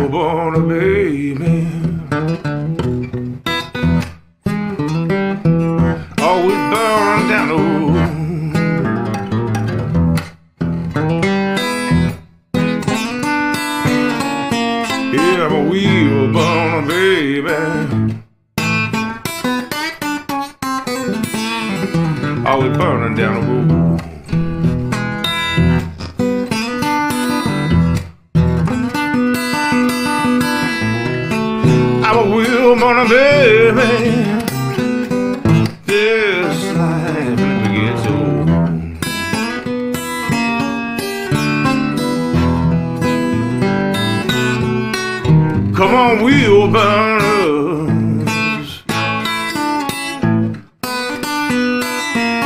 were born a baby. Oh, we burn down the road. Yeah, but we were born a baby. Oh, we burning down the road. I'm a wheel born a baby. This life never gets old. Come on, wheel burners.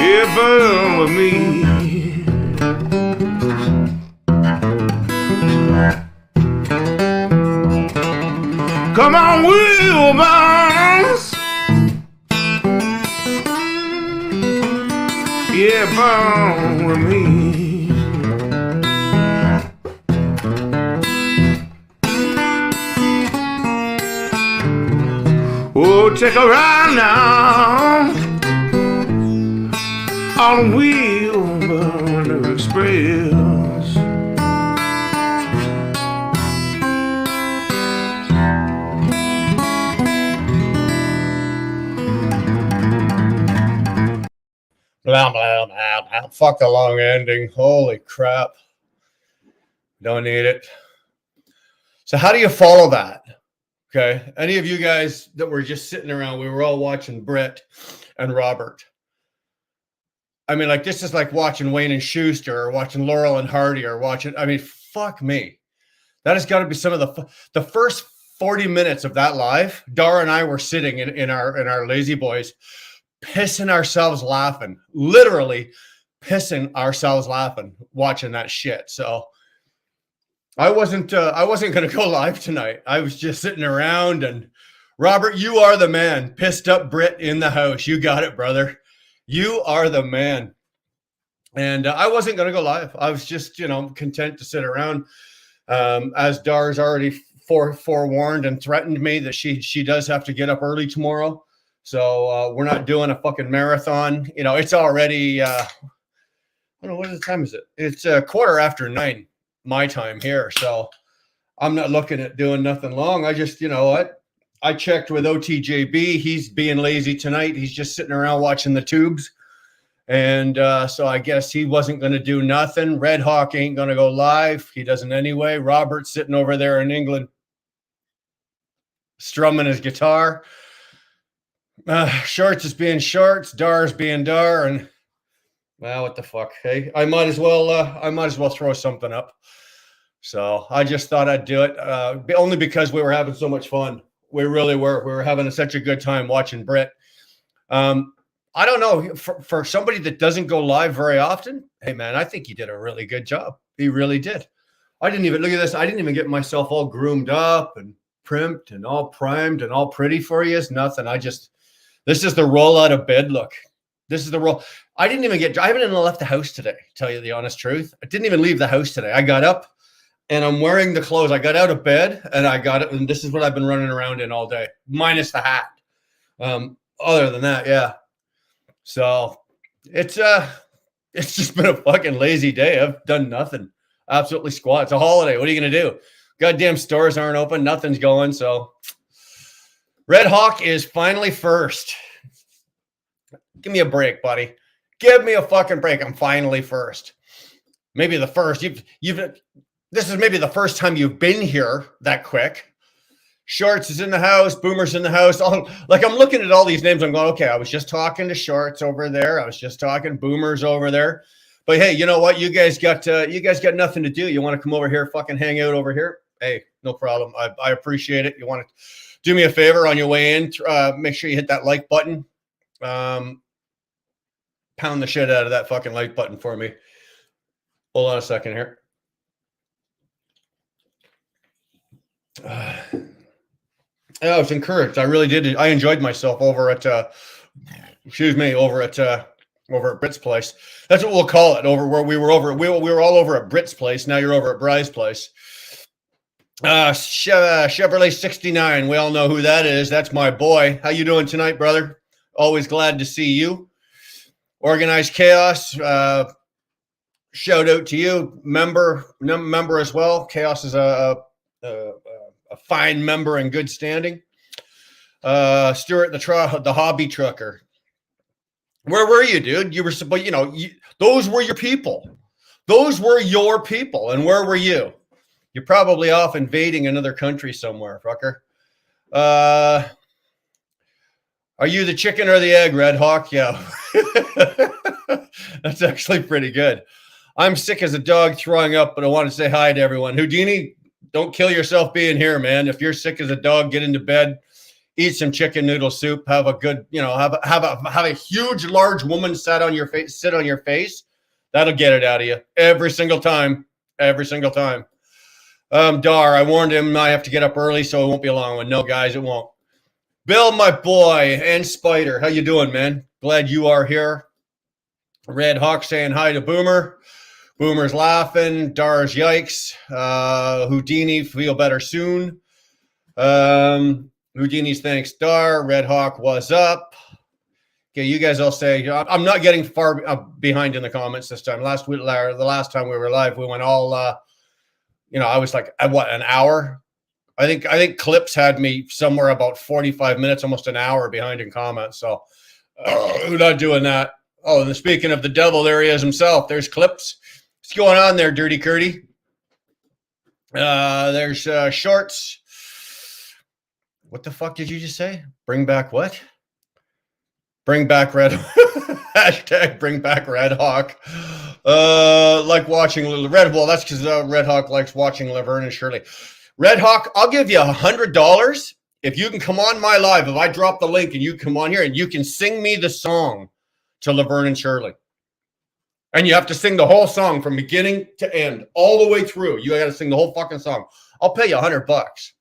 Yeah, burn with me. Come on, wheel burners. Yeah, burn with me. Oh, take a ride now on the wheel burner express. Blah, blah, blah, blah. Fuck the long ending. Holy crap. Don't need it. So how do you follow that? Okay. Any of you guys that were just sitting around, we were all watching Brit and Robert. I mean, like, this is like watching Wayne and Schuster or watching Laurel and Hardy or watching, I mean, fuck me. That has got to be some of the first 40 minutes of that live. Dara and I were sitting in our lazy boys, pissing ourselves laughing, literally pissing ourselves laughing, watching that shit. So I wasn't going to go live tonight. I was just sitting around, and Robert, you are the man. Pissed up Brit in the house. You got it, brother. You are the man. And I wasn't going to go live. I was just, content to sit around. As Dar's already forewarned and threatened me that she does have to get up early tomorrow. So we're not doing a fucking marathon. It's already, I don't know, what time is it? It's 9:15 my time here. So I'm not looking at doing nothing long. I just, I checked with OTJB. He's being lazy tonight. He's just sitting around watching the tubes. And so I guess he wasn't going to do nothing. Red Hawk ain't going to go live. He doesn't anyway. Robert's sitting over there in England, strumming his guitar. Shorts is being shorts. Dar's being Dar. And well, what the fuck? Hey, I might as well throw something up. So I just thought I'd do it, only because we were having so much fun. We really were. We were having such a good time watching Brit. I don't know, for somebody that doesn't go live very often. Hey man, I think he did a really good job. He really did. I didn't even look at this. I didn't even get myself all groomed up and primed and all primed and all pretty for you. It's nothing. This is the roll out of bed look. This is the roll. I haven't even left the house today, to tell you the honest truth. I didn't even leave the house today. I got up and I'm wearing the clothes. I got out of bed and I got it. And this is what I've been running around in all day, minus the hat. Other than that, yeah. So it's just been a fucking lazy day. I've done nothing. Absolutely squat. It's a holiday. What are you going to do? Goddamn stores aren't open. Nothing's going. So Red Hawk is finally first. Give me a break, buddy. Give me a fucking break. I'm finally first. Maybe the first. This is maybe the first time you've been here that quick. Shorts is in the house. Boomer's in the house. I'm looking at all these names. I'm going, okay, I was just talking to Shorts over there. I was just talking Boomer's over there. But hey, you know what? You guys got nothing to do. You want to come over here, fucking hang out over here? Hey, no problem. I appreciate it. You want to do me a favor on your way in? Make sure you hit that like button. Pound the shit out of that fucking like button for me. Hold on a second here. I was encouraged. I really did. I enjoyed myself over at Brit's place. That's what we'll call it. Over where we were all over at Brit's place. Now you're over at Bry's place. Chevrolet 69. We all know who that is. That's my boy. How you doing tonight, brother? Always glad to see you. Organized Chaos. Shout out to you, member as well. Chaos is a fine member in good standing. Stuart, the hobby trucker. Where were you, dude? You were, but those were your people. Those were your people. And where were you? You're probably off invading another country somewhere, fucker. Are you the chicken or the egg, Red Hawk? Yeah. That's actually pretty good. I'm sick as a dog throwing up, but I want to say hi to everyone. Houdini, don't kill yourself being here, man. If you're sick as a dog, get into bed, eat some chicken noodle soup, have a good, have a huge, large woman sit on your face. That'll get it out of you every single time. Every single time. Dar, I warned him I have to get up early, so it won't be a long one. No, guys, it won't. Bill, my boy, and Spider, how you doing, man? Glad you are here. Red Hawk saying hi to Boomer. Boomer's laughing. Dar's yikes. Houdini, feel better soon. Houdini's thanks, Dar. Red Hawk, what's up? Okay, you guys all say, I'm not getting far behind in the comments this time. The last time we were live, we went all, I was like, an hour? I think Clips had me somewhere about 45 minutes, almost an hour behind in comments. So we're not doing that. Oh, and speaking of the devil, there he is himself. There's Clips. What's going on there, Dirty Curdy? There's Shorts. What the fuck did you just say? Bring back what? Bring back Red. Hashtag bring back Red Hawk. Like watching Red. Well, that's because Red Hawk likes watching Laverne and Shirley. Red Hawk, I'll give you $100 if you can come on my live. If I drop the link and you come on here and you can sing me the song to Laverne and Shirley. And you have to sing the whole song from beginning to end, all the way through. You got to sing the whole fucking song. I'll pay you $100.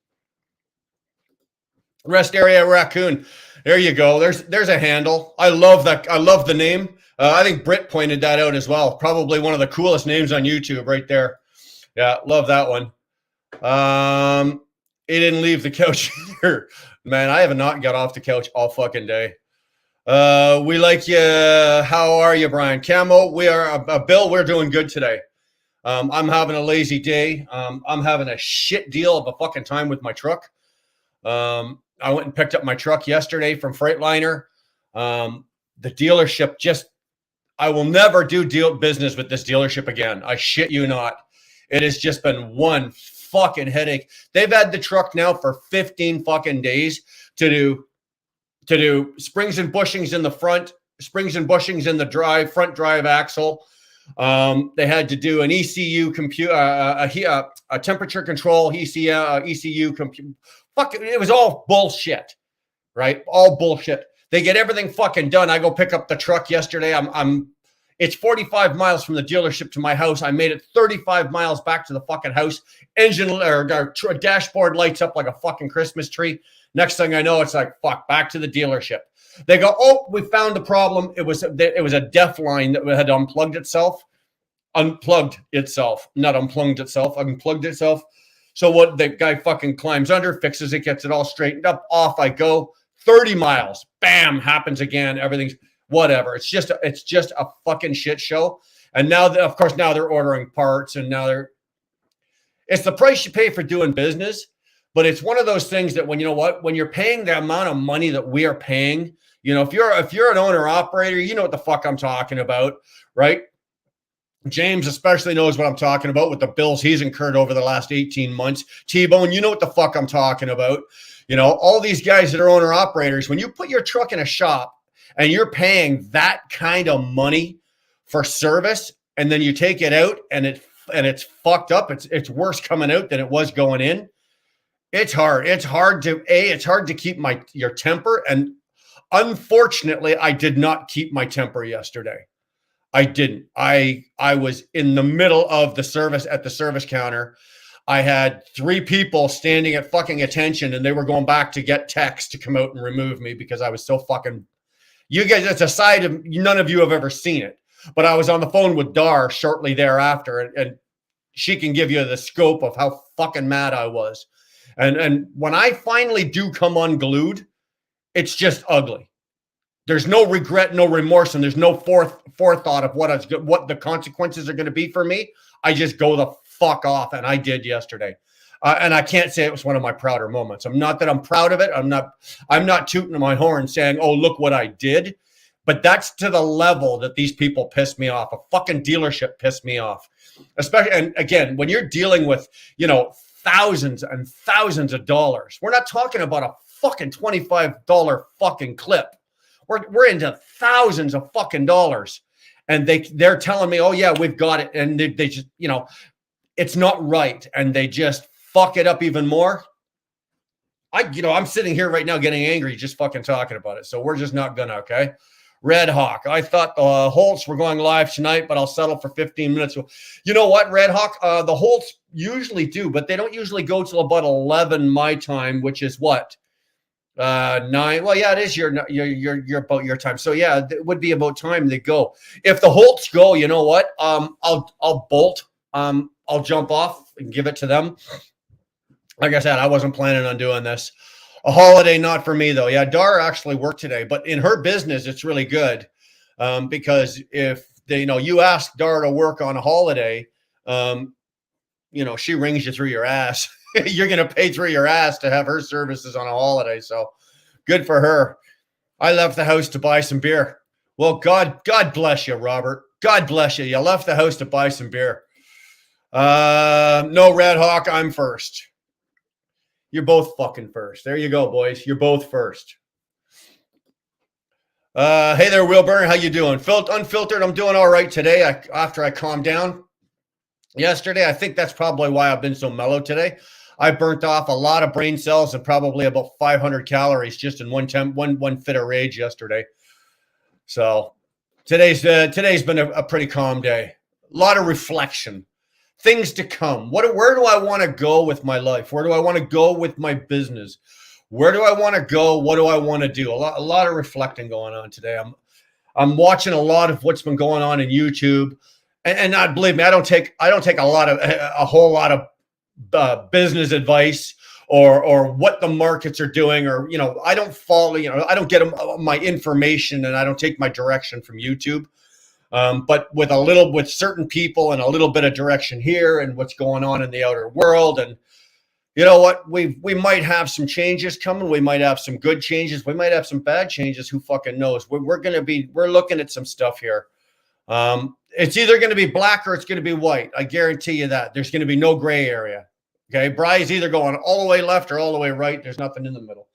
Rest Area Raccoon. There you go. There's a handle. I love that. I love the name. I think Brit pointed that out as well. Probably one of the coolest names on YouTube right there. Yeah, love that one. He didn't leave the couch either. Man, I have not got off the couch all fucking day. We like you. How are you, Brian? Camo, we are, Bill, we're doing good today. I'm having a lazy day. I'm having a shit deal of a fucking time with my truck. I went and picked up my truck yesterday from Freightliner. The dealership I will never do business with this dealership again. I shit you not. It has just been one fucking headache. They've had the truck now for 15 fucking days to do springs and bushings in the front, springs and bushings in the front drive axle. They had to do an ECU a temperature control ECU compute. Fuck, it was all bullshit, right? All bullshit. They get everything fucking done. I go pick up the truck yesterday. It's 45 miles from the dealership to my house. I made it 35 miles back to the fucking house. Dashboard lights up like a fucking Christmas tree. Next thing I know, it's like, fuck, back to the dealership. They go, oh, we found the problem. It was a def line that had unplugged itself. So what the guy fucking climbs under, fixes it, gets it all straightened up. Off I go. 30 miles. Bam, happens again. Everything's whatever. It's just a fucking shit show. And now, of course, now they're ordering parts, and now it's the price you pay for doing business. But it's one of those things that when you're paying the amount of money that we are paying, if you're an owner operator, you know what the fuck I'm talking about, right? James especially knows what I'm talking about with the bills he's incurred over the last 18 months. T-Bone, you know what the fuck I'm talking about. All these guys that are owner operators, when you put your truck in a shop and you're paying that kind of money for service, and then you take it out and it's fucked up. It's worse coming out than it was going in. It's hard. It's hard to keep your temper. And unfortunately, I did not keep my temper yesterday. I didn't. I was in the middle of the service at the service counter. I had 3 people standing at fucking attention, and they were going back to get techs to come out and remove me because I was so fucking. You guys, it's a side of none of you have ever seen it. But I was on the phone with Dar shortly thereafter, and she can give you the scope of how fucking mad I was. And when I finally do come unglued, it's just ugly. There's no regret, no remorse, and there's no forethought of what the consequences are going to be for me. I just go the fuck off, and I did yesterday. And I can't say it was one of my prouder moments. I'm not that I'm proud of it. I'm not tooting my horn saying, "Oh, look what I did." But that's to the level that these people piss me off. A fucking dealership pissed me off. Especially, and again, when you're dealing with, thousands and thousands of dollars, we're not talking about a fucking $25 fucking clip. We're into thousands of fucking dollars. And they're telling me, "Oh yeah, we've got it." And they just, it's not right. And they just fuck it up even more. I'm sitting here right now getting angry just fucking talking about it. So we're just not gonna, okay? Red Hawk. I thought the Holtz were going live tonight, but I'll settle for 15 minutes. You know what, Red Hawk? The Holtz usually do, but they don't usually go till about 11 my time, which is what? 9. Well, yeah, it is your about your time. So yeah, it would be about time they go. If the Holtz go, you know what? I'll bolt. I'll jump off and give it to them. Like I said, I wasn't planning on doing this. A holiday, not for me though. Yeah, Dar actually worked today, but in her business, it's really good because if you ask Dar to work on a holiday, she rings you through your ass. You're going to pay through your ass to have her services on a holiday. So good for her. I left the house to buy some beer. Well, God bless you, Robert. God bless you. You left the house to buy some beer. No, Red Hawk, I'm first. You're both fucking first. There you go, boys. You're both first. Hey there, Will Burner. How you doing? Unfiltered, I'm doing all right today after I calmed down yesterday. I think that's probably why I've been so mellow today. I burnt off a lot of brain cells and probably about 500 calories just in one fit of rage yesterday. So today's been a pretty calm day. A lot of reflection. Things to come. Where do I want to go with my life? Where do I want to go with my business? Where do I want to go? What do I want to do? A lot of reflecting going on today. I'm watching a lot of what's been going on in YouTube, and not believe me, I don't take a whole lot of business advice or what the markets are doing, or I don't follow. I don't get my information and I don't take my direction from YouTube. But with certain people and a little bit of direction here and what's going on in the outer world. And you know what? We might have some changes coming. We might have some good changes. We might have some bad changes. Who fucking knows? We're looking at some stuff here. It's either going to be black or it's going to be white. I guarantee you that. There's going to be no gray area. Okay. Bry's either going all the way left or all the way right. There's nothing in the middle.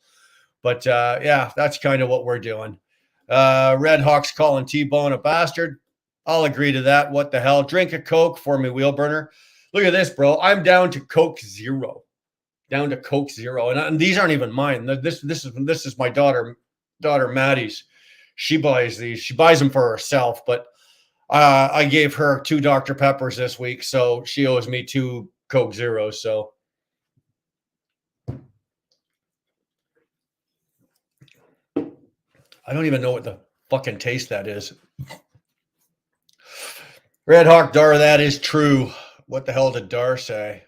But yeah, that's kind of what we're doing. Red Hawk's calling T-Bone a bastard. I'll agree to that. What the hell? Drink a Coke for me, Wheel Burner. Look at this, bro. I'm down to Coke Zero. Down to Coke Zero. And these aren't even mine. This is my daughter Maddie's. She buys these. She buys them for herself, but I gave her 2 Dr. Peppers this week, so she owes me 2 Coke Zeros. So I don't even know what the fucking taste that is. Red Hawk Dar, that is true. What the hell did Dar say?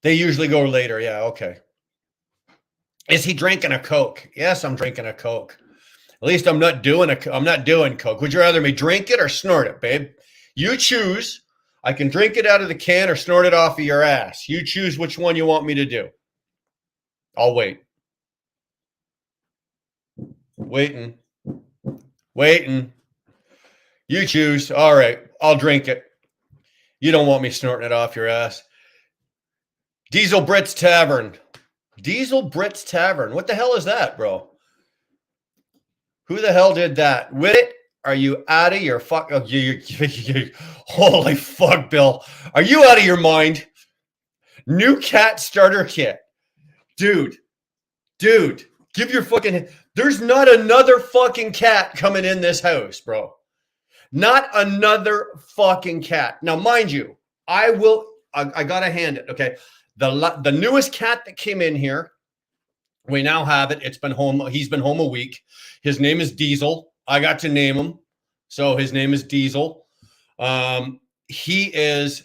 They usually go later. Yeah, okay. Is he drinking a Coke? Yes, I'm drinking a Coke. At least I'm not doing Coke. Would you rather me drink it or snort it, babe? You choose. I can drink it out of the can or snort it off of your ass. You choose which one you want me to do. I'll wait. Waiting. You choose. All right. I'll drink it. You don't want me snorting it off your ass. Diesel Brit's Tavern. Diesel Brit's Tavern. What the hell is that, bro? Who the hell did that? With it? Are you out of your fuck? Oh, holy fuck, Bill. Are you out of your mind? New cat starter kit. Dude. Give your fucking... There's not another fucking cat coming in this house, bro. Not another fucking cat. Now, mind you, I gotta hand it, okay? The newest cat that came in here, we now have it. It's been home. He's been home a week. His name is Diesel. I got to name him. So his name is Diesel. He is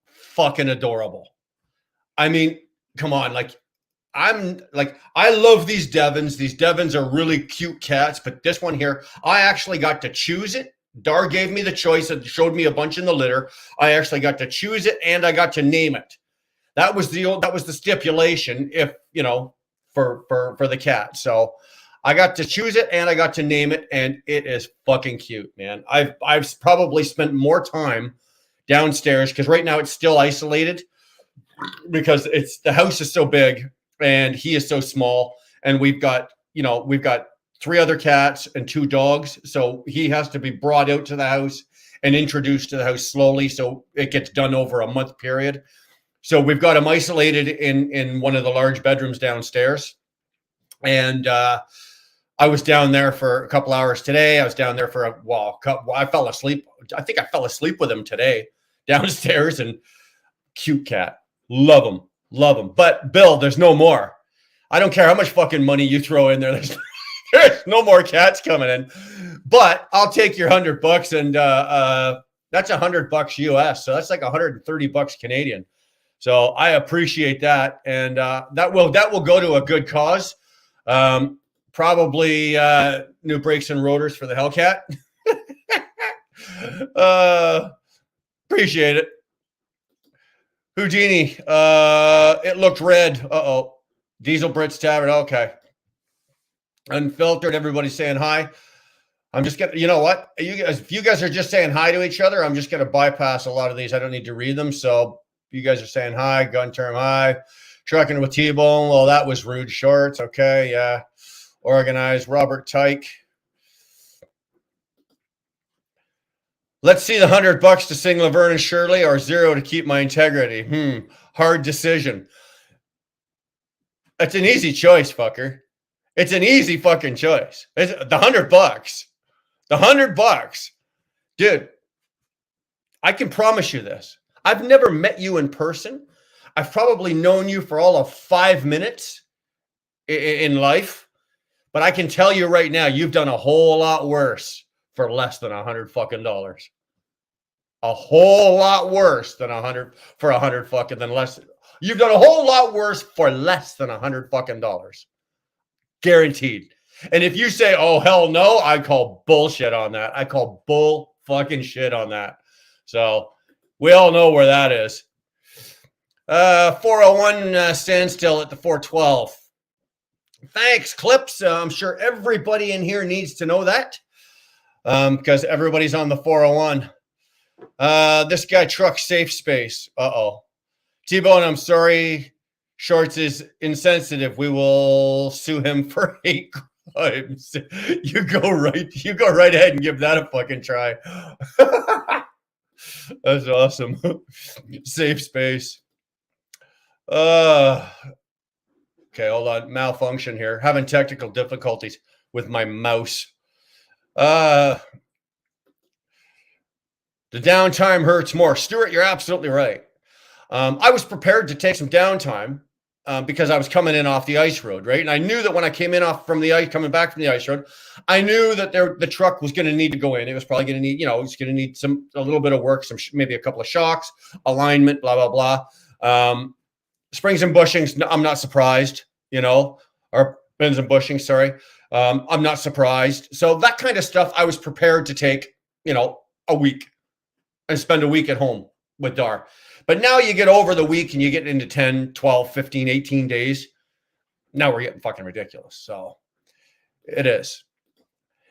fucking adorable. I mean, come on, like I love these Devons. These Devons are really cute cats, but this one here, I actually got to choose it. Dar gave me the choice and showed me a bunch in the litter. I actually got to choose it and I got to name it. That was the stipulation, if you know, for the cat. So I got to choose it and I got to name it, and it is fucking cute, man. I've probably spent more time downstairs because right now it's still isolated because the house is so big and he is so small, and we've got 3 other cats and 2 dogs, so he has to be brought out to the house and introduced to the house slowly, so it gets done over a month period. So we've got him isolated in one of the large bedrooms downstairs, and I was down there for a couple hours today. I was down there for a while. I fell asleep. I think I fell asleep with him today downstairs, and cute cat. Love him. Love him. But Bill, there's no more. I don't care how much fucking money you throw in there. There's no more cats coming in. But I'll take your $100, and that's $100 US. So that's like $130 Canadian. So I appreciate that, and that will go to a good cause. Probably new brakes and rotors for the Hellcat. Appreciate it. Houdini, it looked red. Uh-oh. Diesel Brits Tavern. Okay. Unfiltered, everybody's saying hi. I'm just gonna, you know what? If you guys are just saying hi to each other, I'm just gonna bypass a lot of these. I don't need to read them. So you guys are saying hi, gun term hi. Trucking with T-Bone. Well, that was rude shorts. Okay, yeah. Organized. Robert Tyke. Let's see the $100 to sing Laverne and Shirley, or 0 to keep my integrity. Hard decision. It's an easy choice, fucker. It's an easy fucking choice. It's the $100. The $100. Dude, I can promise you this. I've never met you in person. I've probably known you for all of 5 minutes in life. But I can tell you right now, you've done a whole lot worse for less than $100 fucking dollars. A whole lot worse than $100 for $100 fucking than less. You've done a whole lot worse for less than $100 fucking dollars. Guaranteed. And if you say, oh, hell no, I call bullshit on that. I call bull fucking shit on that. So we all know where that is. 401 standstill at the 412. Thanks, Clips. I'm sure everybody in here needs to know that because everybody's on the 401. This guy trucks safe space. Uh-oh. T-Bone, I'm sorry. Shorts is insensitive. We will sue him for hate crimes. You go right ahead and give that a fucking try. That's awesome. Safe space. Okay, hold on. Malfunction here. Having technical difficulties with my mouse. The downtime hurts more. Stuart, you're absolutely right. I was prepared to take some downtime because I was coming in off the ice road, right? And I knew that when I came in off from the ice, coming back from the ice road, I knew that the truck was going to need to go in. It was probably going to need, it's going to need a little bit of work, maybe a couple of shocks, alignment, blah, blah, blah. Springs and bushings, I'm not surprised, or bends and bushings, sorry. I'm not surprised. So that kind of stuff, I was prepared to take, a week and spend a week at home with Dar. But now you get over the week and you get into 10, 12, 15, 18 days. Now we're getting fucking ridiculous. So it is.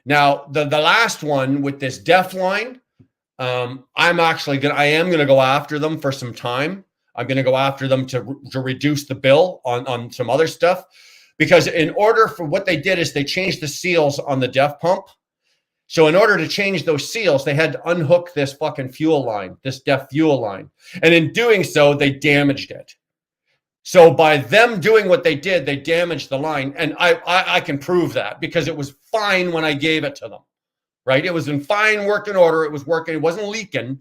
Now, the last one with this def line, I am going to go after them for some time. I'm going to go after them to reduce the bill on some other stuff, because in order for what they did is they changed the seals on the def pump. So in order to change those seals, they had to unhook this fucking fuel line, this def fuel line. And in doing so, they damaged it. So by them doing what they did, they damaged the line. And I can prove that because it was fine when I gave it to them, right? It was in fine working order. It was working. It wasn't leaking.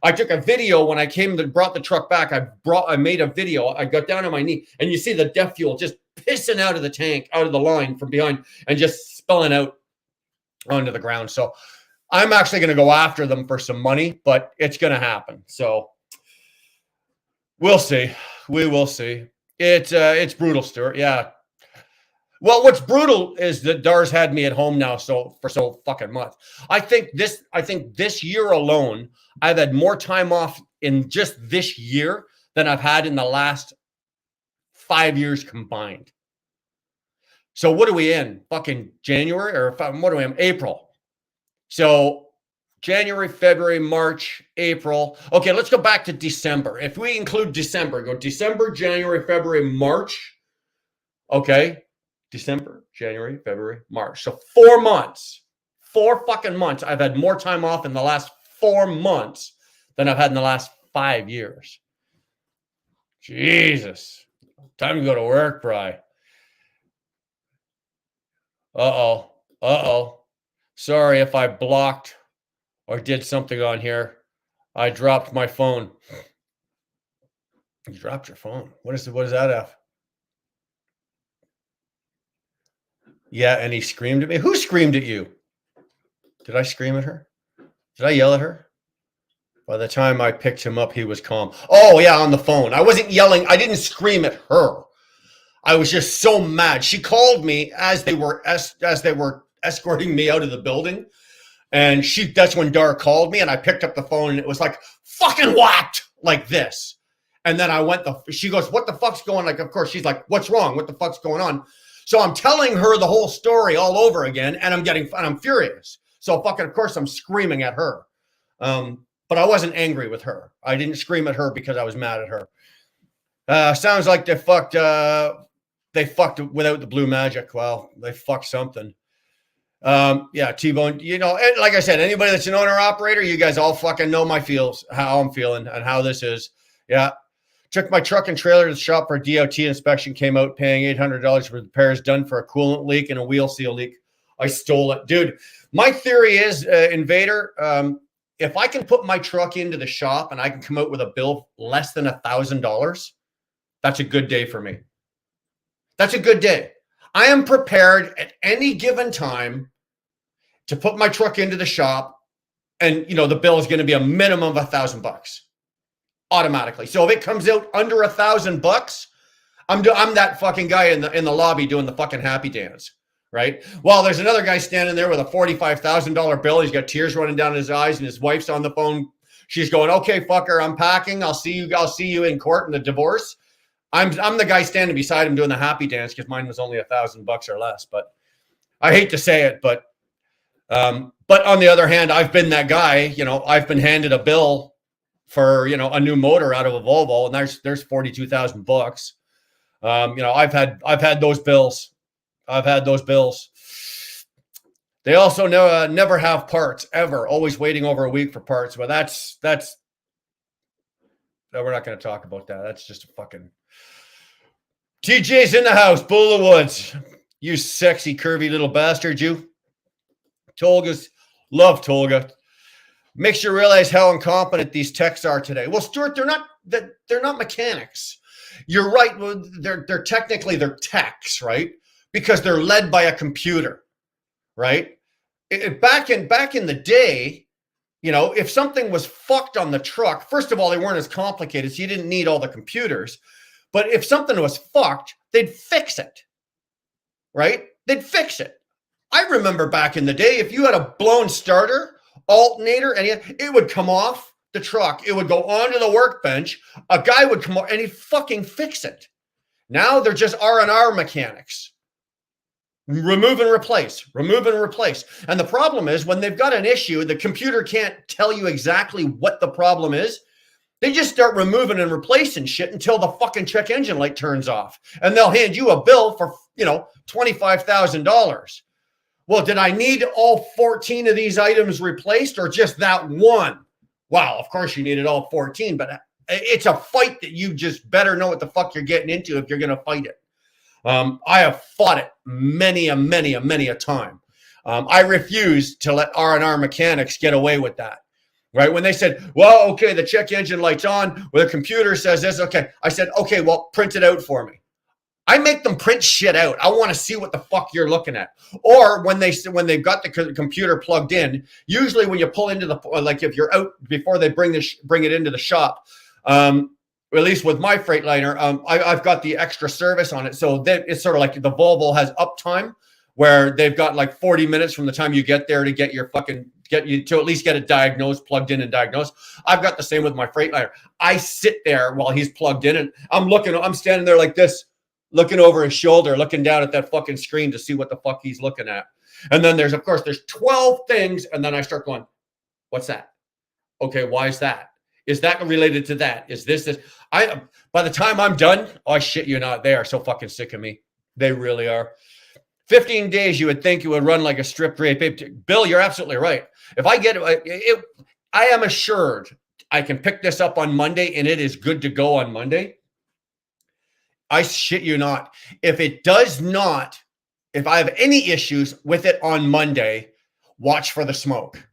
I took a video when I brought the truck back. I made a video. I got down on my knee, and you see the def fuel just pissing out of the tank, out of the line from behind, and just spilling out onto the ground. So I'm actually going to go after them for some money, but it's going to happen. So We'll see. We will see. It's brutal, Stuart. Yeah. Well, what's brutal is that Dar's had me at home now for so fucking month. I think this year alone, I've had more time off in just this year than I've had in the last 5 years combined. So what are we in? Fucking January, or what are we in? April. So January, February, March, April. Okay, let's go back to December. If we include December, go December, January, February, March. Okay. December, January, February, March. So 4 months, 4 fucking months. I've had more time off in the last 4 months than I've had in the last 5 years. Jesus. Time to go to work, Bri. Uh-oh. Sorry if I blocked or did something on here. I dropped my phone. You dropped your phone. What is that F? Yeah, and he screamed at me. Who screamed at you? Did I scream at her? Did I yell at her? By the time I picked him up, he was calm. Oh, yeah, on the phone. I wasn't yelling. I didn't scream at her. I was just so mad. She called me as they were escorting me out of the building. And that's when Dar called me, and I picked up the phone, and it was like, fucking what? Like this. And then she goes, what the fuck's going on? Like, of course, she's like, what's wrong? What the fuck's going on? So I'm telling her the whole story all over again, and I'm furious. So fucking, of course, I'm screaming at her. But I wasn't angry with her. I didn't scream at her because I was mad at her. Sounds like they fucked without the blue magic. Well, they fucked something. Yeah, T-Bone, and like I said, anybody that's an owner operator, you guys all fucking know how I'm feeling and how this is. Yeah. Took my truck and trailer to the shop for a DOT inspection, came out paying $800 for repairs done for a coolant leak and a wheel seal leak. I stole it. Dude, my theory is, Invader, if I can put my truck into the shop and I can come out with a bill less than $1,000, that's a good day for me. That's a good day. I am prepared at any given time to put my truck into the shop, and the bill is going to be a minimum of $1,000 automatically. So if it comes out under $1,000, I'm that fucking guy in the lobby doing the fucking happy dance, right? Well, there's another guy standing there with a $45,000 bill. He's got tears running down his eyes, and his wife's on the phone. She's going, "Okay, fucker, I'm packing. I'll see you in court in the divorce." I'm the guy standing beside him doing the happy dance because mine was only $1,000 or less. But I hate to say it, but on the other hand, I've been that guy. I've been handed a bill for a new motor out of a Volvo, and there's $42,000. I've had those bills. They also never have parts ever. Always waiting over a week for parts. But that's no, we're not going to talk about that. That's just a fucking. TJ's in the house. Bull of the Woods. You sexy curvy little bastard, you. Love Tolga. Makes you realize how incompetent these techs are today. Well, Stuart, they're not mechanics. You're right. They're technically techs, right? Because they're led by a computer, right? Back in the day, if something was fucked on the truck, first of all, they weren't as complicated, so you didn't need all the computers. But if something was fucked, they'd fix it, right? They'd fix it. I remember back in the day, if you had a blown starter, alternator, and it would come off the truck. It would go onto the workbench. A guy would come over and he'd fucking fix it. Now they're just R&R mechanics. Remove and replace. And the problem is when they've got an issue, the computer can't tell you exactly what the problem is. They just start removing and replacing shit until the fucking check engine light turns off. And they'll hand you a bill for, $25,000. Well, did I need all 14 of these items replaced or just that one? Wow, of course you needed all 14, but it's a fight that you just better know what the fuck you're getting into if you're going to fight it. I have fought it many a time. I refuse to let R&R mechanics get away with that. Right? When they said, well, okay, the check engine light's on, well, the computer says this. Okay. I said, okay, well, print it out for me. I make them print shit out. I want to see what the fuck you're looking at. Or when they've got the computer plugged in, usually when you pull into if you're out before they bring it into the shop, at least with my Freightliner, I've got the extra service on it. So that it's sort of like the Volvo has uptime where they've got like 40 minutes from the time you get there to get your get you to at least get it diagnosed, plugged in and diagnosed. I've got the same with my Freightliner. I sit there while he's plugged in and I'm standing there like this, looking over his shoulder, looking down at that fucking screen to see what the fuck he's looking at. And then there's 12 things. And then I start going, what's that? Okay, why is that? Is that related to that? Is this? By the time I'm done, oh shit, you're not. They are so fucking sick of me. They really are. 15 days, you would think you would run like a strip rape. Bill, you're absolutely right. If I get it, I am assured I can pick this up on Monday and it is good to go on Monday. I shit you not. If it does not, if I have any issues with it on Monday, watch for the smoke.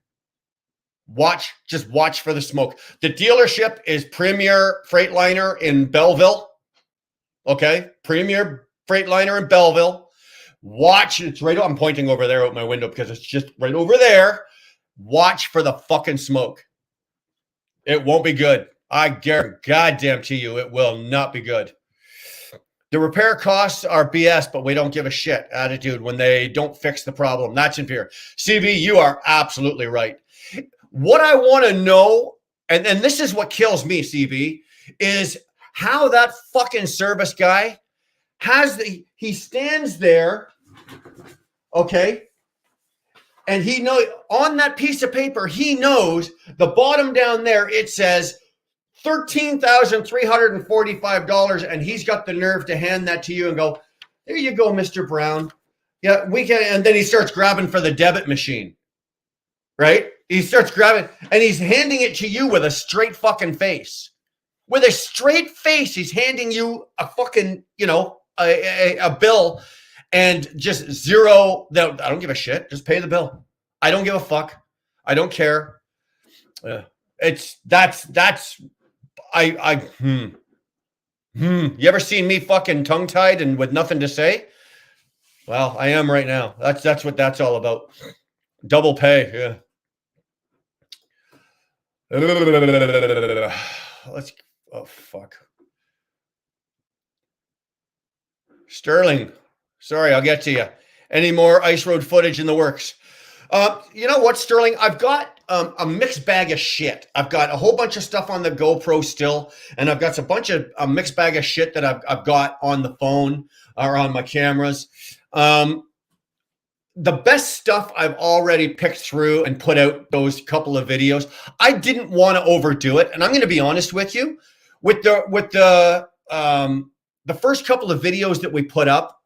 Just watch for the smoke. The dealership is Premier Freightliner in Belleville. Okay. Premier Freightliner in Belleville. Watch. It's right. I'm pointing over there out my window because it's just right over there. Watch for the fucking smoke. It won't be good. I guarantee goddamn to you, it will not be good. The repair costs are BS, but we don't give a shit attitude when they don't fix the problem. That's inferior. CB, you are absolutely right. What I want to know, and this is what kills me, CB, is how that fucking service guy he stands there, okay, and he knows on that piece of paper, he knows the bottom down there, it says $13,345, and he's got the nerve to hand that to you and go, there you go, Mr. Brown. Yeah, we can, and then he starts grabbing for the debit machine, right? He starts grabbing, and he's handing it to you with a straight fucking face. With a straight face, he's handing you a fucking, a bill, and just zero. I don't give a shit. Just pay the bill. I don't give a fuck. I don't care. You ever seen me fucking tongue-tied and with nothing to say? Well, I am right now. That's what that's all about. Double pay. Yeah. Oh fuck. Sterling, sorry, I'll get to you. Any more ice road footage in the works? You know what, Sterling? I've got a mixed bag of shit. I've got a whole bunch of stuff on the GoPro still, and I've got a mixed bag of shit that I've got on the phone or on my cameras. The best stuff I've already picked through and put out those couple of videos. I didn't want to overdo it, and I'm going to be honest with you. With the first couple of videos that we put up,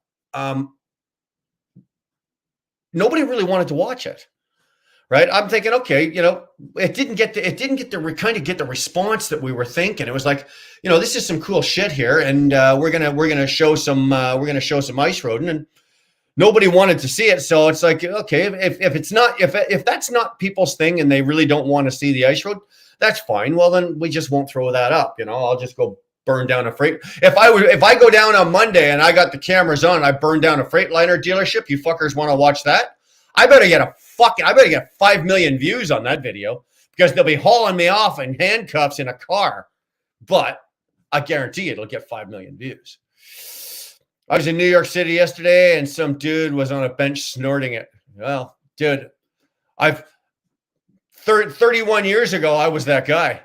nobody really wanted to watch it, right? I'm thinking, okay, it didn't get the response that we were thinking. It was like, this is some cool shit here, and we're gonna show some ice roading, and nobody wanted to see it. So it's like, okay, if that's not people's thing and they really don't want to see the ice road, that's fine. Well, then we just won't throw that up. I'll just go burn down a freight. If I go down on Monday and I got the cameras on, I burn down a Freightliner dealership. You fuckers want to watch that? I better get 5 million views on that video because they'll be hauling me off in handcuffs in a car. But I guarantee it'll get 5 million views. I was in New York City yesterday and some dude was on a bench snorting it. Well, dude, 31 years ago, I was that guy.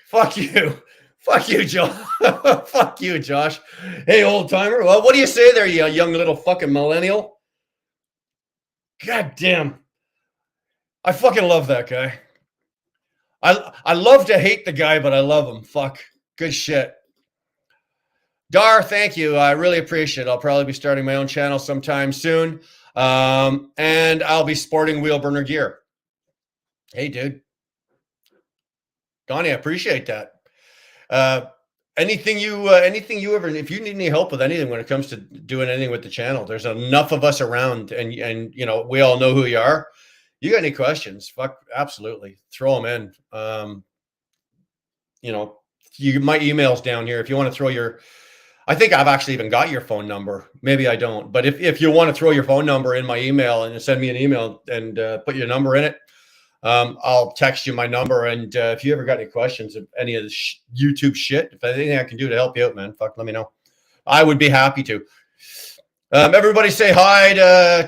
Fuck you. Fuck you, Josh. Fuck you, Josh. Hey, old timer. Well, what do you say there, you young little fucking millennial? God damn. I fucking love that guy. I love to hate the guy, but I love him. Fuck. Good shit. Dar, thank you. I really appreciate it. I'll probably be starting my own channel sometime soon. And I'll be sporting wheel burner gear. Hey, dude. Donnie, I appreciate that. Anything you ever, if you need any help with anything when it comes to doing anything with the channel, there's enough of us around and we all know who you are. You got any questions? Fuck, absolutely. Throw them in. My email's down here. If you want to throw I think I've actually even got your phone number. Maybe I don't, but if you want to throw your phone number in my email and send me an email and put your number in it, I'll text you my number. And if you ever got any questions of any of the YouTube shit, if there's anything I can do to help you out, man, fuck, let me know. I would be happy to. Everybody say hi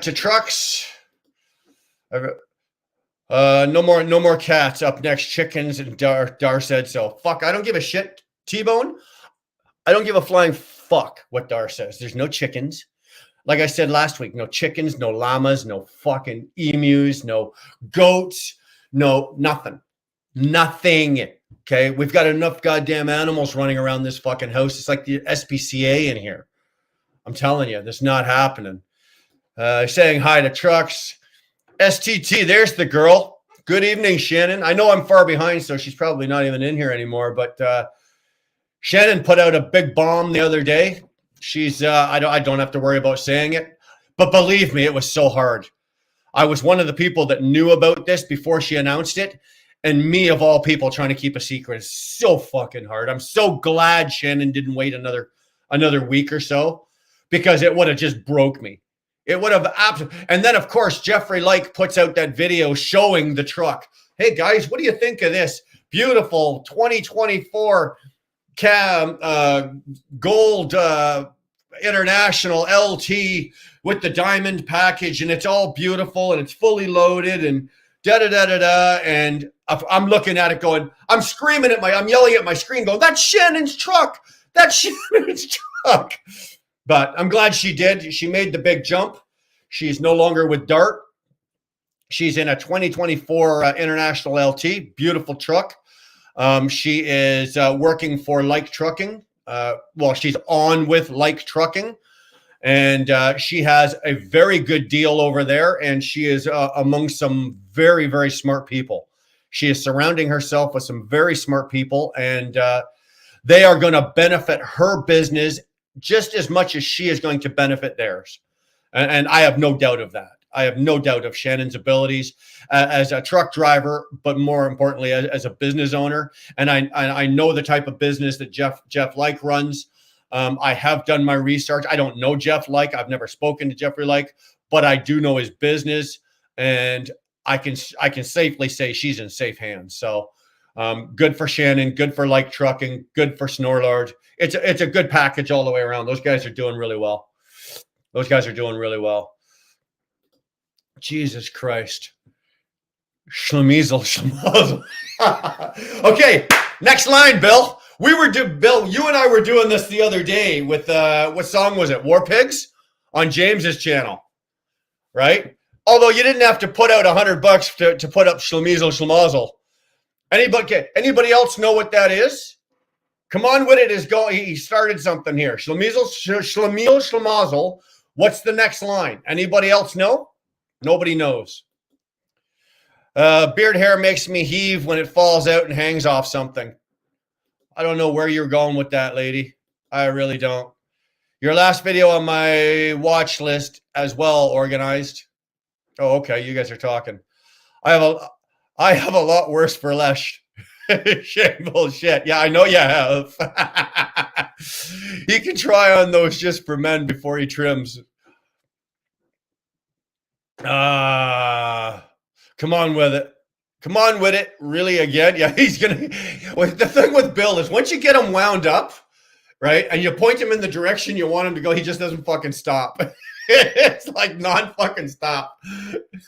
to Trucks. No more cats. Up next, chickens. And Dar said so. Fuck, I don't give a shit, T-Bone. I don't give a flying fuck what Dar says. There's no chickens. Like I said last week, no chickens, no llamas, no fucking emus, no goats, no nothing. Nothing. Okay? We've got enough goddamn animals running around this fucking house. It's like the SPCA in here. I'm telling you, this is not happening. Saying hi to Trucks. STT, there's the girl. Good evening, Shannon. I know I'm far behind, so she's probably not even in here anymore, but Shannon put out a big bomb the other day. She's I don't have to worry about saying it, but believe me, it was so hard. I was one of the people that knew about this before she announced it, and me of all people trying to keep a secret is so fucking hard. I'm so glad Shannon didn't wait another week or so, because it would have just broke me. It would have absolutely. And then of course Jeffrey Like puts out that video showing the truck. Hey guys, what do you think of this beautiful 2024 gold international LT with the diamond package, and it's all beautiful and it's fully loaded and da-da-da-da-da. And I'm looking at it going, I'm yelling at my screen going, that's Shannon's truck. That's Shannon's truck. But I'm glad she did. She made the big jump. She's no longer with Dart. She's in a 2024 International LT. Beautiful truck. She is working for Like Trucking. She's on with Like Trucking. And she has a very good deal over there. And she is among some very, very smart people. She is surrounding herself with some very smart people. And they are going to benefit her business just as much as she is going to benefit theirs. And I have no doubt of that. I have no doubt of Shannon's abilities as a truck driver, but more importantly, as a business owner. And I know the type of business that Jeff Like runs. I have done my research. I don't know Jeff Like. I've never spoken to Jeffrey Like, but I do know his business, and I can safely say she's in safe hands. So good for Shannon, good for Like Trucking, good for Snorlord. It's a good package all the way around. Those guys are doing really well. Jesus Christ. Schlemizel. Okay, next line, Bill. Bill, you and I were doing this the other day with what song was it? War Pigs on James's channel, right? Although you didn't have to put out $100 to put up Schlemizel. Anybody else know what that is? Come on with it. He started something here. Schlemazel. What's the next line? Anybody else know? Nobody knows. Beard hair makes me heave when it falls out and hangs off something. I don't know where you're going with that, lady. I really don't. Your last video on my watch list as well, organized. Oh, okay. You guys are talking. I have a lot worse for less. Shit, bullshit. Yeah, I know you have. He can try on those just for men before he trims. Come on with it. Really, again? Yeah, he's going to. The thing with Bill is once you get him wound up, right, and you point him in the direction you want him to go, he just doesn't fucking stop. It's like non-fucking stop.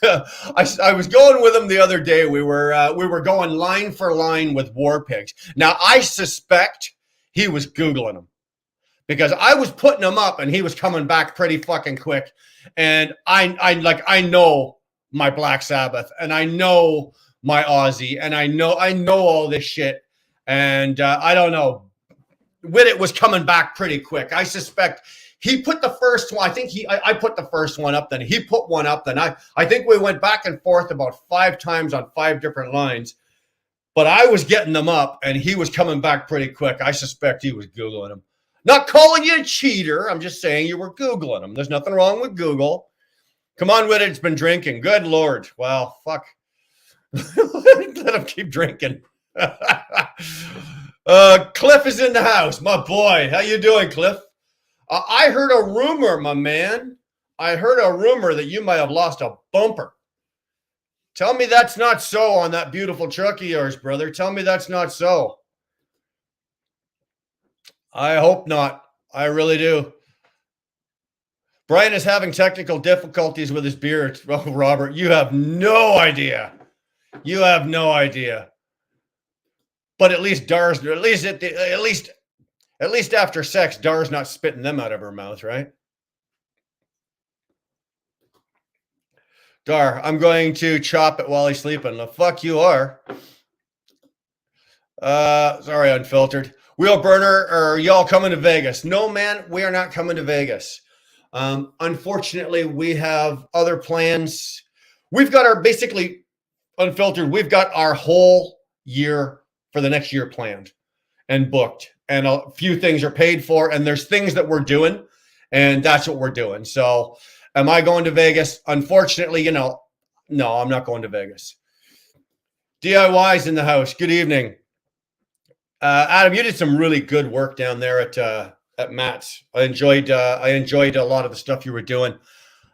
I was going with him the other day. We were going line for line with War Pigs. Now, I suspect he was Googling them because I was putting him up and he was coming back pretty fucking quick. And I know my Black Sabbath and I know my Aussie and I know all this shit. And I don't know. Witt was coming back pretty quick. I suspect he put the first one. I think I put the first one up. Then he put one up. Then I think we went back and forth about 5 times on 5 different lines. But I was getting them up, and he was coming back pretty quick. I suspect he was Googling them. Not calling you a cheater. I'm just saying you were Googling them. There's nothing wrong with Google. Come on with it. It's been drinking. Good Lord. Well, fuck. Let him keep drinking. Cliff is in the house. My boy. How you doing, Cliff? I heard a rumor, my man. I heard a rumor that you might have lost a bumper. Tell me that's not so on that beautiful truck of yours, brother. Tell me that's not so. I hope not. I really do. Brian is having technical difficulties with his beer. Oh, Robert, you have no idea. You have no idea. But at least Dar's, at least after sex, Dar's not spitting them out of her mouth, right? Dar, I'm going to chop it while he's sleeping. The fuck you are. Sorry, Unfiltered. Wheel Burner, are y'all coming to Vegas? No, man, we are not coming to Vegas. Unfortunately, we have other plans. We've got our, basically, Unfiltered, we've got our whole year for the next year planned and booked. And a few things are paid for, and there's things that we're doing, and that's what we're doing. So, am I going to Vegas? Unfortunately, no, I'm not going to Vegas. DIY's in the house. Good evening. Adam, you did some really good work down there at Matt's. I enjoyed a lot of the stuff you were doing.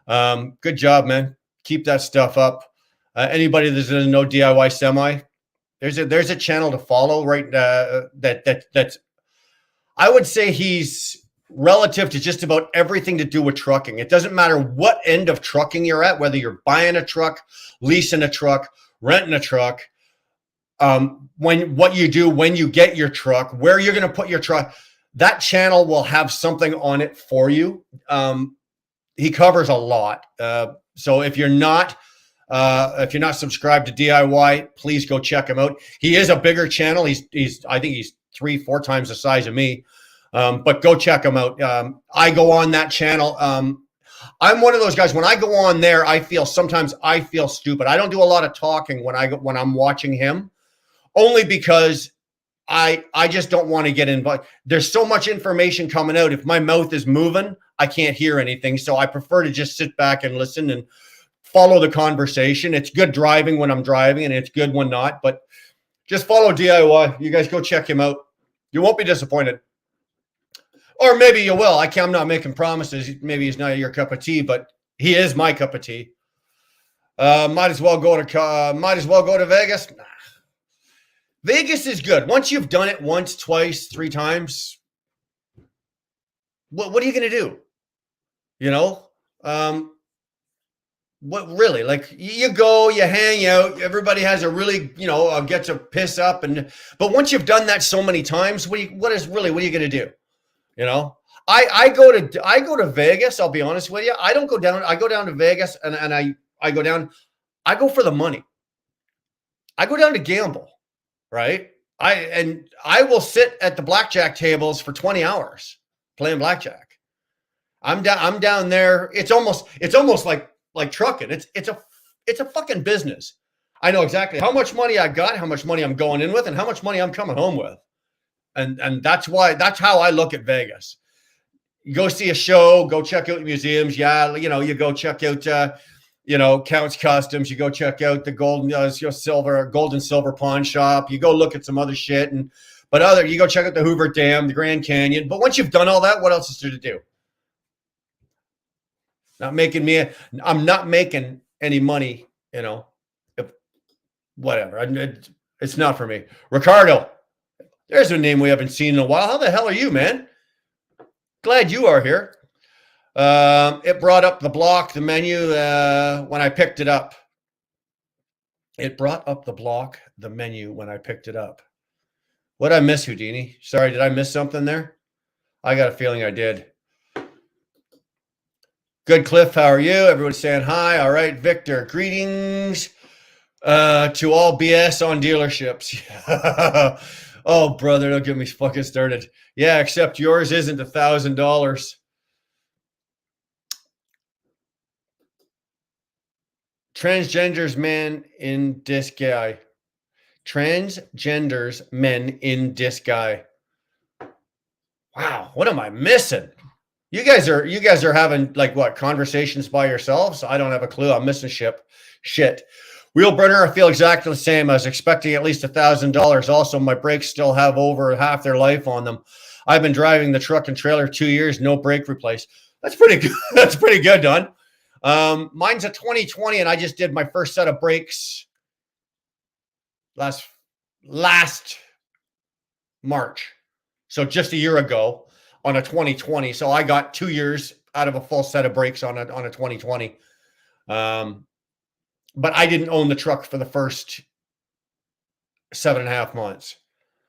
Good job, man. Keep that stuff up. Anybody that doesn't know DIY Semi, there's a channel to follow, right? That's I would say he's relative to just about everything to do with trucking. It doesn't matter what end of trucking you're at, whether you're buying a truck, leasing a truck, renting a truck, what you do when you get your truck, where you're going to put your truck, that channel will have something on it for you. He covers a lot. So if you're not subscribed to DIY, please go check him out. He is a bigger channel. I think he's 3-4 times the size of me. But go check him out. I go on that channel. I'm one of those guys, when I go on there, sometimes I feel stupid. I don't do a lot of talking when I'm watching him, only because I just don't want to get involved. There's so much information coming out. If my mouth is moving, I can't hear anything. So I prefer to just sit back and listen and follow the conversation. It's good driving when I'm driving, and it's good when not, but just follow DIY. You guys go check him out. You won't be disappointed. Or maybe you will. I'm not making promises. Maybe he's not your cup of tea, but he is my cup of tea. Might as well go to Vegas. Nah. Vegas is good. Once you've done it once, twice, 3 times, what are you going to do? What really? Like, you go, you hang out, everybody has a really, gets to piss up, but once you've done that so many times, what are you going to do? I go to Vegas. I'll be honest with you. I don't go down. I go down to Vegas and I go down. I go for the money. I go down to gamble, right? I will sit at the blackjack tables for 20 hours playing blackjack. I'm down there. It's almost like trucking. It's a fucking business. I know exactly how much money I got, how much money I'm going in with, and how much money I'm coming home with. And that's how I look at Vegas. You go see a show, go check out museums. Yeah, you go check out, Count's Customs. You go check out the gold and silver pawn shop. You go look at some other shit, you go check out the Hoover Dam, the Grand Canyon. But once you've done all that, what else is there to do? I'm not making any money. Whatever. It's not for me. Ricardo. There's a name we haven't seen in a while. How the hell are you, man? Glad you are here. It brought up the menu when I picked it up. It brought up the menu when I picked it up. What did I miss, Houdini? Sorry, did I miss something there? I got a feeling I did. Good, Cliff. How are you? Everyone's saying hi. All right, Victor. Greetings to all BS on dealerships. Oh, brother, don't get me fucking started. Yeah, except yours isn't $1,000. Transgenders men in disguise. Transgenders men in disguise. Wow, what am I missing? You guys are having conversations by yourselves? I don't have a clue. I'm missing shit. Wheel burner, I feel exactly the same. I was expecting at least $1,000. Also, my brakes still have over half their life on them. I've been driving the truck and trailer 2 years, no brake replace. That's pretty good. That's pretty good, Don. Mine's a 2020, and I just did my first set of brakes last March. So just a year ago on a 2020. So I got 2 years out of a full set of brakes on a 2020. But I didn't own the truck for the first 7.5 months.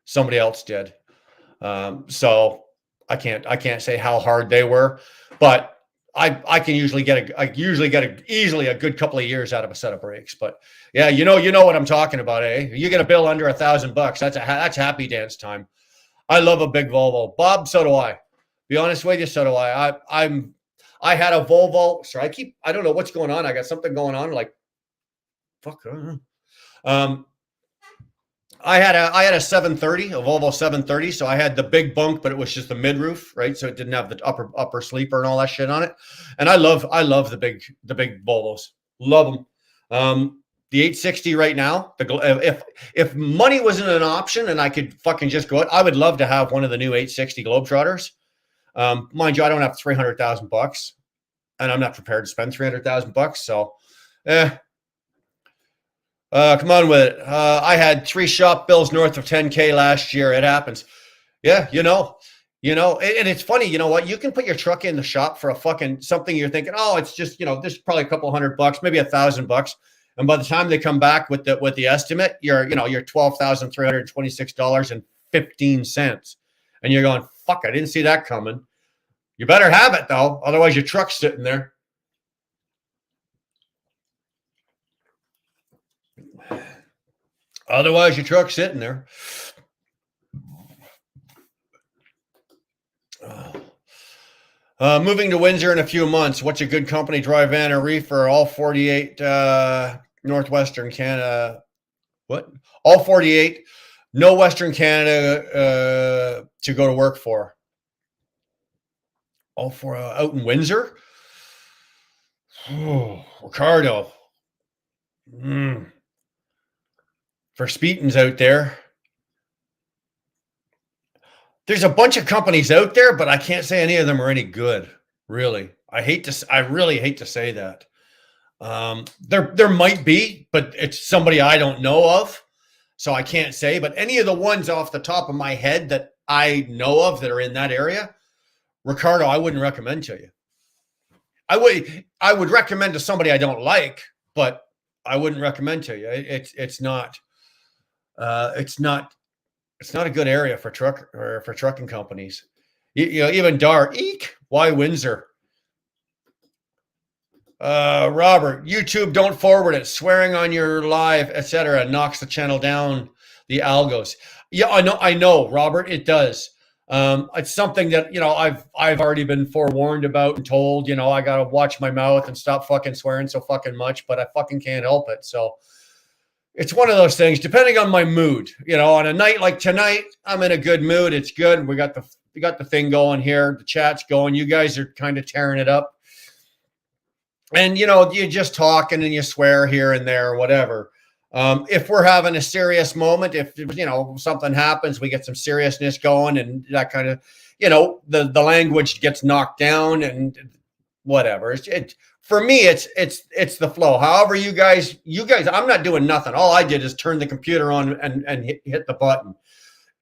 Somebody else did. So I can't say how hard they were, but I can usually get easily a good couple of years out of a set of brakes. But yeah, you know what I'm talking about, eh? You get a bill under $1,000. That's happy dance time. I love a big Volvo, Bob. So do I. Be honest with you, so do I. I had a Volvo. Sorry, I don't know what's going on. I got something going on. Like, fuck. I don't know. I had a 730, a Volvo 730. So I had the big bunk, but it was just the mid roof, right? So it didn't have the upper sleeper and all that shit on it. And I love the big Volvos. Love them. The 860 right now. If money wasn't an option and I could fucking just go out, I would love to have one of the new 860 Globetrotters. Mind you, I don't have $300,000, and I'm not prepared to spend $300,000. So, come on with it. I had 3 shop bills north of 10K last year. It happens. Yeah, and it's funny. You know what? You can put your truck in the shop for a fucking something you're thinking, oh, it's just, there's probably a couple $100, maybe $1,000. And by the time they come back with the estimate, you're $12,326.15. And you're going, fuck, I didn't see that coming. You better have it though. Otherwise your truck's sitting there. Moving to Windsor in a few months. What's a good company dry van or reefer? All 48 Northwestern Canada. What? All 48. No Western Canada to go to work for. All for out in Windsor? Oh, Ricardo. For Speetons out there. There's a bunch of companies out there, but I can't say any of them are any good. Really, I really hate to say that. There might be, but it's somebody I don't know of, so I can't say. But any of the ones off the top of my head that I know of that are in that area, Ricardo, I wouldn't recommend to you. I would recommend to somebody I don't like, but I wouldn't recommend to you. It's not a good area for trucking companies. Even Dar, eek, why Windsor? Robert, YouTube, don't forward it. Swearing on your live, etc., knocks the channel down. The algos. Yeah, I know, Robert. It does. It's something that I've already been forewarned about and told. I gotta watch my mouth and stop fucking swearing so fucking much, but I fucking can't help it. So. It's one of those things, depending on my mood. On a night like tonight, I'm in a good mood. It's good. We got the thing going here. The chat's going. You guys are kind of tearing it up. And, you just talking and you swear here and there, whatever. If we're having a serious moment, if, something happens, we get some seriousness going and that kind of, the language gets knocked down and whatever. For me, it's the flow. However, you guys, I'm not doing nothing. All I did is turn the computer on and hit the button.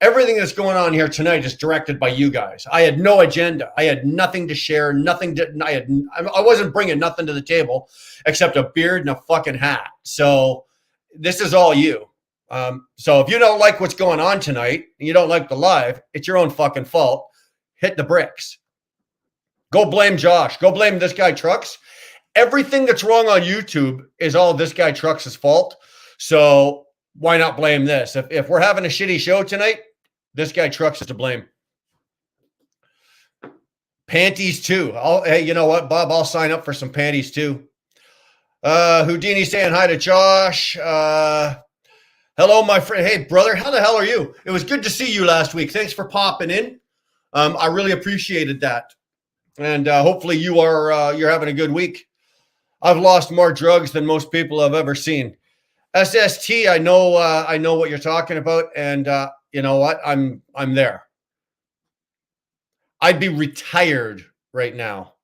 Everything that's going on here tonight is directed by you guys. I had no agenda. I had nothing to share. I wasn't bringing nothing to the table except a beard and a fucking hat. So this is all you. So if you don't like what's going on tonight and you don't like the live, it's your own fucking fault. Hit the bricks. Go blame Josh. Go blame this guy Trucks. Everything that's wrong on YouTube is all this guy Trucks' fault. So why not blame this? If we're having a shitty show tonight, this guy Trucks is to blame. Panties too. Hey, you know what, Bob? I'll sign up for some panties too. Houdini saying hi to Josh. Hello, my friend. Hey, brother. How the hell are you? It was good to see you last week. Thanks for popping in. I really appreciated that. And hopefully you're having a good week. I've lost more drugs than most people have ever seen. SST, I know what you're talking about, and you know what? I'm there. I'd be retired right now.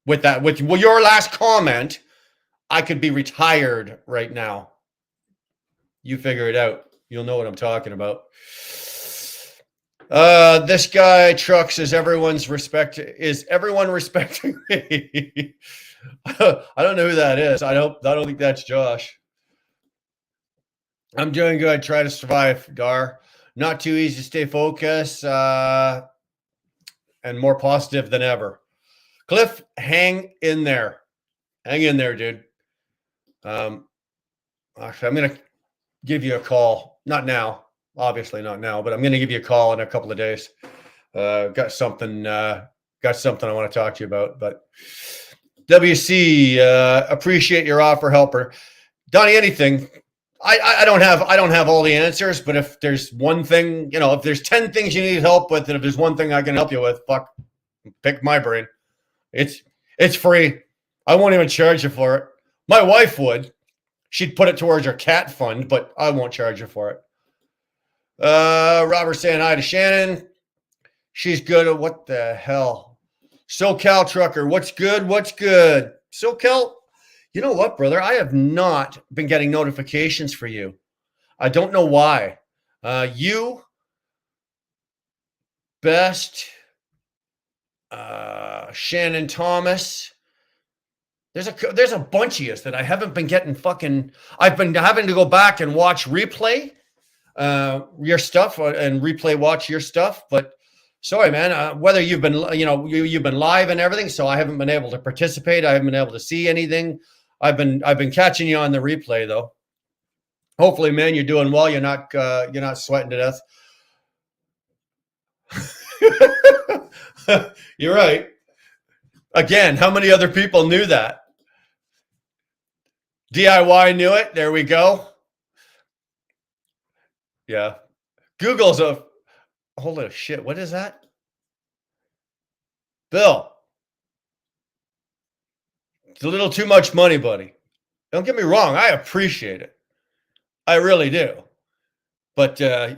with your last comment, I could be retired right now. You figure it out. You'll know what I'm talking about. This guy Trucks is everyone respecting me? I don't know who that is. I don't think that's Josh. I'm doing good. Try to survive, Dar. Not too easy to stay focused and more positive than ever. Cliff, hang in there. Hang in there, dude. Actually, I'm going to give you a call. Not now. Obviously not now, but I'm going to give you a call in a couple of days. Got something I want to talk to you about. But WC, appreciate your offer, helper. Donnie, anything. I don't have all the answers, but if there's one thing, if there's 10 things you need help with, and if there's one thing I can help you with, pick my brain. It's free. I won't even charge you for it. My wife would. She'd put it towards her cat fund, but I won't charge her for it. Robert saying hi to Shannon. She's good at what the hell? SoCal trucker, what's good? What's good? SoCal, you know what, brother? I have not been getting notifications for you. I don't know why. You, Best, Shannon Thomas. There's a bunch of us that I haven't been getting fucking. I've been having to go back and watch replay your stuff and watch your stuff. But sorry, man. Whether you've been you've been live and everything, so I haven't been able to participate. I haven't been able to see anything. I've been catching you on the replay though. Hopefully, man, you're doing well. You're not sweating to death. You're right. Again, how many other people knew that? DIY knew it. There we go. Yeah. Google's holy shit. What is that? Bill. It's a little too much money, buddy. Don't get me wrong. I appreciate it. I really do. But, put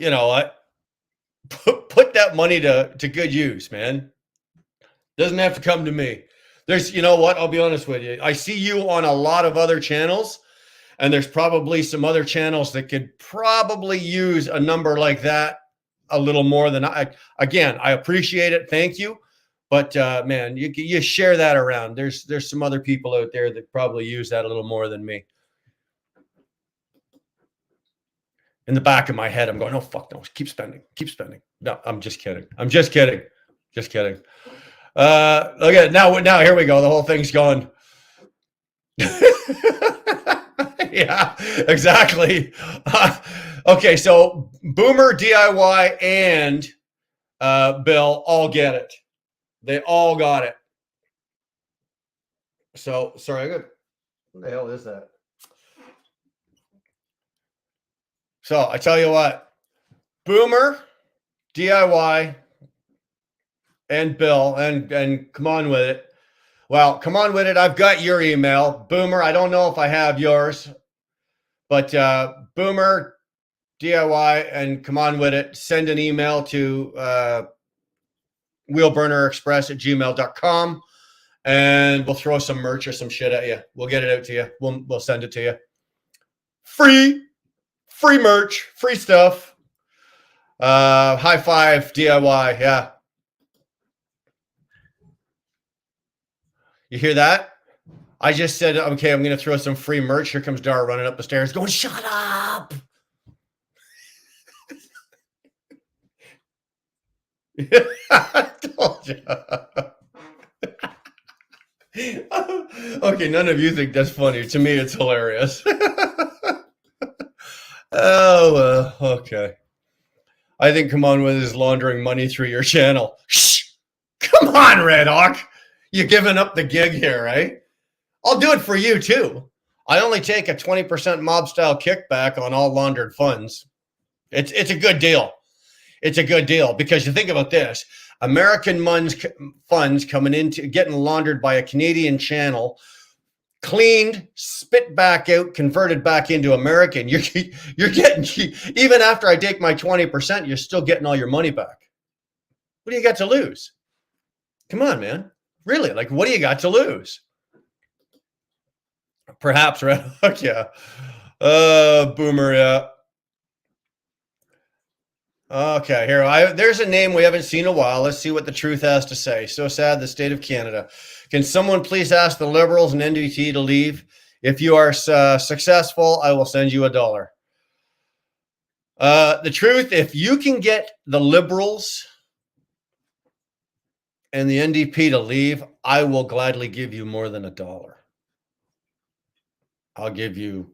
that money to good use, man. Doesn't have to come to me. There's, you know what? I'll be honest with you. I see you on a lot of other channels, and there's probably some other channels that could probably use a number like that a little more than I. Again, I appreciate it. Thank you. But, man, you share that around. There's some other people out there that probably use that a little more than me. In the back of my head, I'm going, oh, fuck no. Keep spending. No, I'm just kidding. Just kidding. Okay, now here we go. The whole thing's going. Yeah, exactly. Okay, so Boomer, DIY, and Bill all get it. They all got it. So, sorry, what the hell is that? So, I tell you what, Boomer, DIY, and Bill, and come on with it. Well, come on with it. I've got your email. Boomer, I don't know if I have yours, but Boomer, DIY, and come on with it. Send an email to wheelburnerexpress@gmail.com, and we'll throw some merch or some shit at you. We'll get it out to you. We'll send it to you. Free merch, free stuff. High five, DIY. Yeah. You hear that? I just said, okay, I'm going to throw some free merch. Here comes Dara running up the stairs going, shut up. I told you. Okay, none of you think that's funny. To me, it's hilarious. Oh, okay. I think come on with his laundering money through your channel. Shh! Come on, Red Hawk. You're giving up the gig here, right? I'll do it for you, too. I only take a 20% mob-style kickback on all laundered funds. It's a good deal. It's a good deal because you think about this. American funds coming into getting laundered by a Canadian channel, cleaned, spit back out, converted back into American. You're getting, even after I take my 20%, you're still getting all your money back. What do you got to lose? Come on, man. Really, like, what do you got to lose? Perhaps Red Hook, yeah. Boomer, yeah. Okay, here. There's a name we haven't seen in a while. Let's see what the truth has to say. So sad, the state of Canada. Can someone please ask the Liberals and NDP to leave? If you are successful, I will send you $1. The truth, if you can get the Liberals and the NDP to leave, I will gladly give you more than $1. I'll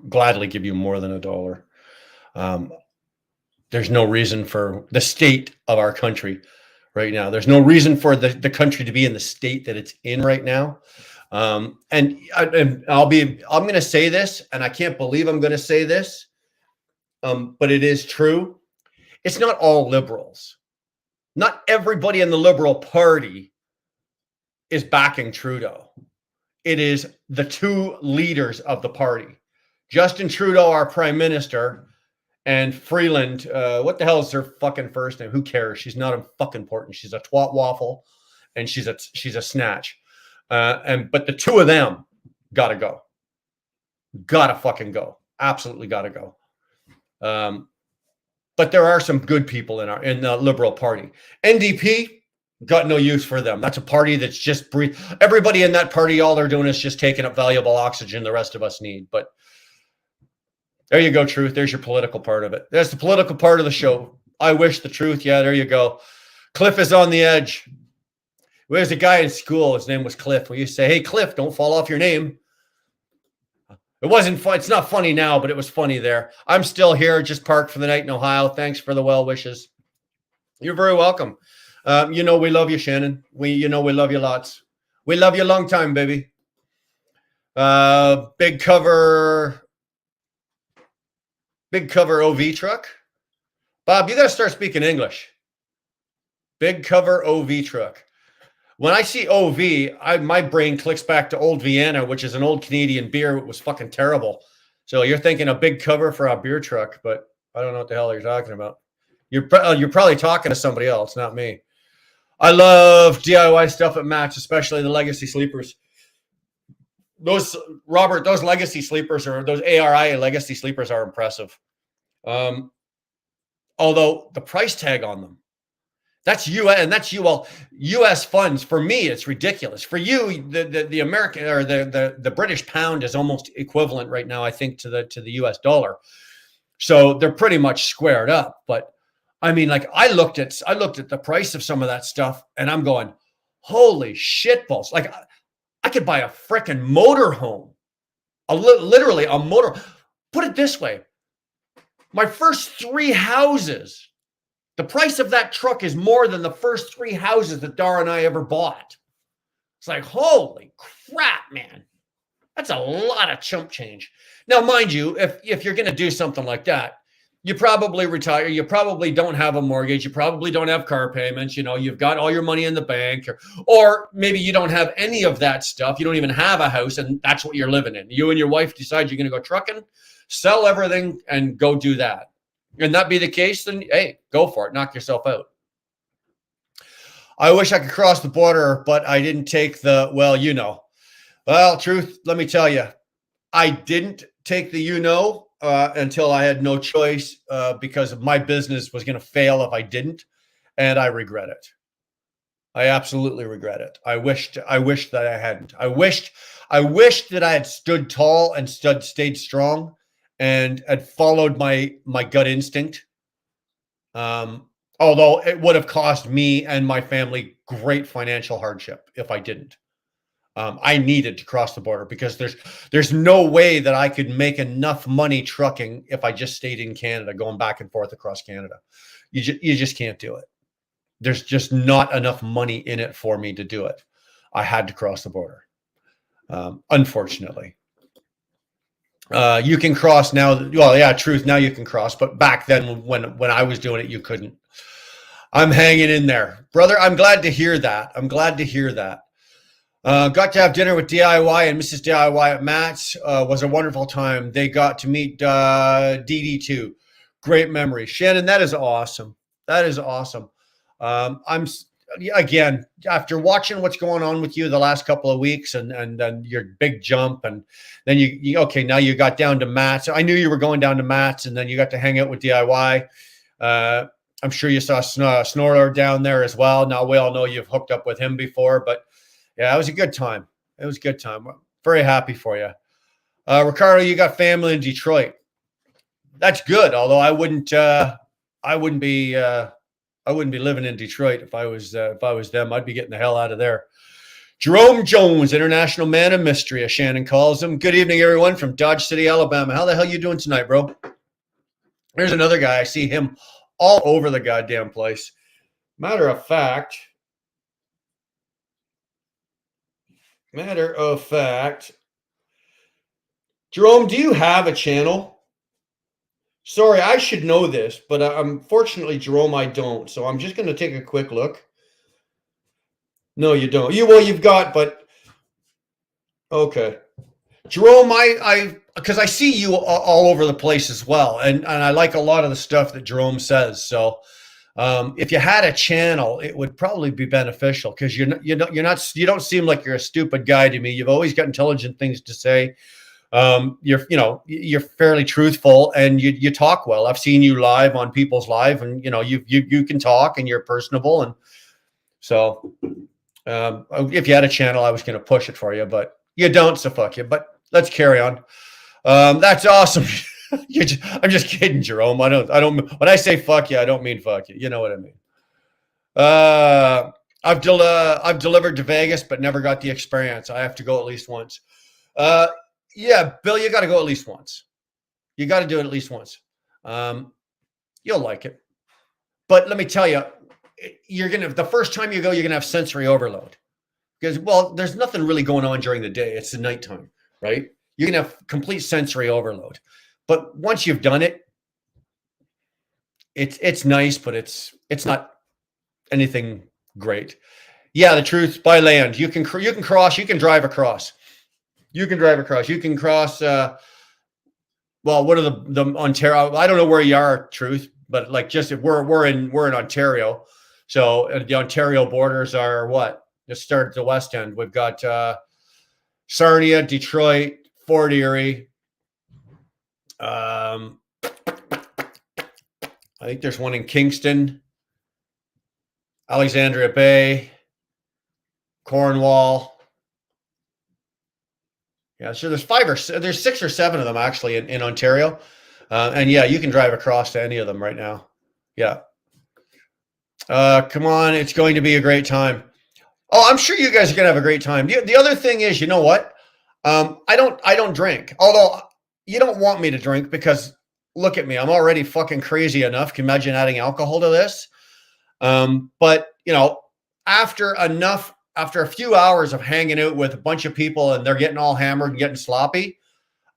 gladly give you more than $1. There's no reason for the state of our country right now. There's no reason for the country to be in the state that it's in right now. And I'm going to say this, and I can't believe I'm going to say this, but it is true. It's not all liberals. Not everybody in the Liberal Party is backing Trudeau. It is the two leaders of the party. Justin Trudeau, our prime minister, and Freeland, what the hell is her fucking first name? Who cares? She's not fucking important. She's a twat waffle, and she's a snatch. But the two of them gotta go. Gotta fucking go. Absolutely gotta go. But there are some good people in the Liberal Party. NDP, got no use for them. That's a party that's just everybody in that party, all they're doing is just taking up valuable oxygen the rest of us need. But there you go, Truth. There's your political part of it. That's the political part of the show. I wish the truth. Yeah, there you go. Cliff is on the edge. There's a guy in school. His name was Cliff. We used to say, hey, Cliff, don't fall off your name. It wasn't fun. It's not funny now, but it was funny there. I'm still here, just parked for the night in Ohio. Thanks for the well wishes. You're very welcome. We love you, Shannon. We love you lots. We love you a long time, baby. Big cover OV truck. Bob, you got to start speaking English. Big cover OV truck. When I see OV, my brain clicks back to Old Vienna, which is an old Canadian beer. It was fucking terrible. So you're thinking a big cover for a beer truck, but I don't know what the hell you're talking about. You're probably talking to somebody else, not me. I love DIY stuff at Matt's, especially the legacy sleepers. Those legacy sleepers, or those ARI legacy sleepers, are impressive. Although the price tag on them, that's U.S. funds. For me, it's ridiculous. For you, the American or the British pound is almost equivalent right now, I think, to the U.S. dollar. So they're pretty much squared up. But I mean, like, I looked at the price of some of that stuff, and I'm going, holy shit balls! Like, I could buy a freaking motorhome, literally a motor. Put it this way: my first 3 houses. The price of that truck is more than the first 3 houses that Dar and I ever bought. It's like, holy crap, man. That's a lot of chump change. Now, mind you, if you're going to do something like that, you probably retire. You probably don't have a mortgage. You probably don't have car payments. You've got all your money in the bank, or maybe you don't have any of that stuff. You don't even have a house, and that's what you're living in. You and your wife decide you're going to go trucking, sell everything, and go do that. And that be the case, then hey, go for it. Knock yourself out. I wish I could cross the border, but I didn't take Well, truth, let me tell you, I didn't take the until I had no choice because my business was going to fail if I didn't, and I regret it. I absolutely regret it. I wished that I hadn't. I wished that I had stood tall and stayed strong and had followed my gut instinct. Although it would have cost me and my family great financial hardship if I didn't. I needed to cross the border because there's no way that I could make enough money trucking if I just stayed in Canada, going back and forth across Canada. You just can't do it. There's just not enough money in it for me to do it. I had to cross the border. Unfortunately. You can cross now. Well, yeah, truth. Now you can cross, but back then when I was doing it, you couldn't. I'm hanging in there, brother. I'm glad to hear that. Got to have dinner with DIY and Mrs. DIY at Matt's. Was a wonderful time. They got to meet Dee too. Great memory, Shannon. That is awesome. I'm again, after watching what's going on with you the last couple of weeks and then your big jump, and then you okay, now you got down to mats. I knew you were going down to mats, and then you got to hang out with DIY. I'm sure you saw Snorler down there as well. Now we all know you've hooked up with him before, but yeah, it was a good time. It was a good time. Very happy for you. Ricardo, you got family in Detroit. That's good. Although I wouldn't be living in Detroit if I was them. I'd be getting the hell out of there. Jerome Jones, international man of mystery, as Shannon calls him. Good evening, everyone, from Dodge City, Alabama. How the hell you doing tonight, bro? There's another guy. I see him all over the goddamn place. Matter of fact, Jerome, do you have a channel? Sorry, I should know this, but unfortunately, Jerome, I don't. So I'm just going to take a quick look. No, you don't. You've got, but okay. Jerome, because I see you all over the place as well, and I like a lot of the stuff that Jerome says. So if you had a channel, it would probably be beneficial, because you don't seem like you're a stupid guy to me. You've always got intelligent things to say. You're fairly truthful, and you talk well. I've seen you live on people's live, and you can talk, and you're personable. And so if you had a channel, I was going to push it for you, but you don't, so fuck you. But let's carry on. That's awesome. I'm just kidding, Jerome. I don't when I say fuck you, I don't mean fuck you. You know what I mean. I've delivered to Vegas, but never got the experience. I have to go at least once. Yeah, Bill, you got to go at least once. You got to do it at least once. You'll like it. But let me tell you, the first time you go, you're gonna have sensory overload, because, well, there's nothing really going on during the day. It's the nighttime, right? You're gonna have complete sensory overload. But once you've done it, it's nice, but it's not anything great. Yeah, the truth, by land, you can cross, you can drive across. You can drive across. You can cross. Well, what are the Ontario? I don't know where you are, truth, but like, just if we're in Ontario, so the Ontario borders are what? Let's start at the west end. We've got Sarnia, Detroit, Fort Erie. I think there's one in Kingston, Alexandria Bay, Cornwall. Yeah, so there's 6 or 7 of them actually in Ontario. And yeah, you can drive across to any of them right now. Yeah. Come on, it's going to be a great time. Oh, I'm sure you guys are going to have a great time. The other thing is, you know what? I don't drink. Although you don't want me to drink, because look at me. I'm already fucking crazy enough. Can you imagine adding alcohol to this? But after a few hours of hanging out with a bunch of people and they're getting all hammered and getting sloppy,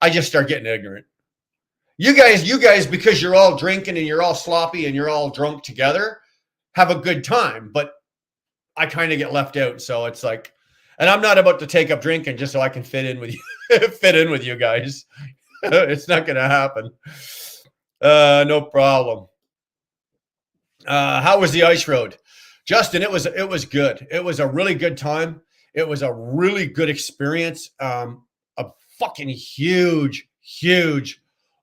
I just start getting ignorant. You guys, because you're all drinking and you're all sloppy and you're all drunk together, have a good time, but I kind of get left out. So it's like, and I'm not about to take up drinking just so I can fit in with you guys. It's not going to happen. No problem. How was the ice road? Justin, it was good. It was a really good time. It was a really good experience. A fucking huge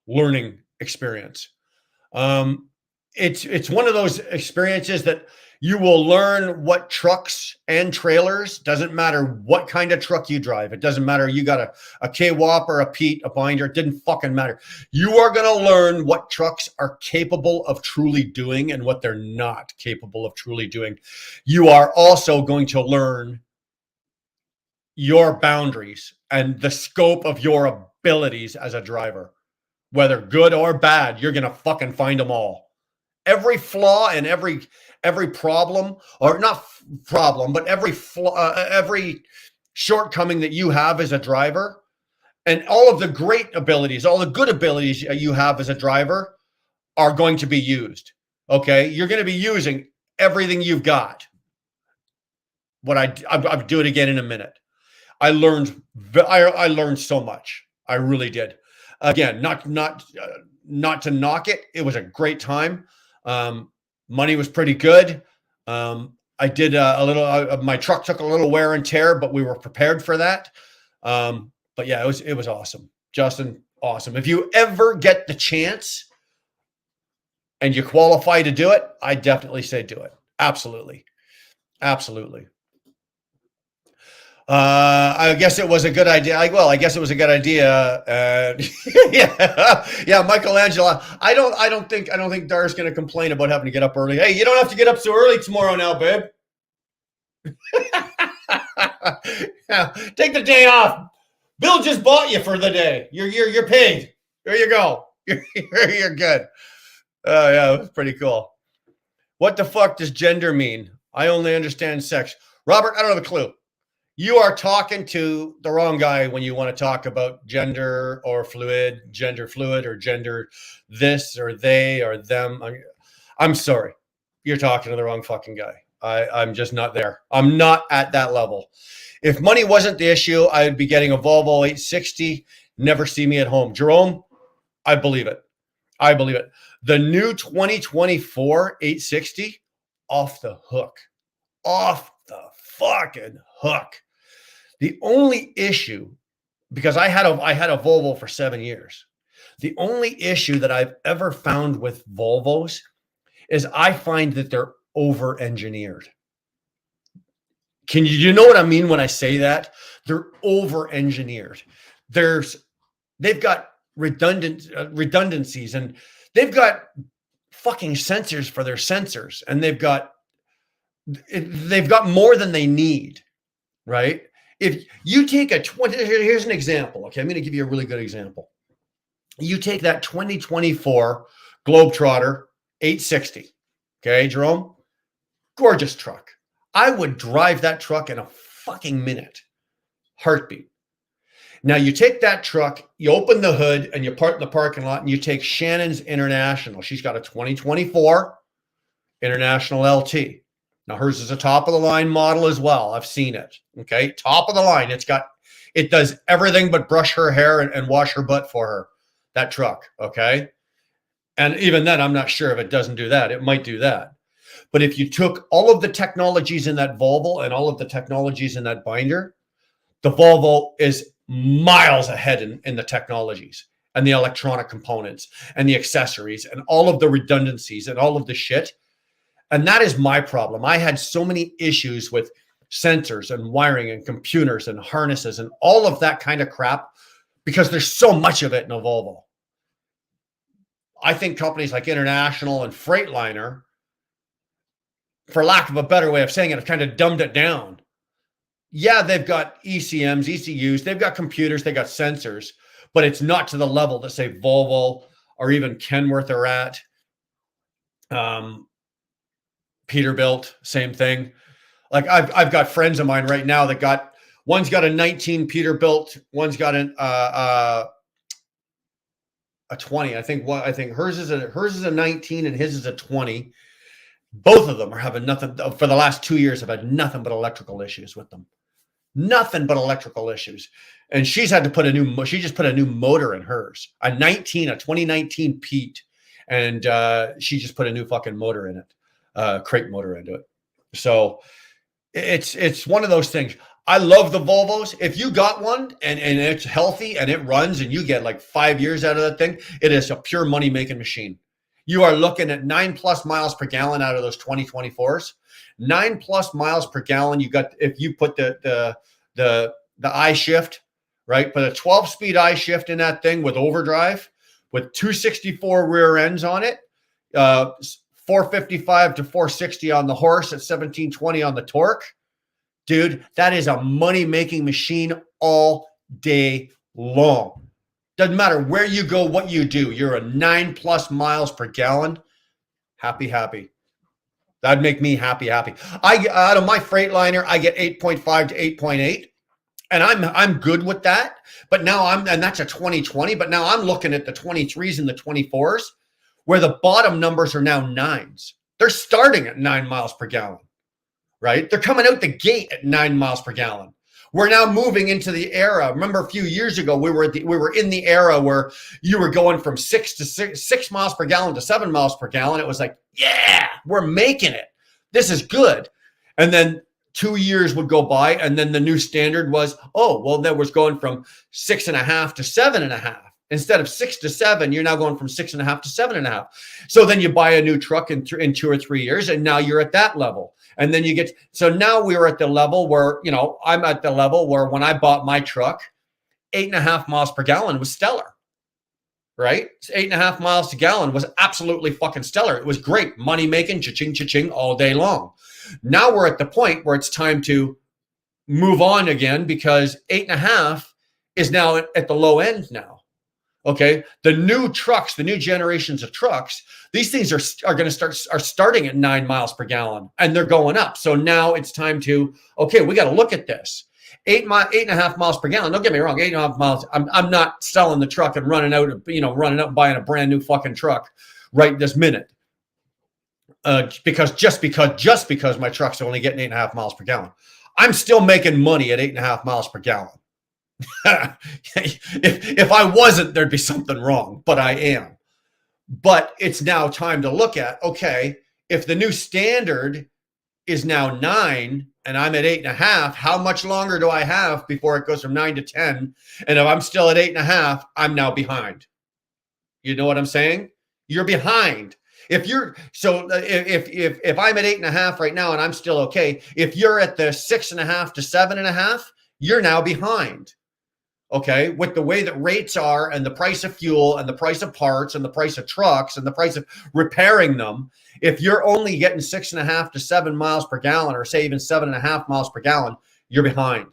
learning experience. It's one of those experiences that you will learn what trucks and trailers, doesn't matter what kind of truck you drive. It doesn't matter. You got a K-Wop or a Pete, a binder. It didn't fucking matter. You are going to learn what trucks are capable of truly doing and what they're not capable of truly doing. You are also going to learn your boundaries and the scope of your abilities as a driver, whether good or bad. You're going to fucking find them all. Every flaw and every problem, or not problem, but every flaw, every shortcoming that you have as a driver, and all of the great abilities, all the good abilities you have as a driver are going to be used. Okay. You're going to be using everything you've got. I'll do it again in a minute. I learned so much. I really did. Again, not to knock it. It was a great time. Money was pretty good. I did a little. My truck took a little wear and tear, but we were prepared for that. But yeah, it was awesome, Justin. Awesome. If you ever get the chance and you qualify to do it, I definitely say do it. Absolutely, absolutely. I guess it was a good idea. I guess it was a good idea. Yeah, Michelangelo. I don't think Dar's going to complain about having to get up early. Hey, you don't have to get up so early tomorrow now, babe. Yeah, take the day off. Bill just bought you for the day. You're paid. There you go. You're good. Oh yeah, it was pretty cool. What the fuck does gender mean? I only understand sex. Robert, I don't have a clue. You are talking to the wrong guy when you want to talk about gender fluid or gender this or they or them. I'm sorry. You're talking to the wrong fucking guy. I'm just not there. I'm not at that level. If money wasn't the issue, I'd be getting a Volvo 860. Never see me at home. Jerome, I believe it. I believe it. The new 2024 860, off the hook. Off the fucking hook. The only issue, because I had a Volvo for 7 years. The only issue that I've ever found with Volvos is I find that they're over-engineered. You know what I mean when I say that? They're over-engineered. They've got redundancies, and they've got fucking sensors for their sensors, and they've got more than they need, right? If you take here's an example. Okay, I'm going to give you a really good example. You take that 2024 Globetrotter 860. Okay, Jerome, gorgeous truck. I would drive that truck in a fucking minute, heartbeat. Now you take that truck, you open the hood, and you park in the parking lot, and you take Shannon's International. She's got a 2024 International LT. Now hers is a top of the line model as well. I've seen it. Okay. Top of the line. It does everything but brush her hair and wash her butt for her, that truck. Okay. And even then, I'm not sure if it doesn't do that. It might do that. But if you took all of the technologies in that Volvo and all of the technologies in that binder, the Volvo is miles ahead in the technologies and the electronic components and the accessories and all of the redundancies and all of the shit. And that is my problem. I had so many issues with sensors and wiring and computers and harnesses and all of that kind of crap because there's so much of it in a Volvo. I think companies like International and Freightliner, for lack of a better way of saying it, have kind of dumbed it down. Yeah, they've got ECMs, ECUs, they've got computers, they've got sensors, but it's not to the level that, say, Volvo or even Kenworth are at. Peterbilt, same thing. Like I've got friends of mine right now that one's got a 19 Peterbilt, one's got a 20. I think hers is a 19 and his is a 20. Both of them are having nothing for the last 2 years. I've had nothing but electrical issues with them. Nothing but electrical issues. And she just put a new motor in hers, a 2019 Pete. And she just put a new fucking motor in it. Crate motor into it. So it's one of those things. I love the Volvos. If you got one and it's healthy and it runs and you get like 5 years out of that thing, it is a pure money making machine. You are looking at 9+ miles per gallon out of those 2024s. 9+ miles per gallon. You got, if you put the I shift, right? Put a 12-speed I shift in that thing with overdrive, with 264 rear ends on it. 455 to 460 on the horse at 1720 on the torque. Dude, that is a money-making machine all day long. Doesn't matter where you go, what you do. You're a 9+ miles per gallon. Happy. That'd make me happy. Out of my Freightliner, I get 8.5 to 8.8. And I'm good with that. But now and that's a 2020, but now I'm looking at the 23s and the 24s, where the bottom numbers are now 9s. They're starting at 9 miles per gallon, right? They're coming out the gate at 9 miles per gallon. We're now moving into the era. Remember a few years ago, we were in the era where you were going from 6 miles per gallon to 7 miles per gallon. It was like, yeah, we're making it. This is good. And then 2 years would go by, and then the new standard was, oh, well, that was going from 6.5 to 7.5. Instead of 6 to 7, you're now going from 6.5 to 7.5. So then you buy a new truck in 2 or 3 years, and now you're at that level. And then you get, so now we were at the level where, you know, I'm at the level where when I bought my truck, 8.5 miles per gallon was stellar, right? 8.5 miles to gallon was absolutely fucking stellar. It was great. Money making, cha-ching, cha-ching all day long. Now we're at the point where it's time to move on again because 8.5 is now at the low end now. Okay, the new trucks, the new generations of trucks, these things are going to are starting at 9 miles per gallon, and they're going up. So now it's time to, okay, we got to look at this. 8.5 miles per gallon. Don't get me wrong, 8.5 miles. I'm not selling the truck and running out and buying a brand new fucking truck right this minute. Because just because my truck's only getting 8.5 miles per gallon, I'm still making money at 8.5 miles per gallon. if I wasn't, there'd be something wrong, but I am. But it's now time to look at, okay, if the new standard is now 9 and I'm at 8.5, how much longer do I have before it goes from 9 to 10? And if I'm still at 8.5, I'm now behind. You know what I'm saying? You're behind. If I'm at 8.5 right now and I'm still okay, if you're at the 6.5 to 7.5, you're now behind. Okay, with the way that rates are and the price of fuel and the price of parts and the price of trucks and the price of repairing them, if you're only getting 6.5 to 7 miles per gallon, or say even 7.5 miles per gallon, you're behind.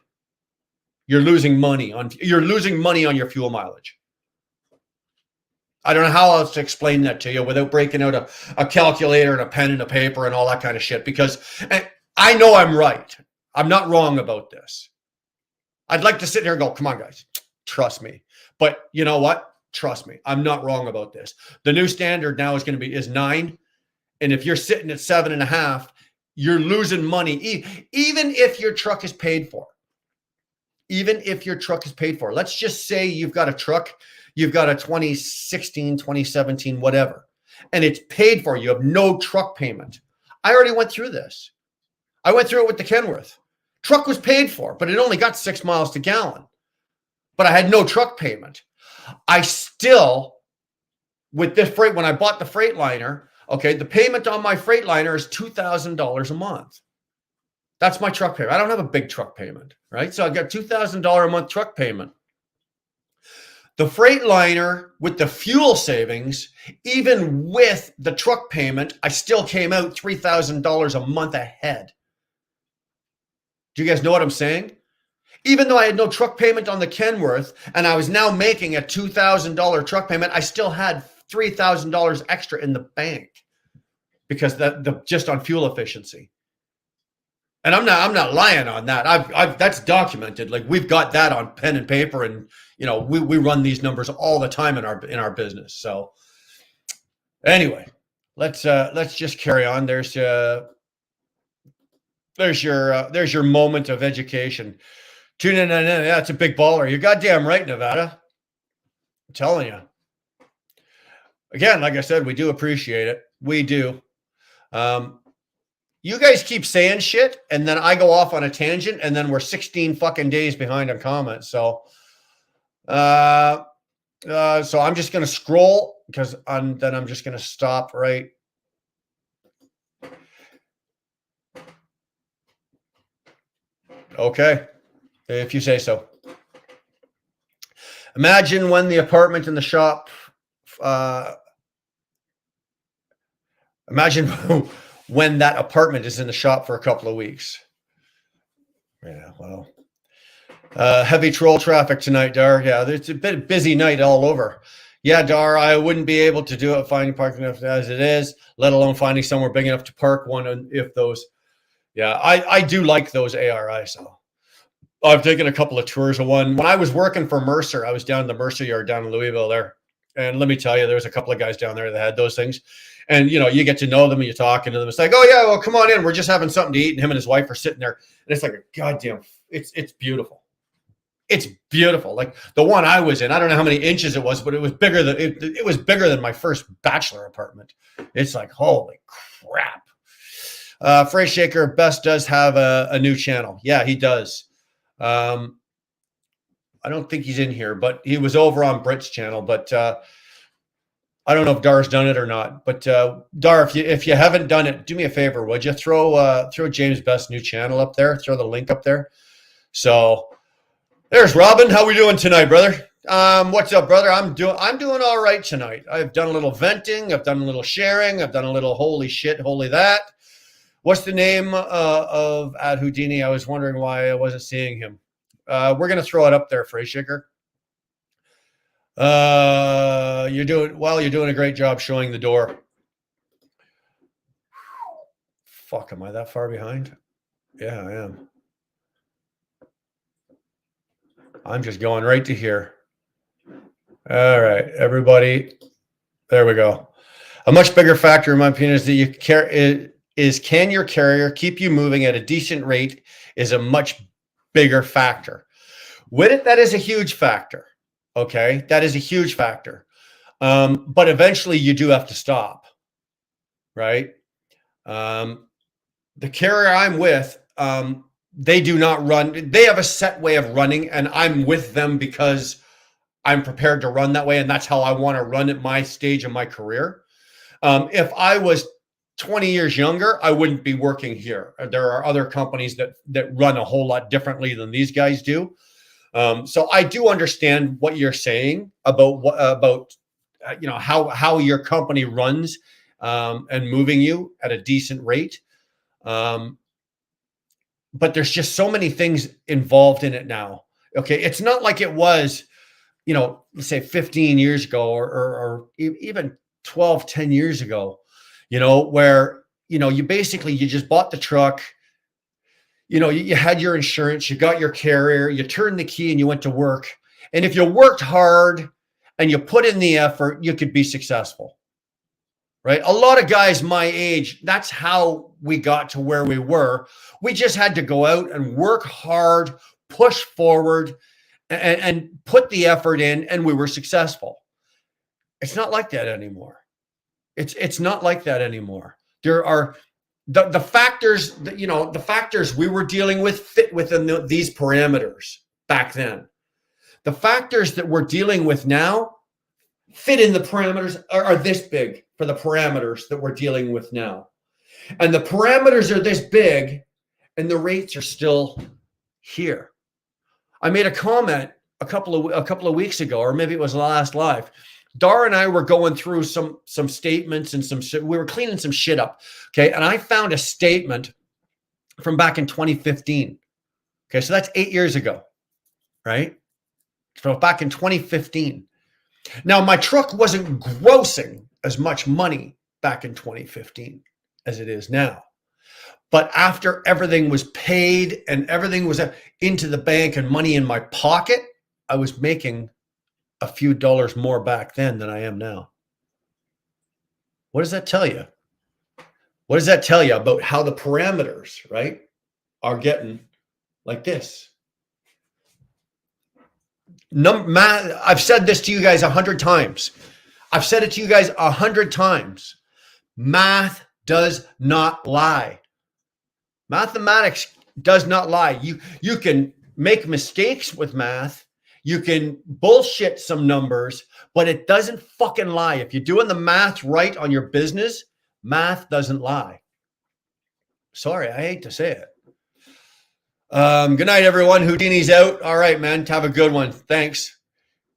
You're losing money on your fuel mileage. I don't know how else to explain that to you without breaking out a calculator and a pen and a paper and all that kind of shit, because I know I'm right. I'm not wrong about this. I'd like to sit here and go, come on, guys, trust me. But you know what? Trust me. I'm not wrong about this. The new standard now is 9. And if you're sitting at 7.5, you're losing money. Even if your truck is paid for. Even if your truck is paid for. Let's just say you've got a truck, you've got a 2016, 2017, whatever, and it's paid for. You have no truck payment. I already went through this. I went through it with the Kenworth. Truck was paid for, but it only got 6 miles to gallon. But I had no truck payment. I still, with this freight, when I bought the Freightliner, okay, the payment on my Freightliner is $2,000 a month. That's my truck payment. I don't have a big truck payment, right? So I got $2,000 a month truck payment. The Freightliner with the fuel savings, even with the truck payment, I still came out $3,000 a month ahead. Do you guys know what I'm saying? Even though I had no truck payment on the Kenworth and I was now making a $2,000 truck payment, I still had $3,000 extra in the bank because just on fuel efficiency. And I'm not lying on that. That's documented. Like, we've got that on pen and paper, and you know, we run these numbers all the time in our business. So anyway, let's just carry on. There's your moment of education. Tune in. Yeah, it's a big baller. You're goddamn right, Nevada. I'm telling you. Again, like I said, we do appreciate it. We do. You guys keep saying shit, and then I go off on a tangent, and then we're 16 fucking days behind on comments. So, so I'm just gonna scroll because then I'm just gonna stop right. Okay, if you say so. Imagine when the apartment in the shop. Imagine when that apartment is in the shop for a couple of weeks. Yeah, well, heavy troll traffic tonight, Dar. Yeah, it's a bit busy night all over. Yeah, Dar, I wouldn't be able to do it finding parking enough as it is, let alone finding somewhere big enough to park one. If those, yeah, I do like those ARI. So I've taken a couple of tours of one. When I was working for Mercer, I was down in the Mercer yard down in Louisville there. And let me tell you, there's a couple of guys down there that had those things. And, you know, you get to know them and you're talking to them. It's like, oh, yeah, well, come on in. We're just having something to eat. And him and his wife are sitting there. And it's like a goddamn, it's beautiful. It's beautiful. Like the one I was in, I don't know how many inches it was, but it was bigger than, it was bigger than my first bachelor apartment. It's like, holy crap. Phrase Shaker Best does have a new channel. Yeah, he does. I don't think he's in here, but he was over on Brit's channel. But I don't know if Dar's done it or not. But Dar, if you haven't done it, do me a favor, would you throw James Best's new channel up there? Throw the link up there. So there's Robin. How we doing tonight, brother? What's up, brother? I'm doing all right tonight. I've done a little venting. I've done a little sharing. I've done a little holy shit, holy that. What's the name of Ad Houdini? I was wondering why I wasn't seeing him. We're gonna throw it up there, Phrase Shaker. You're doing a great job showing the door. Fuck, am I that far behind? Yeah, I am. I'm just going right to here. All right, everybody. There we go. A much bigger factor, in my opinion, is that you care is can your carrier keep you moving at a decent rate is a much bigger factor. With it, that is a huge factor. Okay, that is a huge factor. But eventually, you do have to stop. Right. The carrier I'm with, they do not run. They have a set way of running, and I'm with them because I'm prepared to run that way, and that's how I want to run at my stage of my career. If I was 20 years younger, I wouldn't be working here. There are other companies that run a whole lot differently than these guys do. So I do understand what you're saying about how your company runs and moving you at a decent rate. But there's just so many things involved in it now. Okay, it's not like it was, let's say 15 years ago or even 12, 10 years ago, where, you just bought the truck, you had your insurance, you got your carrier, you turned the key and you went to work. And if you worked hard and you put in the effort, you could be successful, right? A lot of guys my age, that's how we got to where we were. We just had to go out and work hard, push forward, and put the effort in, and we were successful. It's not like that anymore. It's not like that anymore. There are the factors that, the factors we were dealing with fit within these parameters back then. The factors that we're dealing with now fit in the parameters are this big for the parameters that we're dealing with now. And the parameters are this big and the rates are still here. I made a comment a couple of weeks ago, or maybe it was the last live. Dar and I were going through some statements and we were cleaning some shit up. Okay. And I found a statement from back in 2015. Okay. So that's 8 years ago, right? So back in 2015. Now my truck wasn't grossing as much money back in 2015 as it is now. But after everything was paid and everything was into the bank and money in my pocket, I was making a few dollars more back then than I am now. What does that tell you? What does that tell you about how the parameters, right, are getting like this? I've said this to you guys 100 times. I've said it to you guys 100 times. Math does not lie. Mathematics does not lie. You can make mistakes with math. You can bullshit some numbers, but it doesn't fucking lie. If you're doing the math right on your business, math doesn't lie. Sorry, I hate to say it. Good night, everyone. Houdini's out. All right, man. Have a good one. Thanks.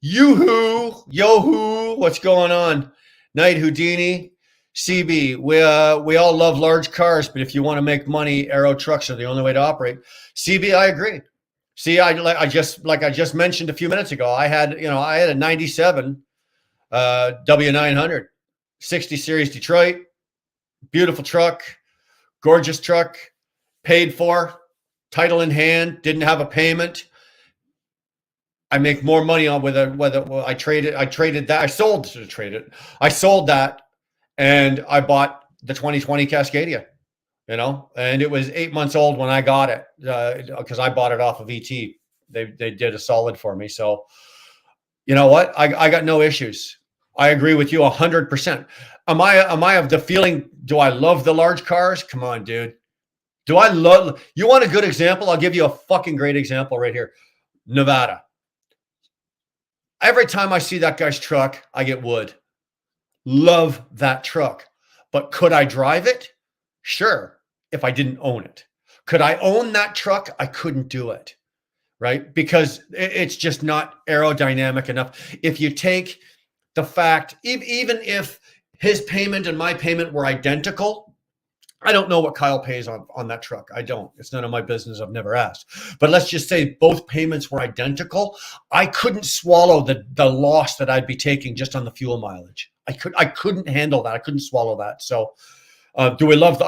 Yoo-hoo. Yo-hoo. What's going on? Night, Houdini. CB, we all love large cars, but if you want to make money, aero trucks are the only way to operate. CB, I agree. See, I just mentioned a few minutes ago, I had a 97 W900, 60 series Detroit, beautiful truck, gorgeous truck, paid for, title in hand, didn't have a payment. I make more money on I traded that. I sold that, and I bought the 2020 Cascadia. And it was 8 months old when I got it because I bought it off of ET. They did a solid for me. So, you know what? I got no issues. I agree with you 100%. Am I of the feeling, do I love the large cars? Come on, dude. Do I love, you want a good example? I'll give you a fucking great example right here. Nevada. Every time I see that guy's truck, I get wood. Love that truck. But could I drive it? Sure, if I didn't own it. Could I own that truck? I couldn't do it, right? Because it's just not aerodynamic enough. If you take the fact, even if his payment and my payment were identical, I don't know what Kyle pays on that truck. I don't. It's none of my business. I've never asked. But let's just say both payments were identical. I couldn't swallow the loss that I'd be taking just on the fuel mileage. I couldn't handle that. I couldn't swallow that. So do I love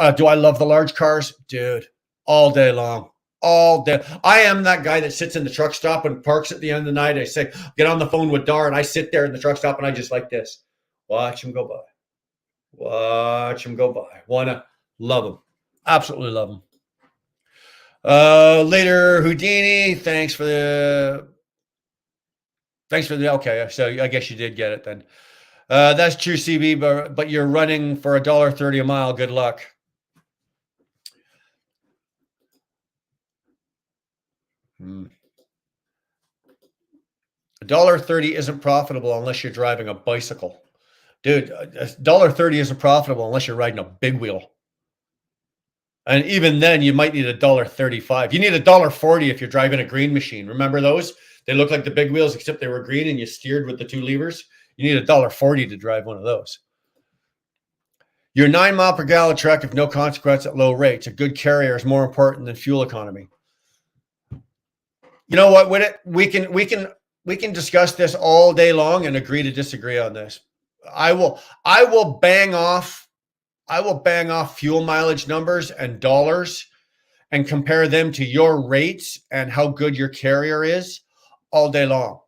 the large cars? Dude, all day long. All day. I am that guy that sits in the truck stop and parks at the end of the night. I say, get on the phone with Dar, and I sit there in the truck stop and I just like this. Watch him go by. Watch him go by. Wanna love him. Absolutely love him. Later, Houdini, thanks for the okay. So I guess you did get it then. That's true, CB, but you're running for $1.30 a mile. Good luck. $1.30 isn't profitable unless you're driving a bicycle. Dude, $1.30 isn't profitable unless you're riding a big wheel. And even then, you might need $1.35. You need $1.40 if you're driving a green machine. Remember those? They look like the big wheels, except they were green and you steered with the two levers. You need $1.40 to drive one of those. Your 9 mile per gallon truck of no consequence at low rates. A good carrier is more important than fuel economy. You know what? We can discuss this all day long and agree to disagree on this. I will bang off fuel mileage numbers and dollars and compare them to your rates and how good your carrier is all day long.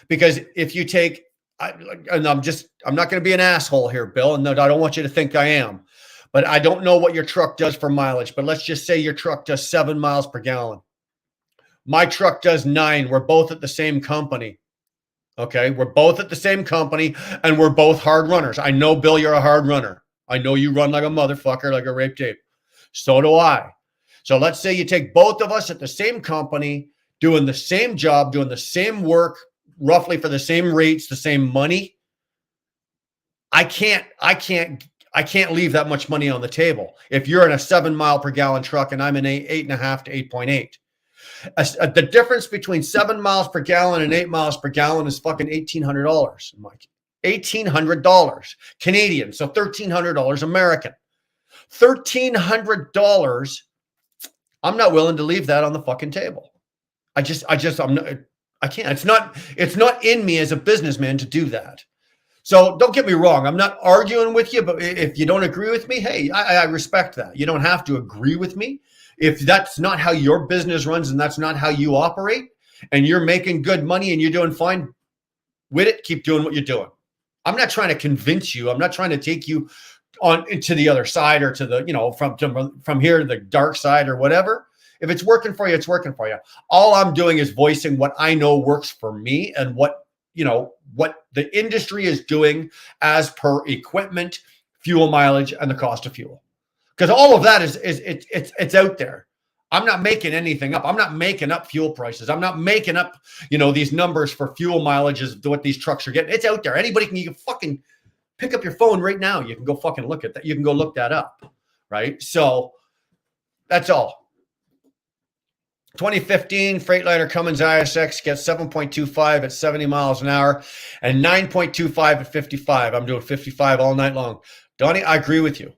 Because if you take, I'm not going to be an asshole here, Bill, and no, I don't want you to think I am, but I don't know what your truck does for mileage, but let's just say your truck does 7 miles per gallon. My truck does 9. We're both at the same company. Okay. We're both at the same company and we're both hard runners. I know, Bill, you're a hard runner. I know you run like a motherfucker, like a rape tape. So do I. So let's say you take both of us at the same company, doing the same job, doing the same work, roughly for the same rates, the same money. I can't leave that much money on the table. If you're in a 7 mile per gallon truck and I'm in 8.5 to 8.8. The difference between 7 miles per gallon and 8 miles per gallon is fucking $1,800, Mike. $1,800 Canadian, so $1,300 American. $1,300. I'm not willing to leave that on the fucking table. I can't. It's not in me as a businessman to do that. So don't get me wrong. I'm not arguing with you, but if you don't agree with me, hey, I respect that. You don't have to agree with me. If that's not how your business runs and that's not how you operate and you're making good money and you're doing fine with it, keep doing what you're doing. I'm not trying to convince you. I'm not trying to take you on to the other side or to the, from here to the dark side or whatever. If it's working for you, it's working for you. All I'm doing is voicing what I know works for me and what the industry is doing as per equipment, fuel mileage, and the cost of fuel. Because all of that it's out there. I'm not making anything up. I'm not making up fuel prices. I'm not making up, these numbers for fuel mileages, what these trucks are getting. It's out there. You can fucking pick up your phone right now. You can go fucking look at that. You can go look that up. Right. So that's all. 2015 Freightliner Cummins ISX gets 7.25 at 70 miles an hour and 9.25 at 55. I'm doing 55 all night long. Donnie, I agree with you.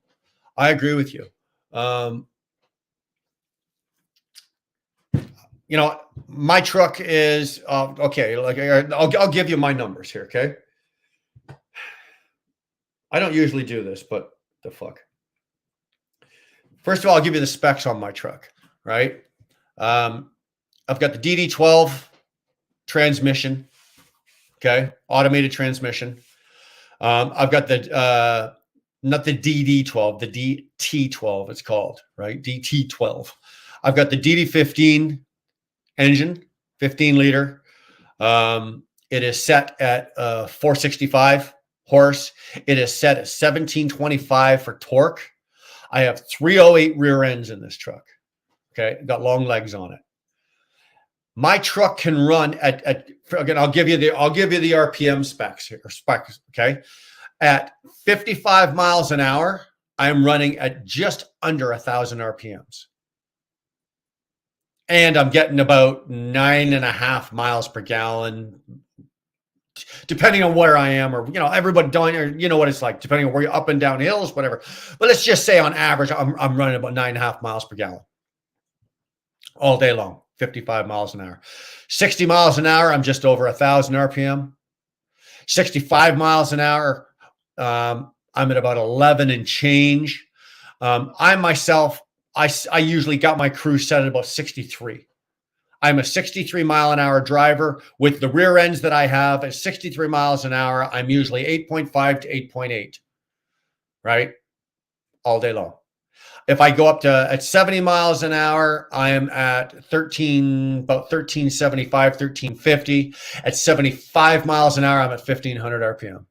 My truck is okay. Like I'll give you my numbers here. Okay. I don't usually do this, but the fuck. First of all, I'll give you the specs on my truck. Right. I've got the DD12 transmission. Okay. Automated transmission. I've got the, not the DD12, the DT12 it's called, right? DT12. I've got the DD15 engine, 15 liter. It is set at 465 horse. It is set at 1725 for torque. I have 308 rear ends in this truck. Okay, got long legs on it. My truck can run at again. I'll give you the RPM specs here. Okay, at 55 miles an hour, I'm running at just under 1,000 RPMs, and I'm getting about 9.5 miles per gallon, depending on where I am, or everybody don't, or what it's like, depending on where you're up and down hills, whatever. But let's just say on average, I'm running about 9.5 miles per gallon all day long, 55 miles an hour. 60 miles an hour, I'm just over 1,000 RPM. 65 miles an hour, I'm at about 11 and change. I myself, I usually got my crew set at about 63. I'm a 63 mile an hour driver with the rear ends that I have at 63 miles an hour. I'm usually 8.5 to 8.8, right? All day long. If I go up to at 70 miles an hour, I am at about 1375, 1350. At 75 miles an hour, I'm at 1500 RPM.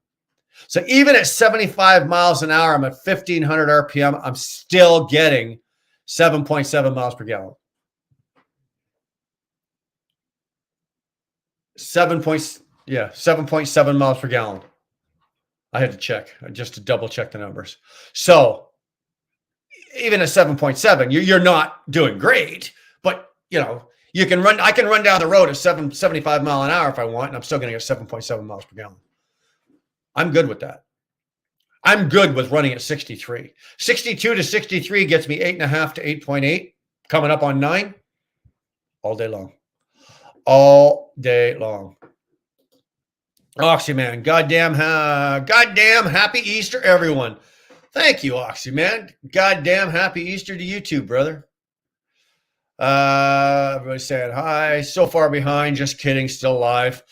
So even at 75 miles an hour, I'm at 1500 RPM. I'm still getting 7.7 miles per gallon. 7.7 miles per gallon. I had to check just to double check the numbers. So even at 7.7, you're not doing great, but you can run. I can run down the road at 75 mile an hour if I want, and I'm still going to get 7.7 miles per gallon. I'm good with that. I'm good with running at 63. 62 to 63 gets me 8.5 to 8.8, coming up on 9 all day long. All day long. Oxy man, goddamn happy Easter, everyone. Thank you, Oxy man. Goddamn happy Easter to you too, brother. Everybody saying hi. So far behind, just kidding, still alive.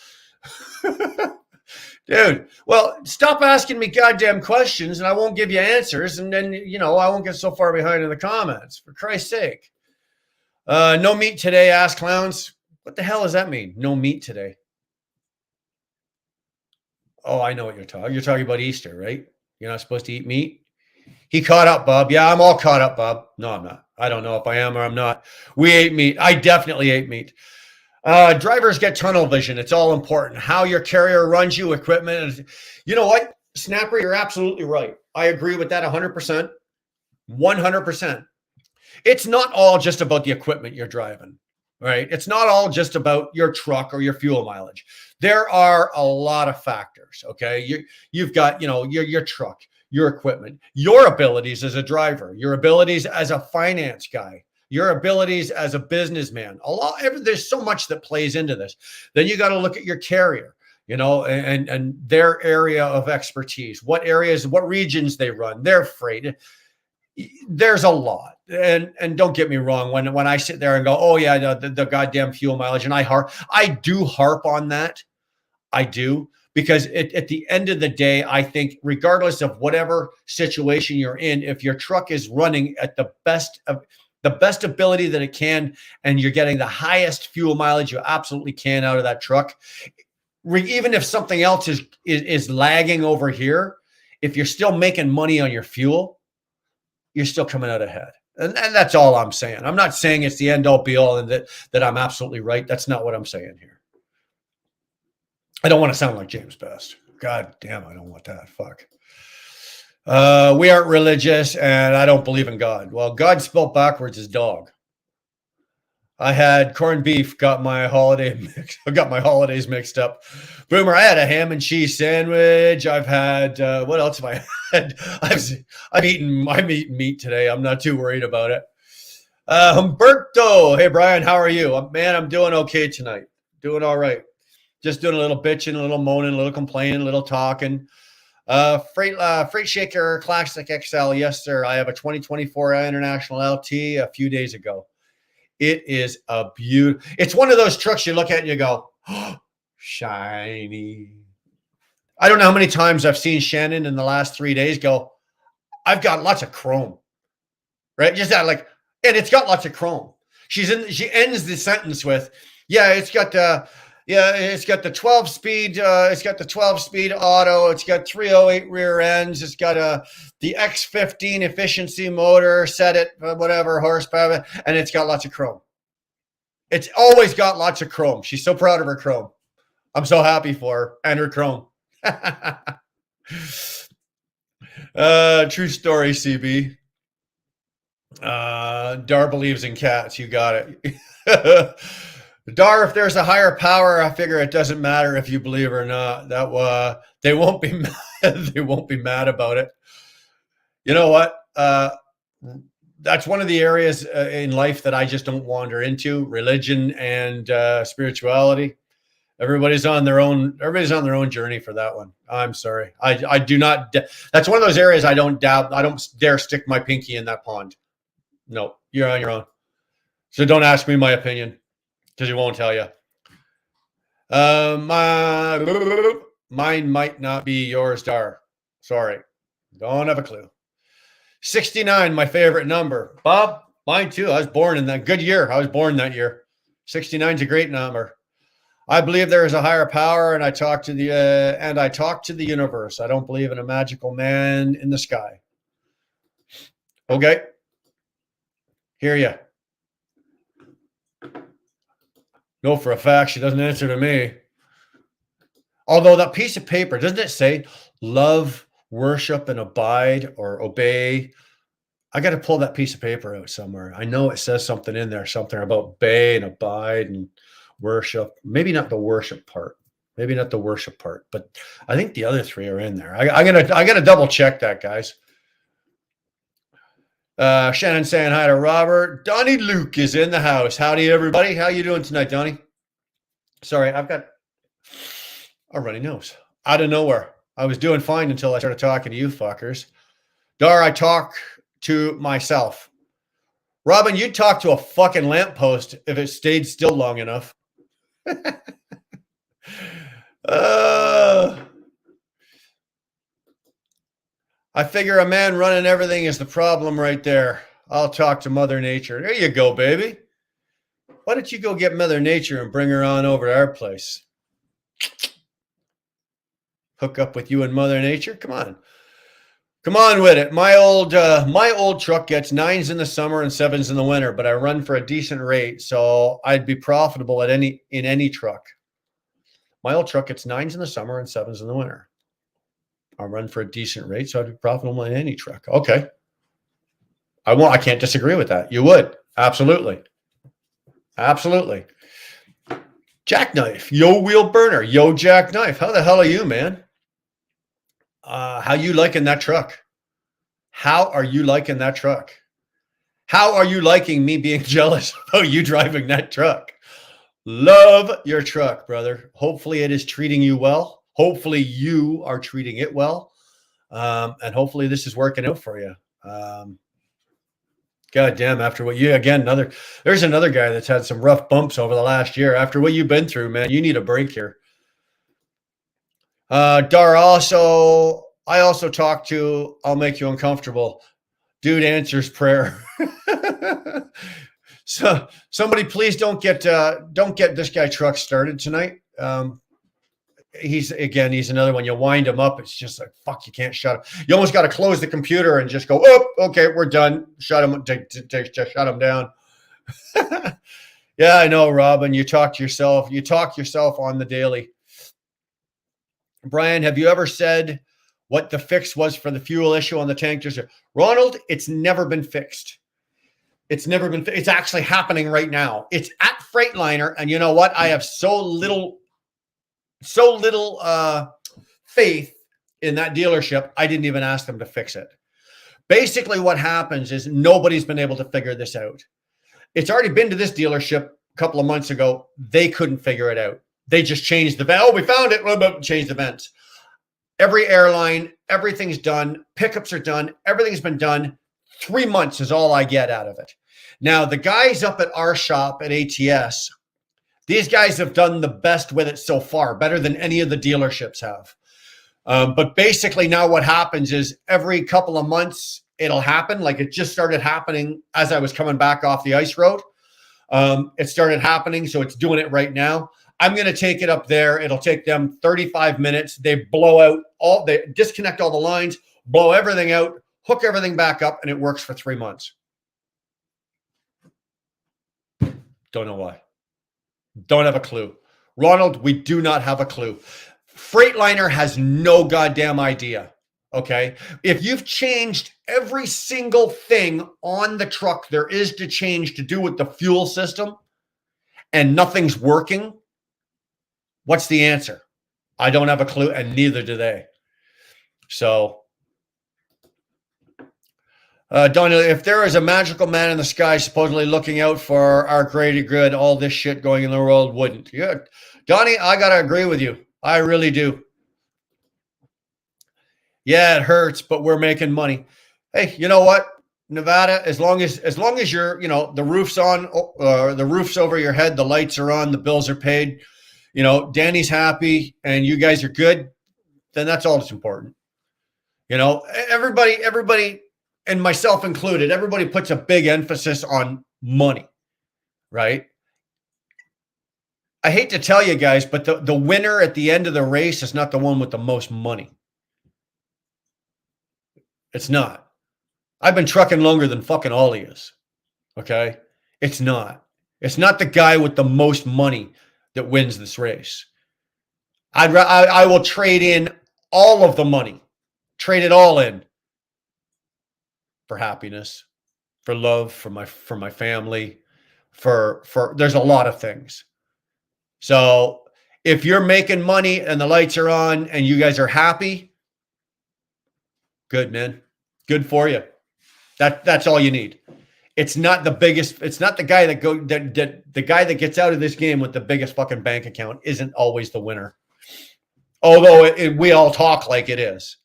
Dude, well, stop asking me goddamn questions and I won't give you answers, and then I won't get so far behind in the comments. For Christ's sake. No meat today, ass clowns. What the hell does that mean? No meat today. Oh, I know what you're talking. You're talking about Easter, right? You're not supposed to eat meat. He caught up, Bob. Yeah, I'm all caught up, Bob. No, I'm not. I don't know if I am or I'm not. We ate meat. I definitely ate meat. Drivers get tunnel vision. It's all important. How your carrier runs you, equipment. You know what, Snapper, you're absolutely right. I agree with that 100%. 100%. It's not all just about the equipment you're driving, right? It's not all just about your truck or your fuel mileage. There are a lot of factors, okay? You've got, your truck, your equipment, your abilities as a driver, your abilities as a finance guy, your abilities as a businessman. There's so much that plays into this. Then you got to look at your carrier, and their area of expertise, what regions they run, their freight. There's a lot. And don't get me wrong, when I sit there and go, oh yeah, the goddamn fuel mileage, and I do harp on that. I do, because at the end of the day, I think regardless of whatever situation you're in, if your truck is running at the best ability that it can, and you're getting the highest fuel mileage you absolutely can out of that truck, even if something else is lagging over here, if you're still making money on your fuel, you're still coming out ahead. And that's all I'm saying. I'm not saying it's the end all be all and that I'm absolutely right. That's not what I'm saying here. I don't want to sound like James Best. God damn, I don't want that. Fuck. We aren't religious and I don't believe in God. Well, God spelled backwards is dog. I had corned beef, got my holidays mixed up. Boomer, I had a ham and cheese sandwich. I've had, what else have I had? I'm eating meat today. I'm not too worried about it. Humberto, hey Brian, how are you? Man, I'm doing okay tonight. Doing all right. Just doing a little bitching, a little moaning, a little complaining, a little talking. Freight Shaker Classic XL. Yes, sir. I have a 2024 International LT a few days ago. It is a beauty. It's one of those trucks you look at and you go, oh, shiny. I don't know how many times I've seen Shannon in the last 3 days go, I've got lots of chrome, right? Just that, like, and it's got lots of chrome. She ends the sentence with, yeah, it's got Yeah, it's got the 12-speed. It's got the 12-speed auto. It's got 308 rear ends. It's got the X15 efficiency motor. Set it whatever horsepower, and it's got lots of chrome. It's always got lots of chrome. She's so proud of her chrome. I'm so happy for her and her chrome. True story, CB. Dar believes in cats. You got it. Dar, if there's a higher power, I figure it doesn't matter if you believe or not. That they won't be mad. They won't be mad about it. You know what? That's one of the areas in life that I just don't wander into: religion and spirituality. Everybody's on their own journey for that one. I'm sorry. I do not. That's one of those areas I don't doubt. I don't dare stick my pinky in that pond. No, you're on your own. So don't ask me my opinion, because he won't tell you. Mine might not be yours, Dar. Sorry. Don't have a clue. 69, my favorite number. Bob, mine too. I was born in that good year. I was born that year. 69 is a great number. I believe there is a higher power, and I talk to the universe. I don't believe in a magical man in the sky. Okay. Hear ya. No, for a fact, she doesn't answer to me. Although that piece of paper, doesn't it say love, worship, and abide or obey? I got to pull that piece of paper out somewhere. I know it says something in there, something about obey and abide and worship. Maybe not the worship part. But I think the other three are in there. I gotta double check that, guys. Shannon saying hi to Robert. Donnie Luke is in the house. Howdy, everybody. How you doing tonight, Donnie? Sorry, I've got a runny nose. Out of nowhere. I was doing fine until I started talking to you fuckers. Dar, I talk to myself. Robin, you'd talk to a fucking lamppost if it stayed still long enough. I figure a man running everything is the problem right there. I'll talk to Mother Nature. There you go, baby. Why don't you go get Mother Nature and bring her on over to our place? Hook up with you and Mother Nature? Come on. Come on with it. My old truck gets 9s in the summer and 7s in the winter, but I run for a decent rate, so I'd be profitable in any truck. My old truck gets 9s in the summer and 7s in the winter. I run for a decent rate, so I'd be profitable in any truck. Okay. I can't disagree with that. You would. Absolutely. Absolutely. Jackknife. Yo, wheel burner. Yo, Jackknife. How the hell are you, man? How you liking that truck? How are you liking that truck? How are you liking me being jealous about you driving that truck? Love your truck, brother. Hopefully it is treating you well. Hopefully you are treating it well. And hopefully this is working out for you. God damn, after what you, again, there's another guy that's had some rough bumps over the last year. After what you've been through, man, you need a break here. Dar, I also talk to, I'll make you uncomfortable. Dude answers prayer. So somebody please don't get this guy truck started tonight. He's another one. You wind him up. It's just like, fuck, you can't shut him. You almost got to close the computer and just go, oh, okay, we're done. Shut him, just shut him down. Yeah, I know, Robin. You talk yourself on the daily. Brian, have you ever said what the fix was for the fuel issue on the tank? Ronald, it's never been fixed. It's actually happening right now. It's at Freightliner. And you know what? I have so little faith in that dealership. I didn't even ask them to fix it. Basically what happens is nobody's been able to figure this out. It's already been to this dealership a couple of months ago. They couldn't figure it out. They just changed the vent. Oh, we found it. Change the vents. Every airline, everything's done. Pickups are done. Everything's been done. 3 months is all I get out of it. Now, the guys up at our shop at ATS, these guys have done the best with it so far, better than any of the dealerships have. But basically now what happens is every couple of months it'll happen. Like it just started happening as I was coming back off the ice road. It started happening, so it's doing it right now. I'm going to take it up there. It'll take them 35 minutes. They disconnect all the lines, blow everything out, hook everything back up, and it works for 3 months. Don't know why. Don't have a clue. Ronald, we do not have a clue. Freightliner has no goddamn idea. Okay. If you've changed every single thing on the truck there is to change to do with the fuel system and nothing's working, what's the answer? I don't have a clue, and neither do they. So, Donnie, if there is a magical man in the sky supposedly looking out for our greater good, all this shit going in the world wouldn't. Yeah. Donnie, I got to agree with you. I really do. Yeah, it hurts, but we're making money. Hey, you know what? Nevada, as long as you're, the roof's on, the roof's over your head, the lights are on, the bills are paid, Danny's happy and you guys are good, then that's all that's important. Everybody, and myself included, everybody puts a big emphasis on money, right? I hate to tell you guys, but the winner at the end of the race is not the one with the most money. It's not. I've been trucking longer than fucking all of yous. Okay? It's not. It's not the guy with the most money that wins this race. I will trade in all of the money. Trade it all in for happiness, for love, for my family, for there's a lot of things. So if you're making money and the lights are on and you guys are happy, good, man. Good for you. That's all you need. It's not the biggest. It's not the guy the guy that gets out of this game with the biggest fucking bank account isn't always the winner. Although we all talk like it is.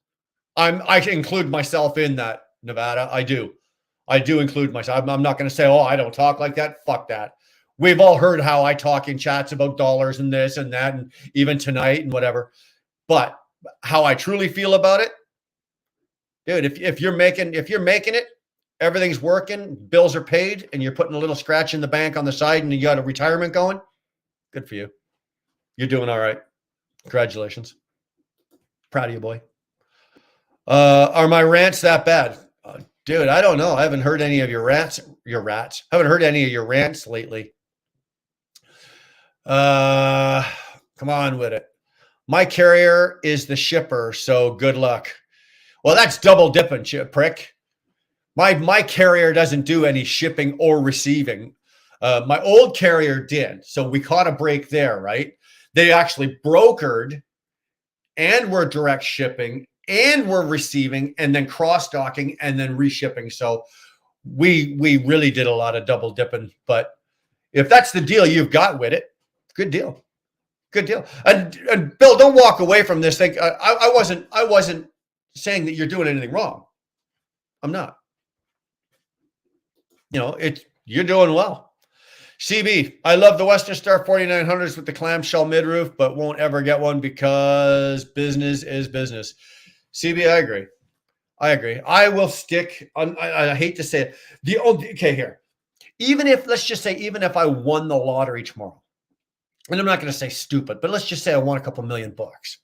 I include myself in that, Nevada. I do include myself. I'm not going to say, oh, I don't talk like that. Fuck that. We've all heard how I talk in chats about dollars and this and that, and even tonight and whatever. But how I truly feel about it, dude, if you're making it, everything's working, bills are paid, and you're putting a little scratch in the bank on the side and you got a retirement going, good for you. You're doing all right. Congratulations. Proud of you, boy. Are my rants that bad? Dude, I don't know. I haven't heard any of your rants. I haven't heard any of your rants lately. Come on with it. My carrier is the shipper, so good luck. Well, that's double dipping, prick. My carrier doesn't do any shipping or receiving. My old carrier did, so we caught a break there, right? They actually brokered and were direct shipping and were receiving and then cross-docking and then reshipping. So we really did a lot of double dipping. But if that's the deal you've got with it, good deal. Good deal. And Bill, don't walk away from this thing. I wasn't saying that you're doing anything wrong. I'm not. You're doing well. CB, I love the Western Star 4900s with the clamshell midroof, but won't ever get one because business is business. CB, I agree. I will stick on, I hate to say it. Okay, here. Let's just say, even if I won the lottery tomorrow, and I'm not going to say stupid, but let's just say I won a couple $1,000,000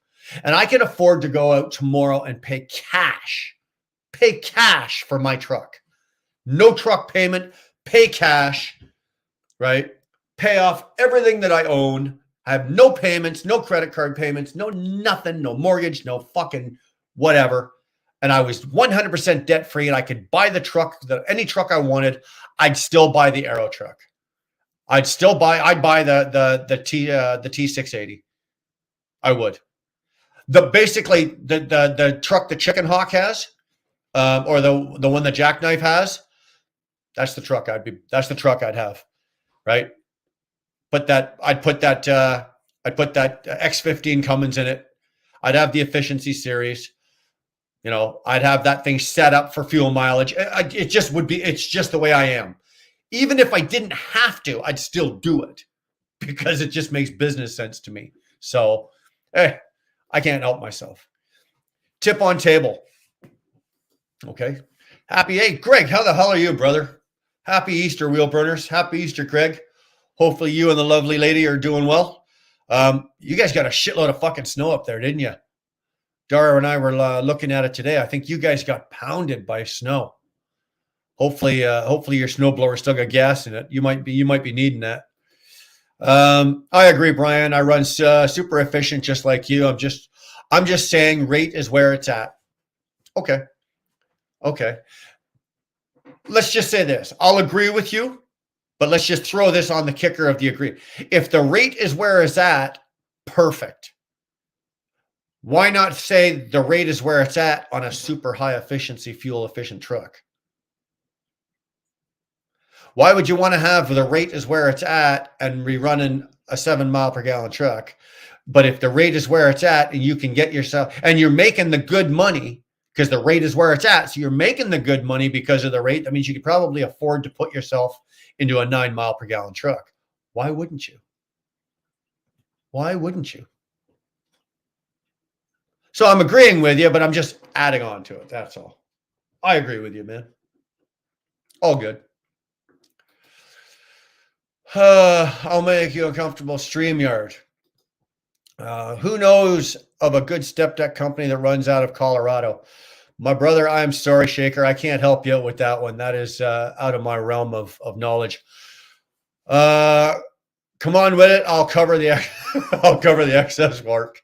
and I can afford to go out tomorrow and pay cash for my truck. No truck payment, pay cash, right? Pay off everything that I own. I have no payments, no credit card payments, no nothing, no mortgage, no fucking whatever. And I was 100% debt free and I could buy the truck, any truck I wanted. I'd still buy the Aero truck. I'd buy the T680. I would. The truck the Chicken Hawk has, or the one that Jackknife has, that's the truck I'd have, right? I'd put that X15 Cummins in it. I'd have the efficiency series. I'd have that thing set up for fuel mileage. It's just the way I am. Even if I didn't have to, I'd still do it because it just makes business sense to me. So, I can't help myself. Tip on table. Okay. Hey, Greg, how the hell are you, brother? Happy Easter, wheel burners. Happy Easter, Greg. Hopefully you and the lovely lady are doing well. You guys got a shitload of fucking snow up there, didn't you? Dara and I were looking at it today. I think you guys got pounded by snow. Hopefully your snowblower still got gas in it. You might be needing that. I agree, Brian. I run super efficient, just like you. I'm just saying rate is where it's at. Okay. Let's just say this. I'll agree with you, but let's just throw this on the kicker of the agree. If the rate is where it's at, perfect. Why not say the rate is where it's at on a super high efficiency, fuel efficient truck? Why would you want to have the rate is where it's at and be running a 7 mile per gallon truck? But if the rate is where it's at and you can get yourself, and you're making the good money because the rate is where it's at, so you're making the good money because of the rate, that means you could probably afford to put yourself into a 9 mile per gallon truck. Why wouldn't you? Why wouldn't you? So I'm agreeing with you, but I'm just adding on to it. That's all. I agree with you, man. All good. I'll make you a comfortable StreamYard. Who knows of a good step deck company that runs out of Colorado? My brother, I'm sorry, Shaker. I can't help you with that one. That is out of my realm of knowledge. Come on with it. I'll cover the excess work.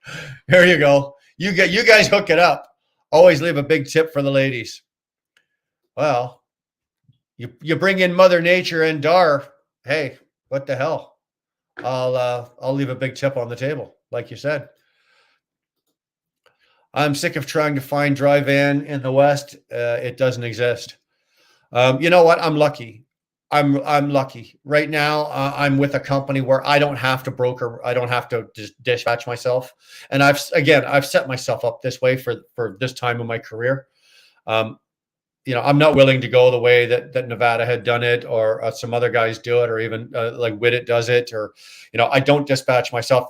Here you go. You guys hook it up. Always leave a big tip for the ladies. Well, you bring in Mother Nature and Dar. Hey, what the hell? I'll leave a big tip on the table, like you said. I'm sick of trying to find dry van in the West. It doesn't exist. You know what? I'm lucky. I'm lucky right now. I'm with a company where I don't have to broker. I don't have to just dispatch myself. And I've set myself up this way for this time of my career. I'm not willing to go the way that Nevada had done it, or some other guys do it, or even like Whittet does it, or I don't dispatch myself.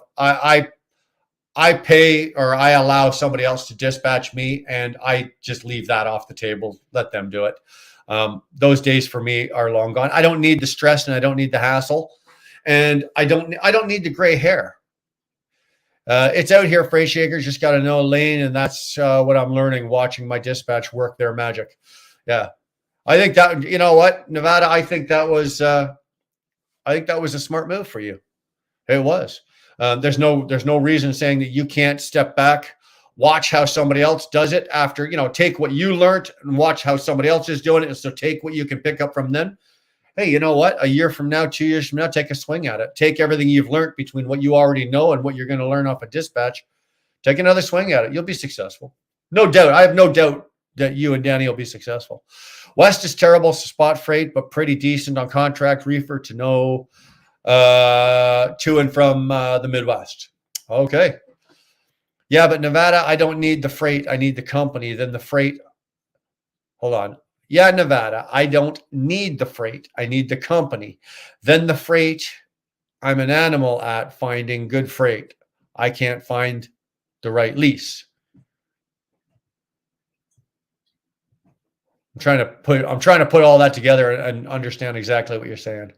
I pay, or I allow somebody else to dispatch me, and I just leave that off the table. Let them do it. Those days for me are long gone. I don't need the stress and I don't need the hassle, and I don't need the gray hair. It's out here. Freight shakers just got to know lane, and that's what I'm learning watching my dispatch work their magic. Yeah, I think that, you know what, Nevada, I think that was a smart move for you. It was. There's no reason saying that you can't step back, watch how somebody else does it after, take what you learned and watch how somebody else is doing it. And so take what you can pick up from them. Hey, you know what? A year from now, 2 years from now, take a swing at it. Take everything you've learned between what you already know and what you're going to learn off a dispatch. Take another swing at it. You'll be successful. No doubt. I have no doubt that you and Danny will be successful. West is terrible spot freight, but pretty decent on contract reefer to and from the Midwest. Okay. Yeah, but Nevada, I don't need the freight. I need the company. Then the freight. Hold on. Yeah, Nevada, I don't need the freight. I need the company. Then the freight, I'm an animal at finding good freight. I can't find the right lease. I'm trying to put all that together and understand exactly what you're saying.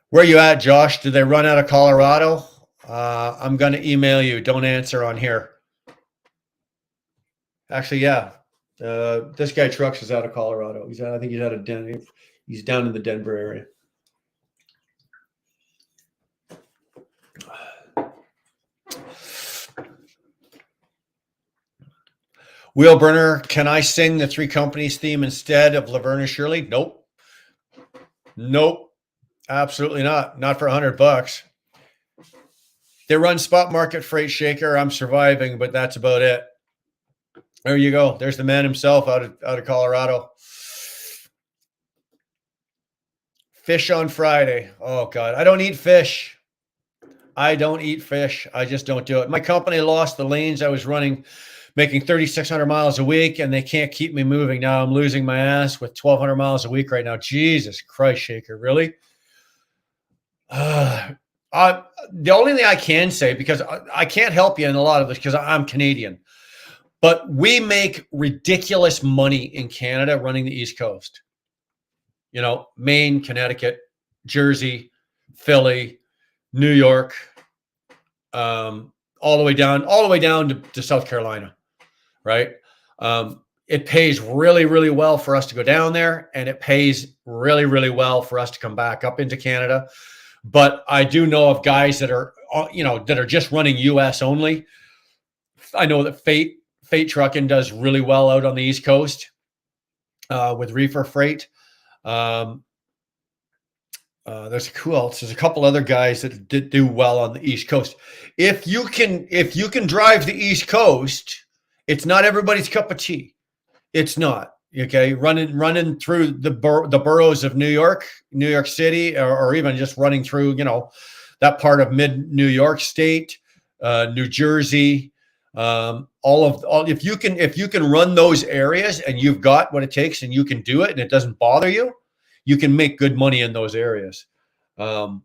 Where you at, Josh? Did they run out of Colorado? I'm going to email you. Don't answer on here. Actually, yeah. This guy Trucks is out of Colorado. I think he's out of Denver. He's down in the Denver area. Wheel burner, can I sing the Three Companies theme instead of Laverne and Shirley? Nope. Absolutely not. Not for $100. They run spot market freight shaker. I'm surviving, but that's about it. There you go. There's the man himself out of Colorado. Fish on Friday. Oh God, I don't eat fish. I just don't do it. My company lost the lanes I was running, making 3,600 miles a week, and they can't keep me moving. Now I'm losing my ass with 1,200 miles a week right now. Jesus Christ, shaker, really? The only thing I can say, because I can't help you in a lot of this because I'm Canadian, but we make ridiculous money in Canada running the East Coast. Maine, Connecticut, Jersey, Philly, New York, all the way down to South Carolina, right? It pays really, really well for us to go down there, and it pays really, really well for us to come back up into Canada. But I do know of guys that are, that are just running U.S. only. I know that Fate Trucking does really well out on the East Coast with reefer freight. There's a couple other guys that did do well on the East Coast. If you can drive the East Coast, it's not everybody's cup of tea. It's not. Okay, running through the boroughs of New York City, or even just running through, that part of mid New York State, New Jersey, if you can run those areas and you've got what it takes and you can do it and it doesn't bother you, you can make good money in those areas. I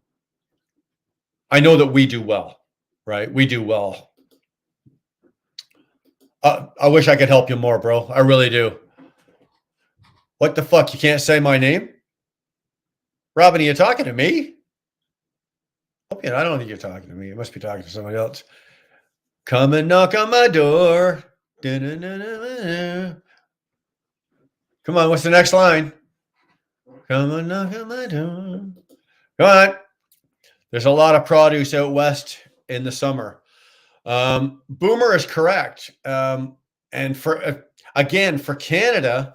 know that we do well, right? We do well. I wish I could help you more, bro. I really do. What the fuck? You can't say my name? Robin, are you talking to me? I don't think you're talking to me. You must be talking to somebody else. Come and knock on my door. Come on, what's the next line? Come and knock on my door. Come on. There's a lot of produce out west in the summer. Boomer is correct. And for Canada,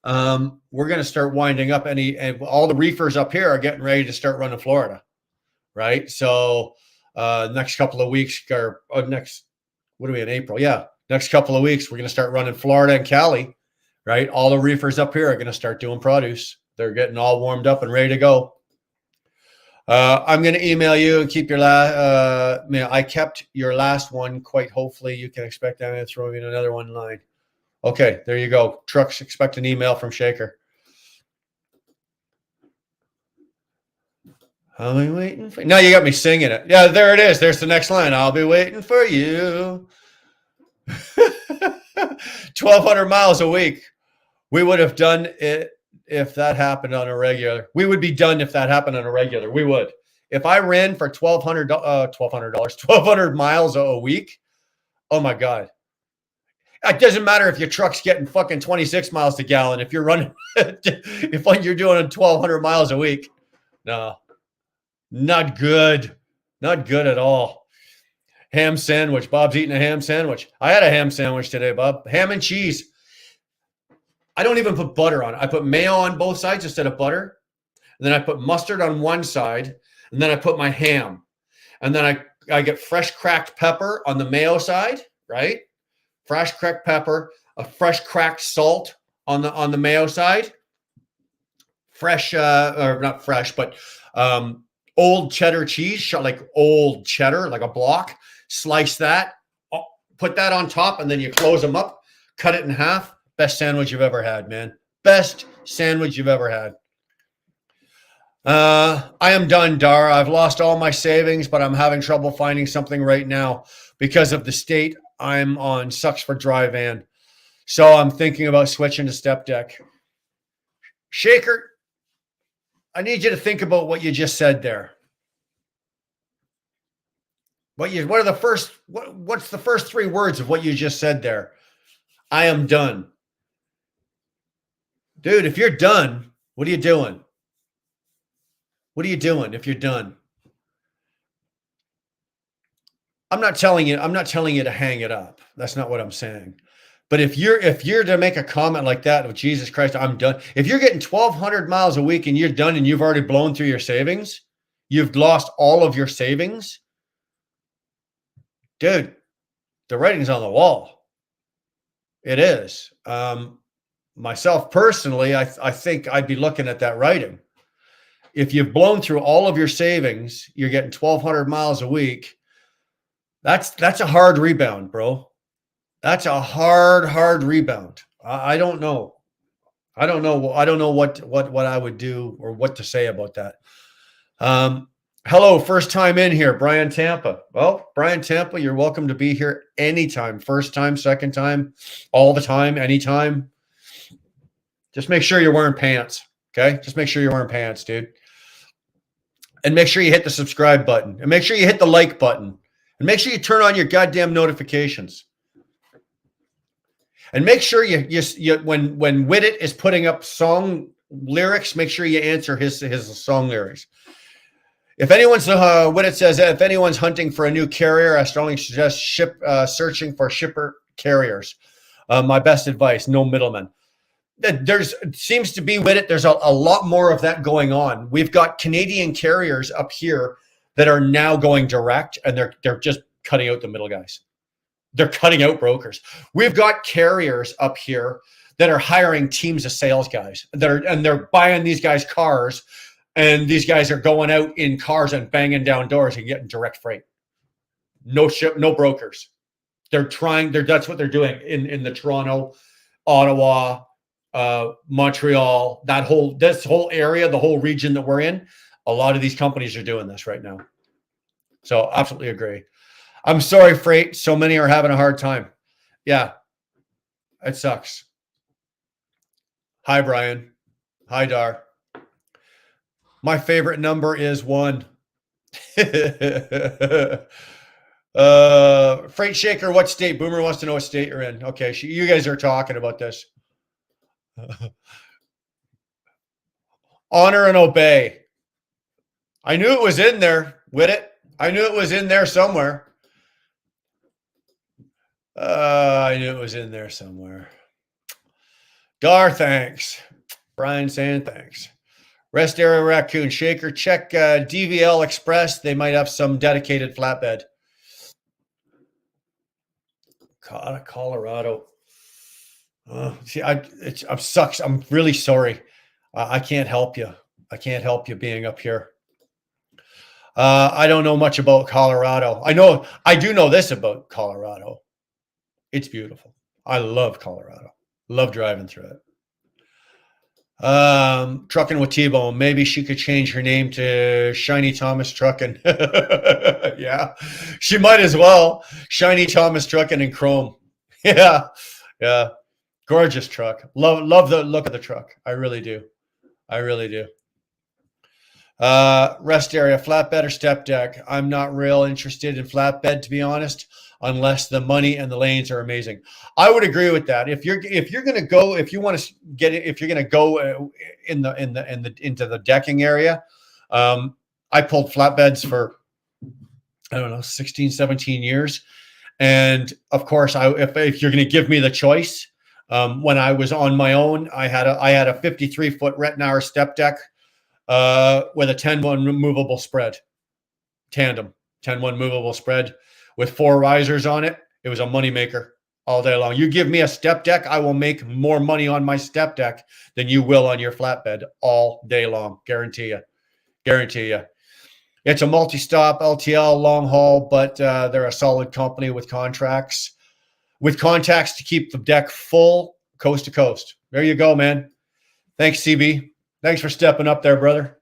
we're going to start winding up and all the reefers up here are getting ready to start running Florida, right? So next couple of weeks what are we in April? Yeah, next couple of weeks we're going to start running Florida and Cali, right? All the reefers up here are going to start doing produce. They're getting all warmed up and ready to go. I'm going to email you and keep your I kept your last one. Quite hopefully, you can expect them to throw in another one line. Okay, there you go. Trucks, expect an email from Shaker. I'll be waiting for you. Now you got me singing it. Yeah, there it is. There's the next line. I'll be waiting for you. 1,200 miles a week. We would have done it if that happened on a regular. We would be done if that happened on a regular. We would. If I ran for $1,200 miles a week, oh my God. It doesn't matter if your truck's getting fucking 26 miles to gallon. If you're running, if you're doing 1,200 miles a week, no, not good. Not good at all. Ham sandwich. Bob's eating a ham sandwich. I had a ham sandwich today, Bob. Ham and cheese. I don't even put butter on it. I put mayo on both sides instead of butter. And then I put mustard on one side. And then I put my ham. And then I get fresh cracked pepper on the mayo side, right? Fresh cracked pepper, a fresh cracked salt on the mayo side. Fresh, or not fresh, but old cheddar cheese, like old cheddar, like a block. Slice that, put that on top, and then you close them up, cut it in half. Best sandwich you've ever had, man. Best sandwich you've ever had. I am done, Dar. I've lost all my savings, but I'm having trouble finding something right now because of the state I'm on. Sucks for dry van. So I'm thinking about switching to step deck. Shaker, I need you to think about what you just said there. What's the first three words of what you just said there? I am done. Dude, if you're done, what are you doing? What are you doing if you're done? I'm not telling you to hang it up. That's not what I'm saying. But if you're to make a comment like that, oh, Jesus Christ, I'm done. If you're getting 1,200 miles a week and you're done and you've already blown through your savings, you've lost all of your savings, dude, the writing's on the wall. It is. Myself personally, I think I'd be looking at that writing. If you've blown through all of your savings, you're getting 1,200 miles a week. That's a hard rebound, bro. That's a hard rebound. I don't know. I don't know what I would do or what to say about that. Hello, first time in here, Brian Tampa. Well, Brian Tampa, you're welcome to be here anytime. First time, second time, all the time, anytime. Just make sure you're wearing pants, okay? Just make sure you're wearing pants, dude. And make sure you hit the subscribe button. And make sure you hit the like button. And make sure you turn on your goddamn notifications. And make sure you when Whittit is putting up song lyrics, make sure you answer his song lyrics. If anyone's Whittit says, if anyone's hunting for a new carrier, I strongly suggest searching for shipper carriers. My best advice: no middlemen. Seems to be Whittit. There's a lot more of that going on. We've got Canadian carriers up here that are now going direct, and they're just cutting out the middle guys. They're cutting out brokers. We've got carriers up here that are hiring teams of sales guys. They're buying these guys cars, and these guys are going out in cars and banging down doors and getting direct freight. No brokers. That's what they're doing in the Toronto, Ottawa, Montreal, this whole area, the whole region that we're in. A lot of these companies are doing this right now. So absolutely agree. I'm sorry, freight. So many are having a hard time. Yeah, it sucks. Hi, Brian. Hi, Dar. My favorite number is 1. Freight Shaker, what state? Boomer wants to know what state you're in. Okay, you guys are talking about this. Honor and obey. I knew it was in there, Whittit. I knew it was in there somewhere. I knew it was in there somewhere. Dar, thanks. Brian saying thanks. Rest Area Raccoon Shaker. Check DVL Express. They might have some dedicated flatbed. Colorado. See, I'm sucks. I'm really sorry. I can't help you. I can't help you being up here. I don't know much about Colorado. I do know this about Colorado. It's beautiful. I love Colorado. Love driving through it. Trucking with T-Bone. Maybe she could change her name to Shiny Thomas Trucking. Yeah, she might as well. Shiny Thomas Trucking in chrome. Yeah. Gorgeous truck. Love the look of the truck. I really do. Rest area, flatbed or step deck. I'm not real interested in flatbed, to be honest, unless the money and the lanes are amazing. I would agree with that. If you're going to go, if you're going to go into the decking area, I pulled flatbeds for, I don't know, 16, 17 years. And of course, if you're going to give me the choice, when I was on my own, I had a 53-foot Rettenauer step deck with a 10-1 movable spread, tandem 10-1 movable spread with 4 risers on it. It was a moneymaker all day long. You give me a step deck, I will make more money on my step deck than you will on your flatbed all day long. Guarantee you. It's a multi-stop LTL long haul, but they're a solid company with contracts, with contacts to keep the deck full coast to coast. There you go, man. Thanks, CB. Thanks for stepping up there, brother.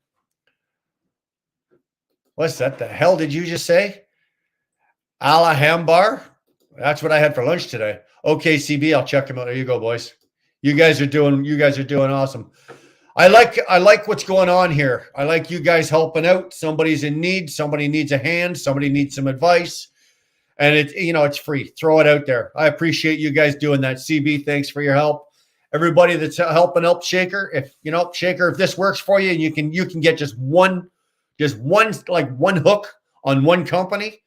What's that? The hell did you just say? Alhambra? That's what I had for lunch today. Okay, CB, I'll check them out. There you go, boys. You guys are doing awesome. I like what's going on here. I like you guys helping out. Somebody's in need. Somebody needs a hand. Somebody needs some advice. And it's free. Throw it out there. I appreciate you guys doing that. CB, thanks for your help. Everybody that's helping out Shaker, if this works for you and you can get just one hook on one company,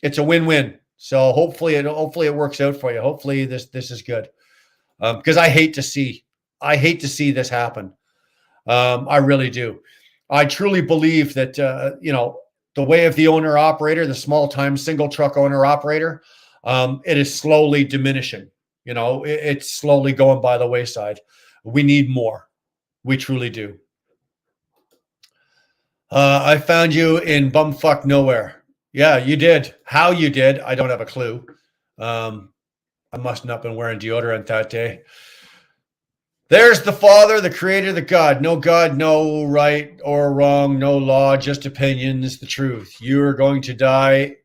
it's a win-win. So hopefully it works out for you. Hopefully this is good. Because I hate to see this happen. I really do. I truly believe that the way of the owner operator, the small time single truck owner operator, it is slowly diminishing. It's slowly going by the wayside. We need more. We truly do. I found you in bumfuck nowhere. Yeah, you did. How you did, I don't have a clue. I must not have been wearing deodorant that day. There's the Father, the Creator, the God. No God, no right or wrong, no law, just opinions, the truth. You are going to die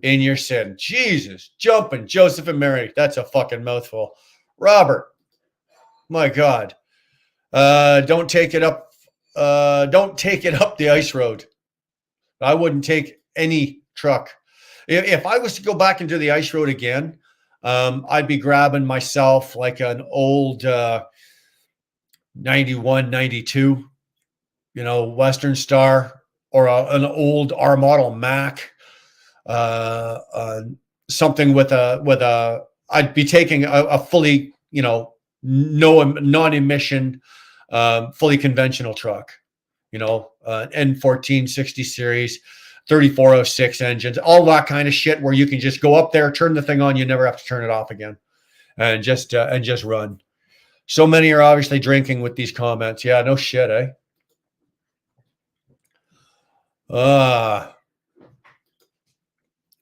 in your sin. Jesus, jumping, Joseph and Mary. That's a fucking mouthful. Robert, my God. Don't take it up don't take it up the ice road. I wouldn't take any truck. If I was to go back into the ice road again, I'd be grabbing myself like an old 91, 92, Western Star, or an old R model Mac, something with a. I'd be taking a fully, no non-emission, fully conventional truck, N14 60 series, 3406 engines, all that kind of shit where you can just go up there, turn the thing on, you never have to turn it off again, and just run. So many are obviously drinking with these comments. Yeah, no shit, eh?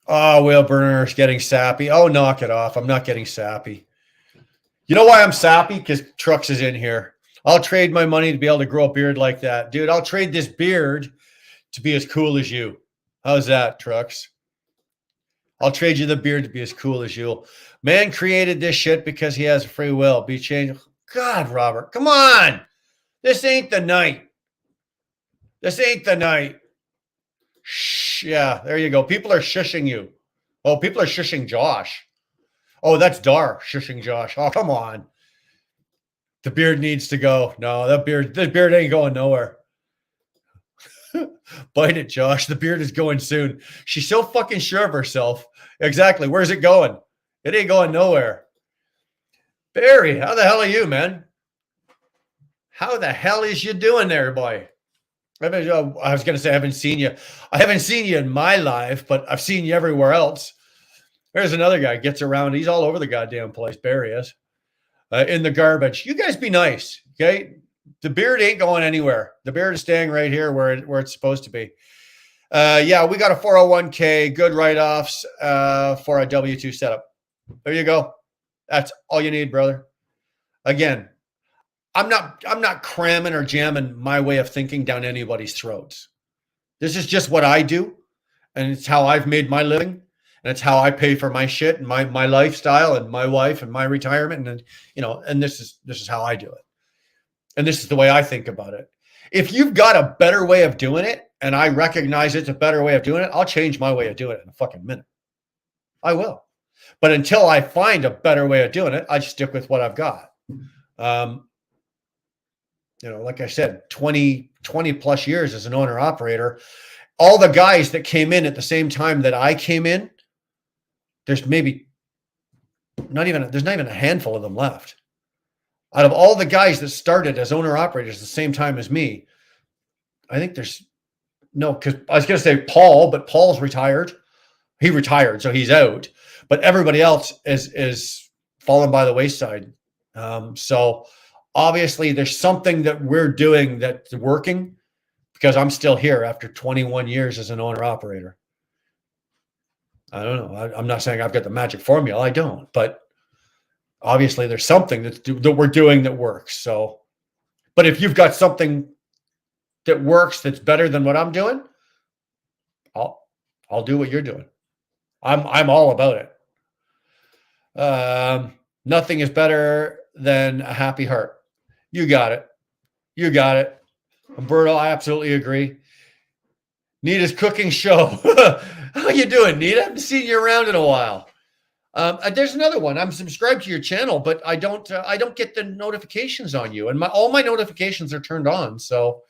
Whale burner's getting sappy. Oh, knock it off. I'm not getting sappy. You know why I'm sappy? Because Trucks is in here. I'll trade my money to be able to grow a beard like that. Dude, I'll trade this beard to be as cool as you. How's that, Trucks? I'll trade you the beard to be as cool as you. Man created this shit because he has a free will. Be changed. God, Robert, come on. This ain't the night. This ain't the night. Shh, yeah, there you go. People are shushing you. Oh, people are shushing Josh. Oh, that's Dar shushing Josh. Oh, come on. The beard needs to go. No, that beard ain't going nowhere. Bite it, Josh. The beard is going soon. She's so fucking sure of herself. Exactly. Where's it going? It ain't going nowhere. Barry, how the hell are you, man? How the hell is you doing there, boy? I was going to say I haven't seen you. I haven't seen you in my life, but I've seen you everywhere else. There's another guy gets around. He's all over the goddamn place. Barry is in the garbage. You guys be nice, okay? The beard ain't going anywhere. The beard is staying right here where it's supposed to be. Yeah, we got a 401k, good write-offs for a W-2 setup. There you go. That's all you need, brother. Again, I'm not cramming or jamming my way of thinking down anybody's throats. This is just what I do, and it's how I've made my living, and it's how I pay for my shit and my lifestyle and my wife and my retirement, and and this is how I do it. And this is the way I think about it. If you've got a better way of doing it, and I recognize it's a better way of doing it, I'll change my way of doing it in a fucking minute. I will. But until I find a better way of doing it, I stick with what I've got. Like I said, 20 plus years as an owner operator, all the guys that came in at the same time that I came in, there's not even a handful of them left. Out of all the guys that started as owner operators the same time as me, I think because I was going to say Paul, but Paul's retired. He retired, so he's out. But everybody else is fallen by the wayside. So obviously there's something that we're doing that's working because I'm still here after 21 years as an owner operator. I don't know. I'm not saying I've got the magic formula. I don't, but obviously there's something that we're doing that works. So, but if you've got something that works that's better than what I'm doing, I'll do what you're doing. I'm all about it. Nothing is better than a happy heart. You got it. Umberto, I absolutely agree. Nita's cooking show. How you doing, Nita? I haven't seen you around in a while. There's another one. I'm subscribed to your channel, but I don't get the notifications on you, and all my notifications are turned on. So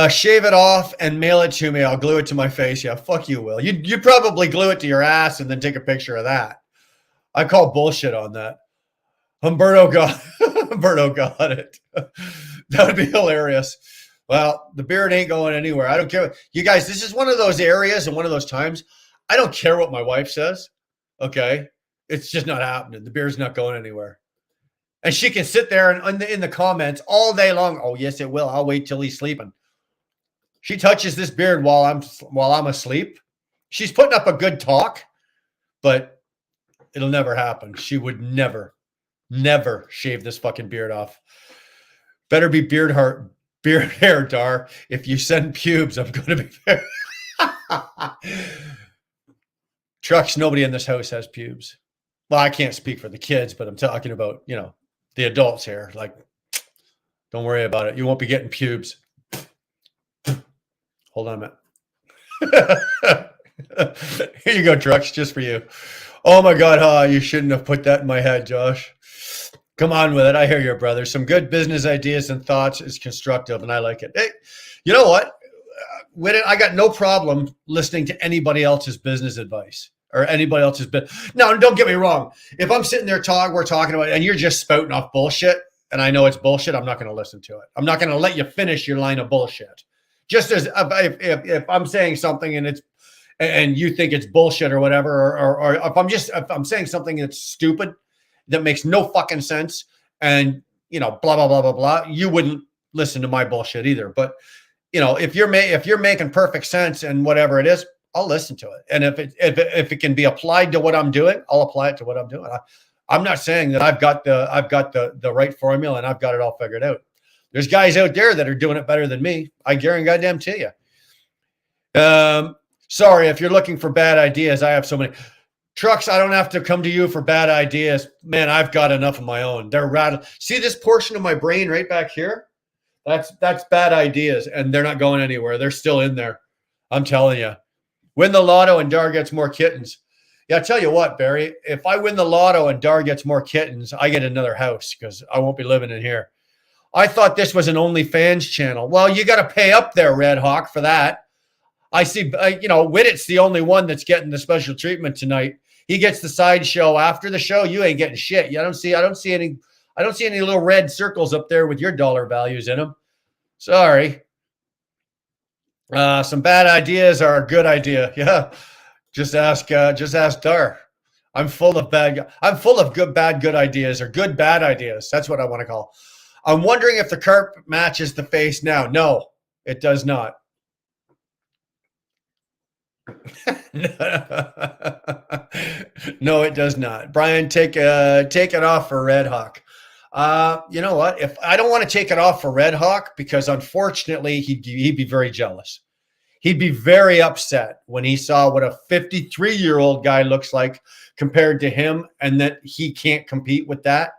shave it off and mail it to me. I'll glue it to my face. Yeah, fuck you, Will. You probably glue it to your ass and then take a picture of that. I call bullshit on that. Umberto got it. That would be hilarious. Well, the beard ain't going anywhere. I don't care. You guys, this is one of those areas and one of those times. I don't care what my wife says. Okay. It's just not happening. The beard's not going anywhere. And she can sit there and in the comments all day long. Oh, yes, it will. I'll wait till he's sleeping. She touches this beard while I'm asleep. She's putting up a good talk, but it'll never happen. She would never shave this fucking beard off. Better be beard hair, Dar. If you send pubes, I'm going to be there. Trucks, nobody in this house has pubes. Well, I can't speak for the kids, but I'm talking about, the adults here. Like, Don't worry about it. You won't be getting pubes. Hold on a minute. Here you go, Trucks, just for you. Oh my God, you shouldn't have put that in my head, Josh. Come on with it. I hear you, brother. Some good business ideas and thoughts is constructive, and I like it. Hey, you know what? With it, I got no problem listening to anybody else's business advice or anybody else's business. No, don't get me wrong. If I'm sitting there we're talking about it, and you're just spouting off bullshit, and I know it's bullshit, I'm not going to listen to it. I'm not going to let you finish your line of bullshit. Just as if I'm saying something and you think it's bullshit or whatever, or if I'm saying something that's stupid, that makes no fucking sense, and blah blah blah blah blah, you wouldn't listen to my bullshit either. But if you're making perfect sense and whatever it is, I'll listen to it. And if it can be applied to what I'm doing, I'll apply it to what I'm doing. I'm not saying that I've got the right formula and I've got it all figured out. There's guys out there that are doing it better than me. I guarantee goddamn to you. Sorry if you're looking for bad ideas. I have so many. Trucks, I don't have to come to you for bad ideas. Man, I've got enough of my own. They're rattled. See this portion of my brain right back here? That's bad ideas, and they're not going anywhere. They're still in there. I'm telling you. Win the lotto and Dar gets more kittens. Yeah, I tell you what, Barry, if I win the lotto and Dar gets more kittens, I get another house because I won't be living in here. I thought this was an OnlyFans channel. Well, you got to pay up there, Red Hawk, for that. I see, Whittit's the only one that's getting the special treatment tonight. He gets the side show after the show. You ain't getting shit. I don't see any little red circles up there with your dollar values in them. Sorry. Some bad ideas are a good idea. Yeah. Just ask Dar. I'm full of good, bad, good ideas, or good, bad ideas. That's what I want to call. I'm wondering if the carpet matches the face now. No, it does not. No, it does not. Brian, take it off for Red Hawk. You know what? If I don't want to take it off for Red Hawk, because unfortunately he'd be very jealous. He'd be very upset when he saw what a 53-year-old guy looks like compared to him, and that he can't compete with that.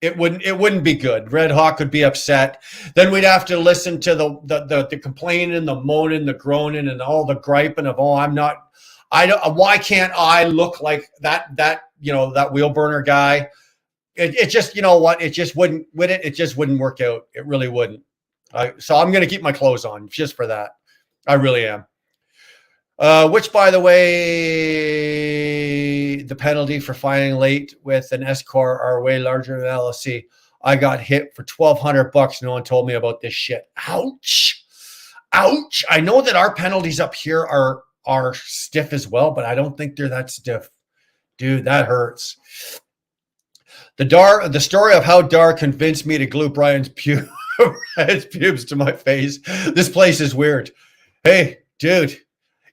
It wouldn't be good. Red Hawk would be upset. Then we'd have to listen to the complaining, the moaning, the groaning, and all the griping of, why can't I look like that wheel burner guy? It just, you know what? It just wouldn't work out. It really wouldn't. So I'm going to keep my clothes on just for that. I really am. Which, by the way, the penalty for filing late with an S-Corp are way larger than LLC. I got hit for $1,200. No one told me about this shit. Ouch. Ouch. I know that our penalties up here are stiff as well, but I don't think they're that stiff. Dude, that hurts. The story of how Dar convinced me to glue Brian's pubes to my face. This place is weird. Hey, dude.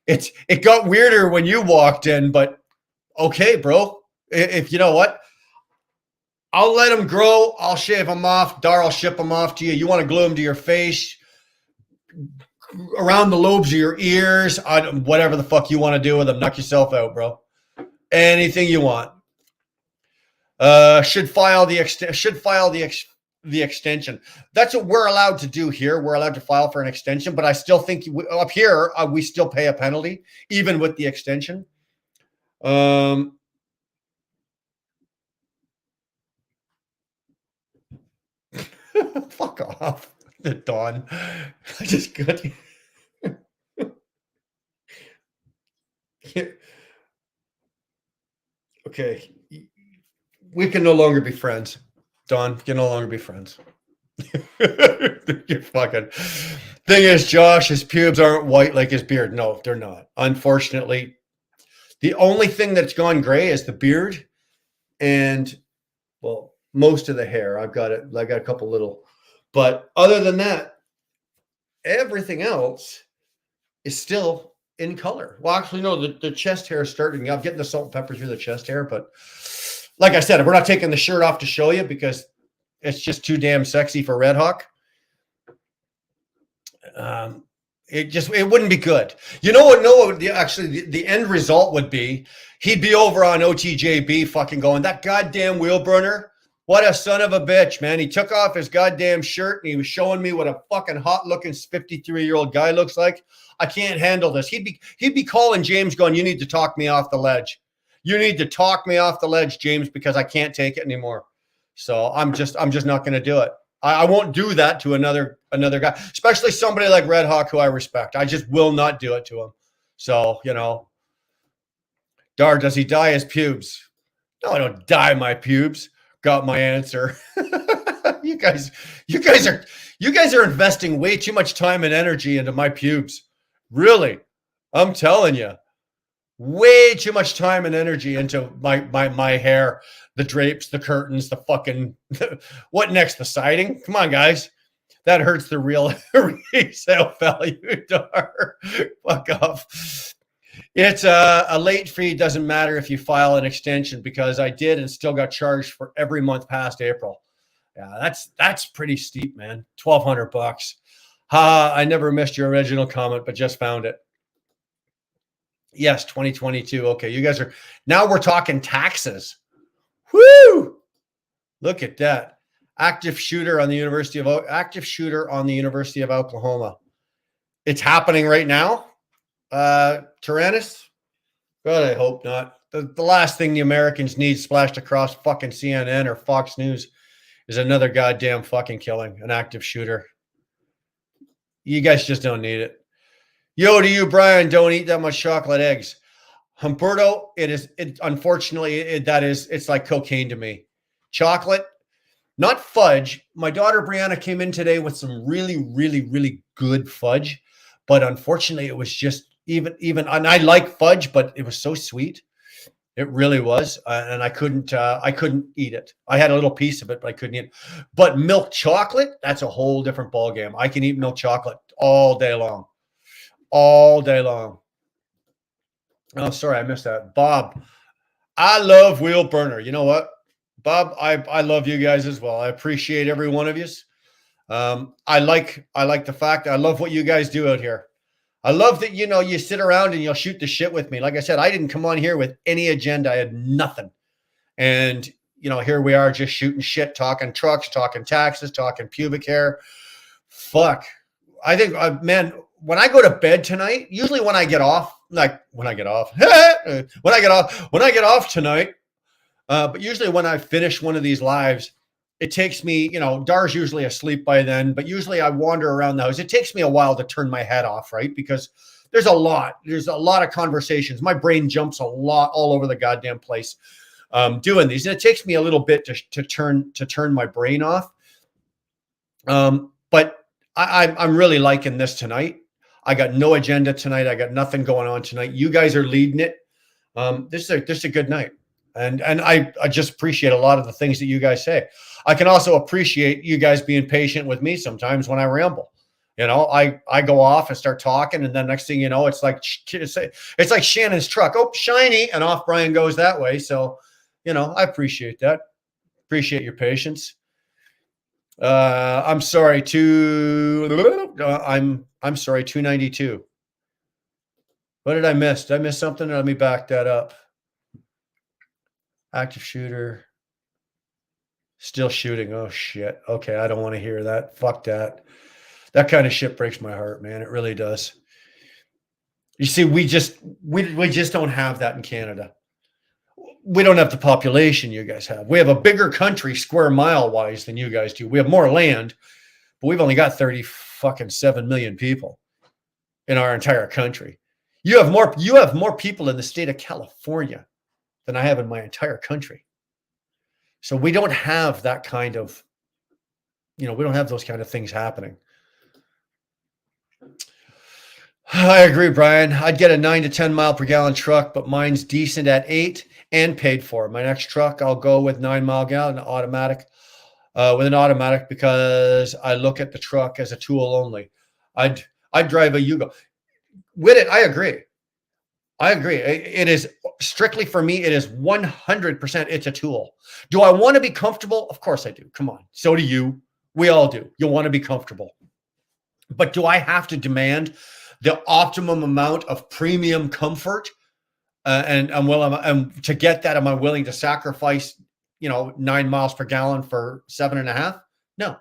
It got weirder when you walked in, but okay, bro. If you know what, I'll let them grow. I'll shave them off. Dar, I'll ship them off to you. You want to glue them to your face, around the lobes of your ears, whatever the fuck you want to do with them. Knock yourself out, bro. Anything you want. Should file the extension. That's what we're allowed to do here. We're allowed to file for an extension, but I still think up here, we still pay a penalty, even with the extension. Fuck off, Dawn. I just got. Okay. We can no longer be friends. Don, can no longer be friends. You're fucking. Thing is, Josh, his pubes aren't white like his beard. No, they're not. Unfortunately, the only thing that's gone gray is the beard, and well, most of the hair. I got a couple little, but other than that, everything else is still in color. Well, actually, no, the chest hair is starting. I'm getting the salt and pepper through the chest hair, but like I said, we're not taking the shirt off to show you because it's just too damn sexy for Red Hawk. It wouldn't be good. You know what? No, actually, the end result would be he'd be over on OTJB fucking going, that goddamn wheel burner. What a son of a bitch, man. He took off his goddamn shirt and he was showing me what a fucking hot looking 53-year-old guy looks like. I can't handle this. He'd be calling James going, you need to talk me off the ledge. You need to talk me off the ledge, James, because I can't take it anymore. So I'm just not going to do it. I won't do that to another guy, especially somebody like Red Hawk, who I respect. I just will not do it to him. So, Dar, does he dye his pubes? No, I don't dye my pubes. Got my answer. You guys are investing way too much time and energy into my pubes. Really, I'm telling you, way too much time and energy into my hair, the drapes, the curtains, the fucking what next? The siding? Come on, guys, that hurts the real resale value. Dar, fuck off. It's a late fee. Doesn't matter if you file an extension, because I did and still got charged for every month past April. Yeah, that's pretty steep, man. $1,200. I never missed your original comment, but just found it. Yes, 2022. Okay, you guys are now. We're talking taxes. Woo! Look at that. Active shooter on the University of Oklahoma. It's happening right now. Tyrannus? God, I hope not. The last thing the Americans need splashed across fucking CNN or Fox News is another goddamn fucking killing, an active shooter. You guys just don't need it. Yo, to you, Brian, don't eat that much chocolate eggs. Humberto, unfortunately, it's like cocaine to me. Chocolate, not fudge. My daughter Brianna came in today with some really, really, really good fudge, but unfortunately it was just even, and I like fudge, but it was so sweet. It really was. And I couldn't eat it. I had a little piece of it, but I couldn't eat it. But milk chocolate, that's a whole different ballgame. I can eat milk chocolate all day long. All day long. Oh, sorry, I missed that. Bob, I love Wheel Burner. You know what, Bob? I love you guys as well. I appreciate every one of you. I like the fact I love what you guys do out here. I love that, you sit around and you'll shoot the shit with me. Like I said, I didn't come on here with any agenda. I had nothing. And, here we are just shooting shit, talking trucks, talking taxes, talking pubic hair. Fuck. I think, man, when I go to bed tonight, usually when I get off tonight, but usually when I finish one of these lives, it takes me, Dar's usually asleep by then, but usually I wander around the house. It takes me a while to turn my head off, right? Because there's a lot of conversations. My brain jumps a lot all over the goddamn place doing these. And it takes me a little bit to turn my brain off. But I'm really liking this tonight. I got no agenda tonight. I got nothing going on tonight. You guys are leading it. This is a good night. And I just appreciate a lot of the things that you guys say. I can also appreciate you guys being patient with me sometimes when I ramble. I go off and start talking, and then next thing you know, it's like Shannon's truck. Oh, shiny, and off Brian goes that way. So, I appreciate that. Appreciate your patience. I'm sorry. I'm sorry. 292. What did I miss? Did I miss something? Let me back that up. Active shooter. Still shooting. Oh, shit. Okay, I don't want to hear that. Fuck that. That kind of shit breaks my heart, man. It really does. You see, we just don't have that in Canada. We don't have the population you guys have. We have a bigger country square mile wise than you guys do. We have more land, but we've only got 37 million people in our entire country. You have more people in the state of California than I have in my entire country. So we don't have that kind of, we don't have those kind of things happening. I agree, Brian. I'd get a 9 to 10 mile per gallon truck, but mine's decent at 8 and paid for. My next truck, I'll go with 9 mile gallon automatic, with an automatic, because I look at the truck as a tool only. I'd drive a Yugo. With it, I agree. It is strictly for me. It is 100%. It's a tool. Do I want to be comfortable? Of course I do. Come on. So do you. We all do. You want to be comfortable. But do I have to demand the optimum amount of premium comfort? And to get that, am I willing to sacrifice, 9 miles per gallon for 7.5? No.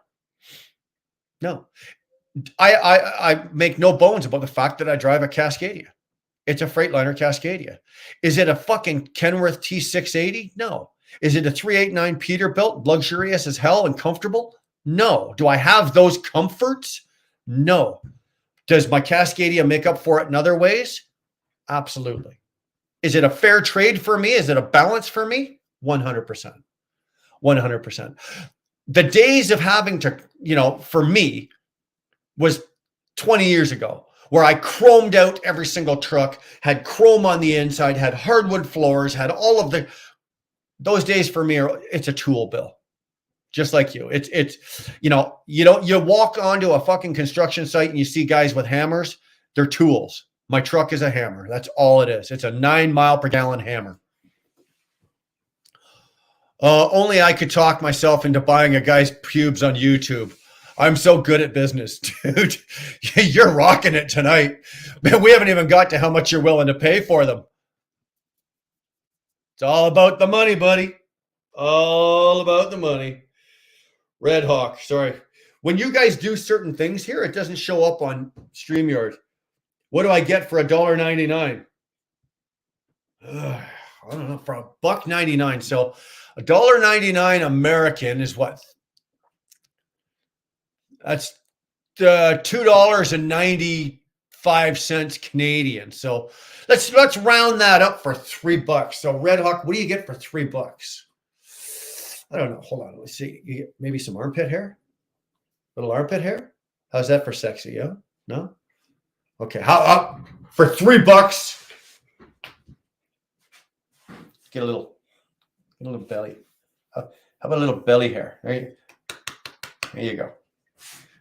I make no bones about the fact that I drive a Cascadia. It's a Freightliner Cascadia. Is it a fucking Kenworth T680? No. Is it a 389 Peterbilt, luxurious as hell and comfortable? No. Do I have those comforts? No. Does my Cascadia make up for it in other ways? Absolutely. Is it a fair trade for me? Is it a balance for me? 100%. 100%. The days of having to, for me, was 20 years ago, where I chromed out every single truck, had chrome on the inside, had hardwood floors, had all of those days for me it's a tool bill. Just like you. It's you walk onto a fucking construction site and you see guys with hammers, they're tools. My truck is a hammer. That's all it is. It's a 9 mile per gallon hammer. Only I could talk myself into buying a guy's pubes on YouTube. I'm so good at business, dude. You're rocking it tonight. Man, we haven't even got to how much you're willing to pay for them. It's all about the money, buddy. All about the money. Red Hawk, sorry. When you guys do certain things here, it doesn't show up on StreamYard. What do I get for $1.99? I don't know, for $1.99. So $1.99 American is what? That's $2.95 Canadian. So let's round that up for $3. So Red Hawk, what do you get for $3? I don't know. Hold on. Let's see. You get maybe some armpit hair? Little armpit hair? How's that for sexy? Yeah? No? Okay. How for $3? Get a little belly. How about a little belly hair? Right? There you go.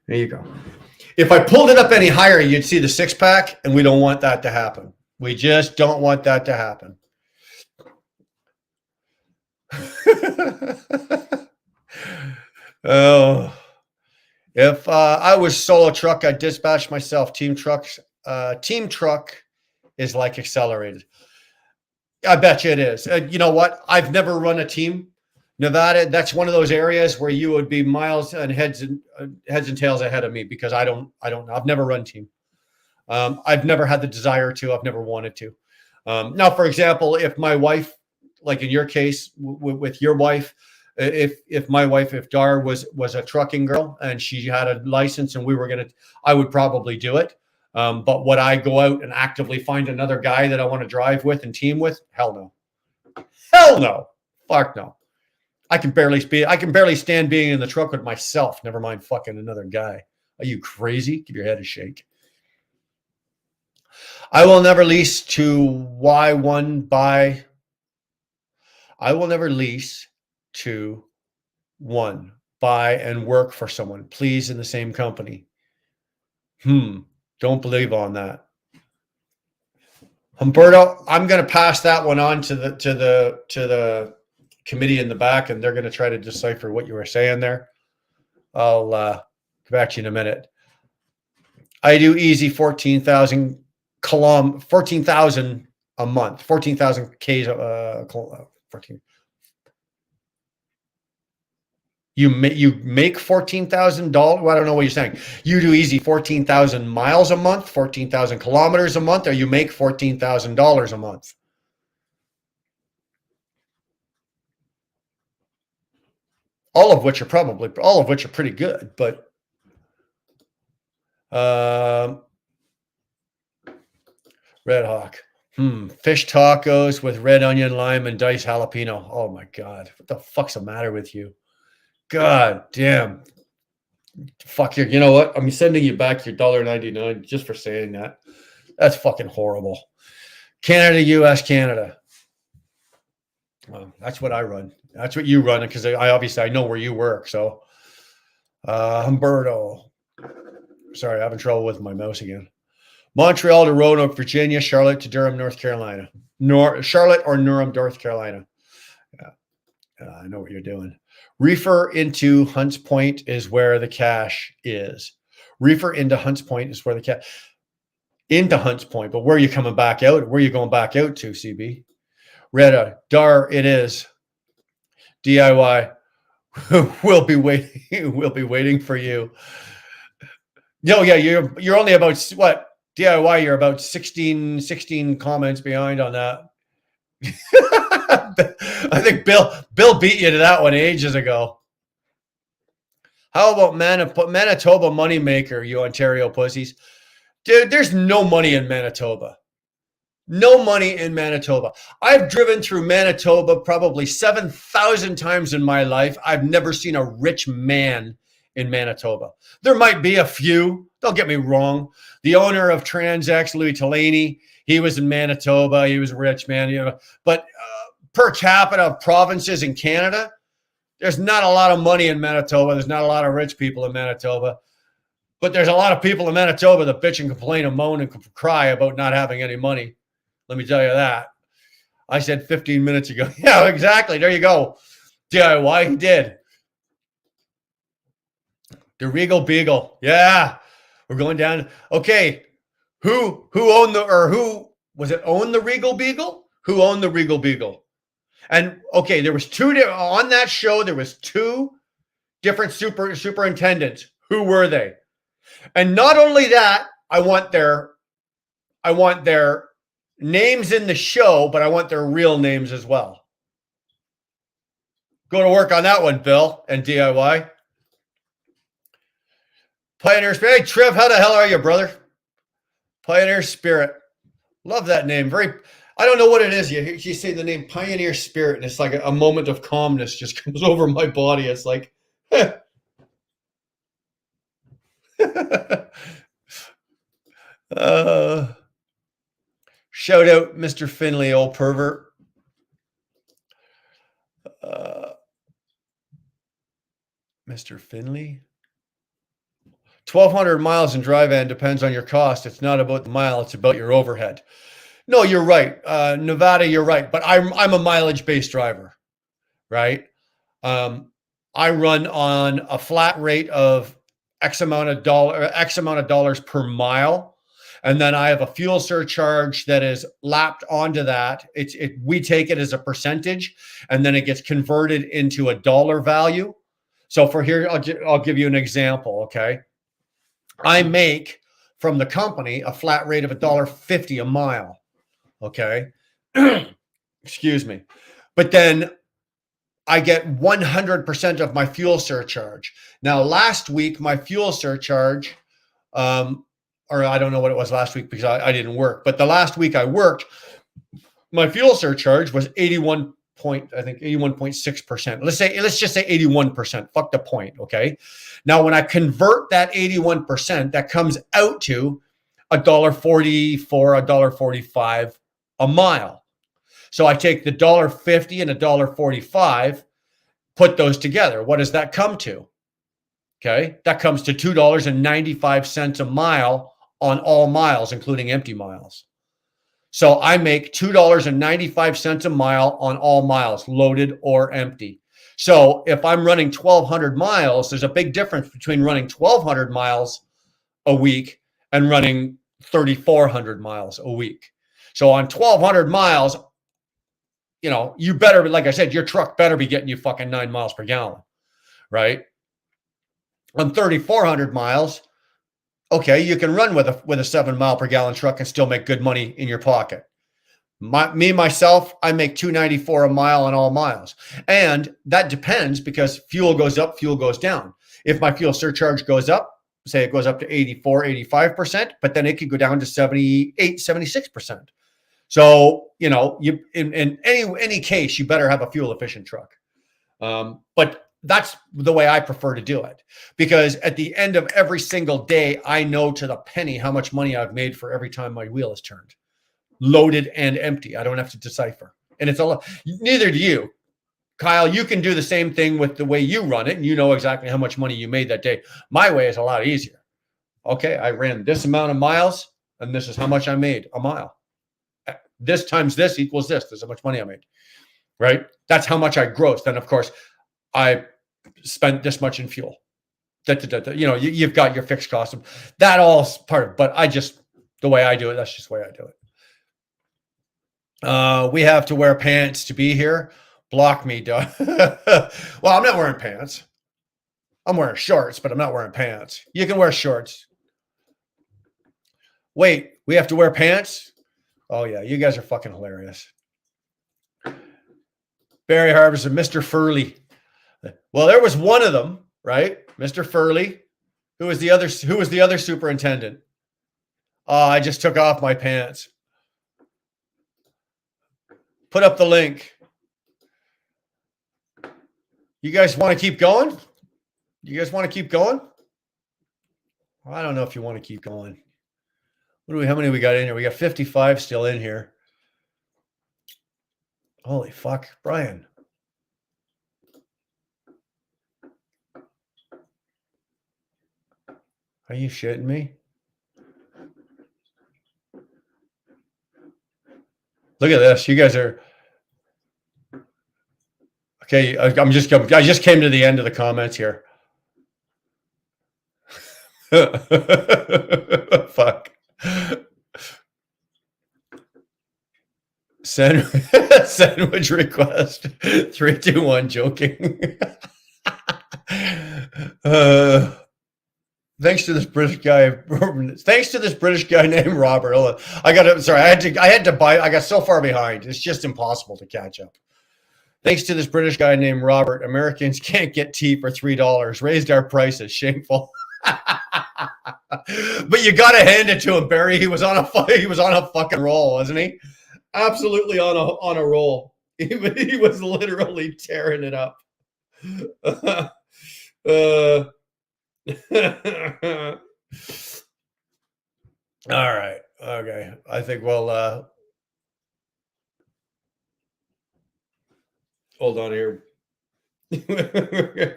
There you go. If I pulled it up any higher, you'd see the 6-pack, and we don't want that to happen. We just don't want that to happen. Oh, if I was solo truck, I'd dispatch myself. Team truck is like accelerated. I bet you it is. You know what? I've never run a team. Nevada, that's one of those areas where you would be miles and heads and tails ahead of me because I don't know. I've never run team. I've never had the desire to. I've never wanted to. Now, for example, if my wife, like in your case with your wife, if my wife, if Dar was a trucking girl and she had a license and I would probably do it. But would I go out and actively find another guy that I want to drive with and team with? Hell no. Hell no. Fuck no. I can barely stand being in the truck with myself. Never mind fucking another guy. Are you crazy? Give your head a shake. I will never lease to Y1 buy. I will never lease to one, buy and work for someone. Please in the same company. Don't believe on that. Humberto, I'm going to pass that one on to the committee in the back, and they're going to try to decipher what you were saying there. I'll come back to you in a minute. I do easy 14,000 a month, 14,000 Ks. 14. You make $14,000. Well, I don't know what you're saying. You do easy 14,000 miles a month, 14,000 kilometers a month, or you make $14,000 a month. All of which are pretty good, but Red Hawk. Fish tacos with red onion, lime, and diced jalapeno. Oh my God. What the fuck's the matter with you? God damn. Fuck you. You know what? I'm sending you back your $1.99 just for saying that. That's fucking horrible. Canada, US, Canada. Well, that's what I run. That's what you run, because I know where you work. So Humberto. Sorry, I'm having trouble with my mouse again. Montreal to Roanoke, Virginia. Charlotte to Durham, North Carolina. Charlotte or Durham, North Carolina. Yeah, I know what you're doing. Reefer into Hunts Point is where the cash is. Reefer into Hunts Point is where the cash into Hunts Point. But where are you coming back out? Where are you going back out to, CB? Retta, Dar, it is. DIY. We'll be waiting. We'll be waiting for you. No, yeah, you're only about what DIY. You're about 16 comments behind on that. I think Bill beat you to that one ages ago. How about Manitoba moneymaker, you Ontario pussies? Dude, there's no money in Manitoba. No money in Manitoba. I've driven through Manitoba probably 7,000 times in my life. I've never seen a rich man in Manitoba. There might be a few. Don't get me wrong. The owner of TransX, Louis Delaney, he was in Manitoba. He was a rich man, you know. But per capita of provinces in Canada, there's not a lot of money in Manitoba. There's not a lot of rich people in Manitoba. But there's a lot of people in Manitoba that bitch and complain and moan and cry about not having any money. Let me tell you that. I said 15 minutes ago. Yeah, exactly. There you go. DIY, he did. The Regal Beagle. Yeah. We're going down. Okay. Who owned who was it owned the Regal Beagle? Who owned the Regal Beagle? And okay, there was on that show, there was two different superintendents. Who were they? And not only that, I want their names in the show, but I want their real names as well. Go to work on that one, Bill and DIY. Pioneer Spirit. Hey, Trev, how the hell are you, brother? Pioneer Spirit. Love that name. I don't know what it is. You say the name Pioneer Spirit, and it's like a moment of calmness just comes over my body. It's like, shout out Mr. Finley, old pervert. Mr. Finley. 1,200 miles in dry van depends on your cost. It's not about the mile. It's about your overhead. No, you're right. Nevada, you're right. But I'm a mileage-based driver, right? I run on a flat rate of X amount of dollars per mile. And then I have a fuel surcharge that is lapped onto that. We take it as a percentage, and then it gets converted into a dollar value. So for here, I'll give you an example, okay? I make from the company a flat rate of $1.50 a mile, okay? Excuse me. But then I get 100% of my fuel surcharge. Now, last week, my fuel surcharge, or I don't know what it was last week because I didn't work, but the last week I worked, my fuel surcharge was 81.6%. Let's just say 81%. Fuck the point, okay? Now, when I convert that 81%, that comes out to $1.44, $1.45 a mile. So I take the $1.50 and $1.45, put those together. What does that come to? Okay, that comes to $2.95 a mile on all miles, including empty miles. So I make $2.95 a mile on all miles, loaded or empty. So if I'm running 1,200 miles, there's a big difference between running 1,200 miles a week and running 3,400 miles a week. So on 1,200 miles, you know, you better, like I said, your truck better be getting you fucking 9 miles per gallon, right? On 3,400 miles, okay, you can run with a 7 mile per gallon truck and still make good money in your pocket. Myself, I make $2.94 a mile on all miles. And that depends because fuel goes up, fuel goes down. If my fuel surcharge goes up, say it goes up to 84, 85%, but then it could go down to 78, 76%. So, you know, you in any case, you better have a fuel efficient truck. But that's the way I prefer to do it, because at the end of every single day, I know to the penny how much money I've made for every time my wheel is turned, loaded and empty. I don't have to decipher. And it's a lot. Neither do you, Kyle. You can do the same thing with the way you run it, and you know exactly how much money you made that day. My way is a lot easier. Okay, I ran this amount of miles, and this is how much I made a mile. This times this equals this. This is how much money I made, right? That's how much I grossed. Then, of course, I spent this much in fuel. You know, you've got your fixed cost. That all is part of it. But the way I do it, that's just the way I do it. We have to wear pants to be here. Block me, dog. Well, I'm not wearing pants. I'm wearing shorts, but I'm not wearing pants. You can wear shorts. Wait, we have to wear pants? Oh, yeah, you guys are fucking hilarious. Barry Harvest and Mr. Furley. Well, there was one of them, right? Mr. Furley. Who was the other superintendent? Oh, I just took off my pants. Put up the link. You guys want to keep going? You guys want to keep going? I don't know if you want to keep going. How many we got in here? We got 55 still in here. Holy fuck, Brian. Are you shitting me? Look at this. You guys are okay. I just came to the end of the comments here. Fuck. Sandwich request 321 joking. Thanks to this British guy. Thanks to this British guy named Robert. I had to buy. I got so far behind. It's just impossible to catch up. Thanks to this British guy named Robert, Americans can't get tea for $3. Raised our prices. Shameful. But you got to hand it to him, Barry. He was on a fucking roll, wasn't he? Absolutely on a roll. He was literally tearing it up. All right. Okay. I think we'll hold on here.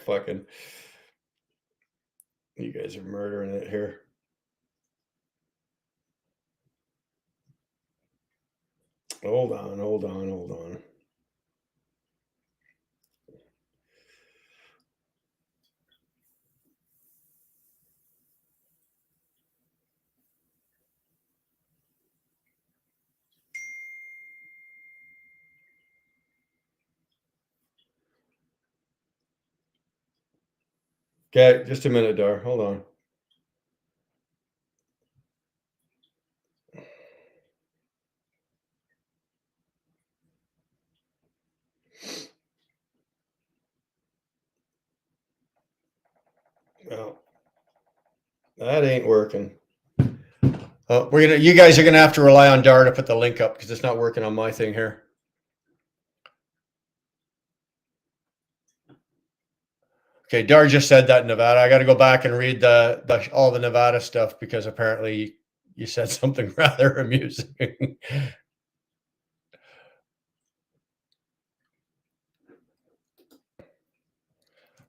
Fucking you guys are murdering it here. Hold on. Okay, just a minute, Dar. Hold on. Well, that ain't working. You guys are gonna have to rely on Dar to put the link up because it's not working on my thing here. Okay, Dar just said that in Nevada. I got to go back and read all the Nevada stuff because apparently you said something rather amusing.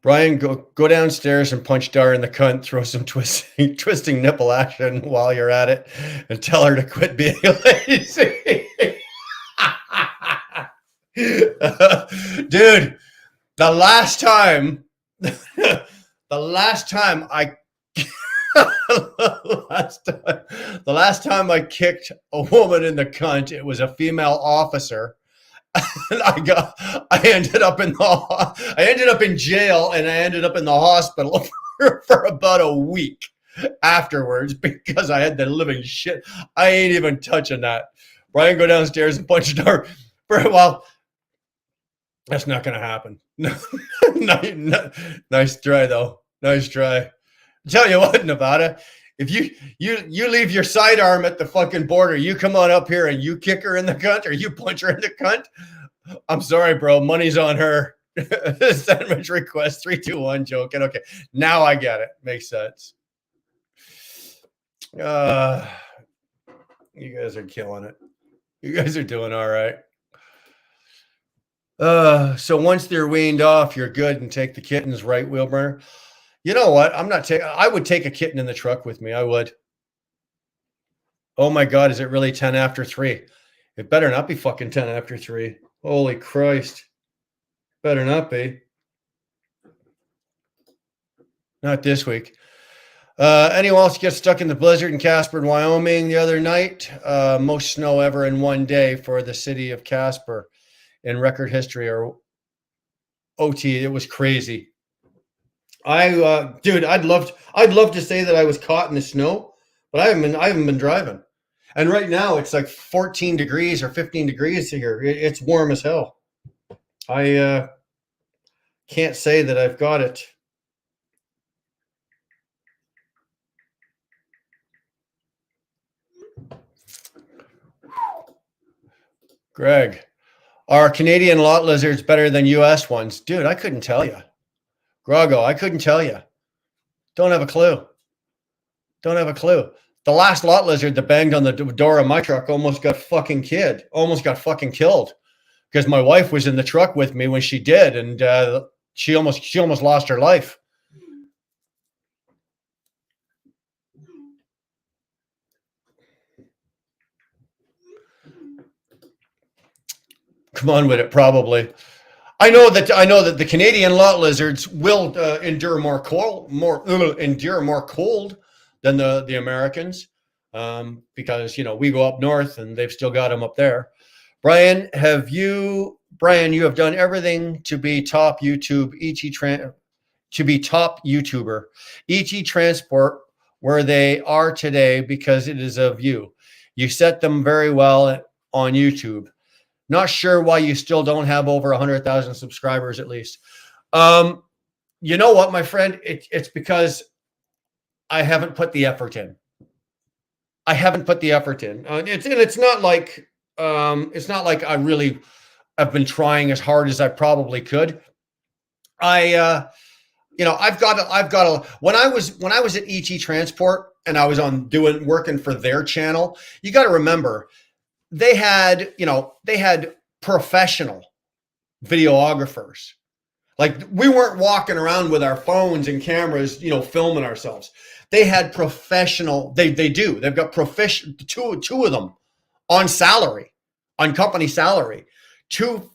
Brian, go downstairs and punch Dar in the cunt. Throw some twisting nipple action while you're at it, and tell her to quit being lazy. Dude, the last time I kicked a woman in the cunt, it was a female officer. And I ended up in jail, and I ended up in the hospital for about a week afterwards because I had the living shit. I ain't even touching that. Brian, go downstairs and punch the door. Well, that's not going to happen. Nice try, though. Nice try. Tell you what, Nevada, if you leave your sidearm at the fucking border, you come on up here and you kick her in the cunt or you punch her in the cunt, I'm sorry, bro. Money's on her. Sandwich request 321 joking. Okay, now I get it. Makes sense. You guys are killing it. You guys are doing all right. So once they're weaned off, you're good and take the kittens, right, Wilburn? You know what? I would take a kitten in the truck with me. I would. Oh my God, is it really 10 after 3? It better not be fucking 10 after 3. Holy Christ. Better not be. Not this week. Anyone else get stuck in the blizzard in Casper, Wyoming the other night? Most snow ever in one day for the city of Casper in record history, or OT. It was crazy. Dude, I'd love to say that I was caught in the snow, but I haven't been driving. And right now it's like 14 degrees or 15 degrees here. It's warm as hell. I can't say that I've got it. Greg, are Canadian lot lizards better than US ones? Dude, I couldn't tell you. Grogo, I couldn't tell you. Don't have a clue. Don't have a clue. The last lot lizard that banged on the door of my truck almost got fucking killed because my wife was in the truck with me when she did, and she almost lost her life. Come on with it, probably. I know that the Canadian lot lizards will endure more cold than the Americans, because we go up north and they've still got them up there. Brian, you have done everything to be top YouTuber, ET Transport where they are today because it is of you. You set them very well on YouTube. Not sure why you still don't have over 100,000 subscribers at least. You know what, my friend? It's because I haven't put the effort in. It's not like I really have been trying as hard as I probably could. I've got when I was at ET Transport and I was working for their channel, you got to remember they had professional videographers. Like, we weren't walking around with our phones and cameras, filming ourselves. They had professional, they've got two of them on company salary, two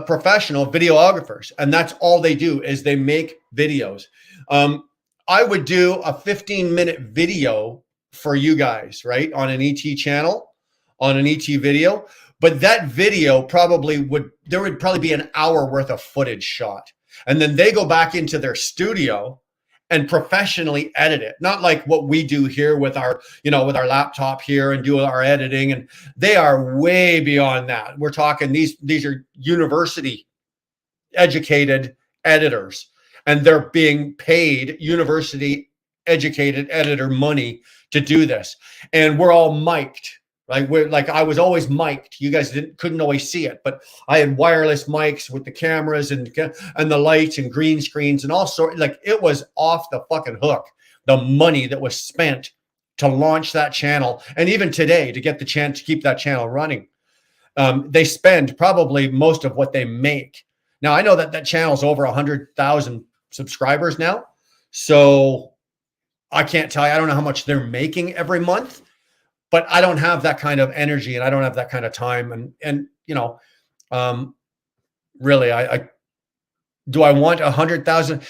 professional videographers. And that's all they do is they make videos. I would do a 15-minute video for you guys, right? On an ET channel, on an ET video. But that video there would probably be an hour worth of footage shot. And then they go back into their studio and professionally edit it. Not like what we do here with our laptop here and do our editing. And they are way beyond that. We're talking these are university educated editors, and they're being paid university educated editor money to do this. And we're all mic'd. I was always mic'd. You guys couldn't always see it, but I had wireless mics with the cameras and the lights and green screens and all sorts. Like, it was off the fucking hook, the money that was spent to launch that channel, and even today to get the chance to keep that channel running. They spend probably most of what they make. Now, I know that channel's over 100,000 subscribers now, so I can't tell you. I don't know how much they're making every month. But I don't have that kind of energy and I don't have that kind of time. And really, do I want 100,000?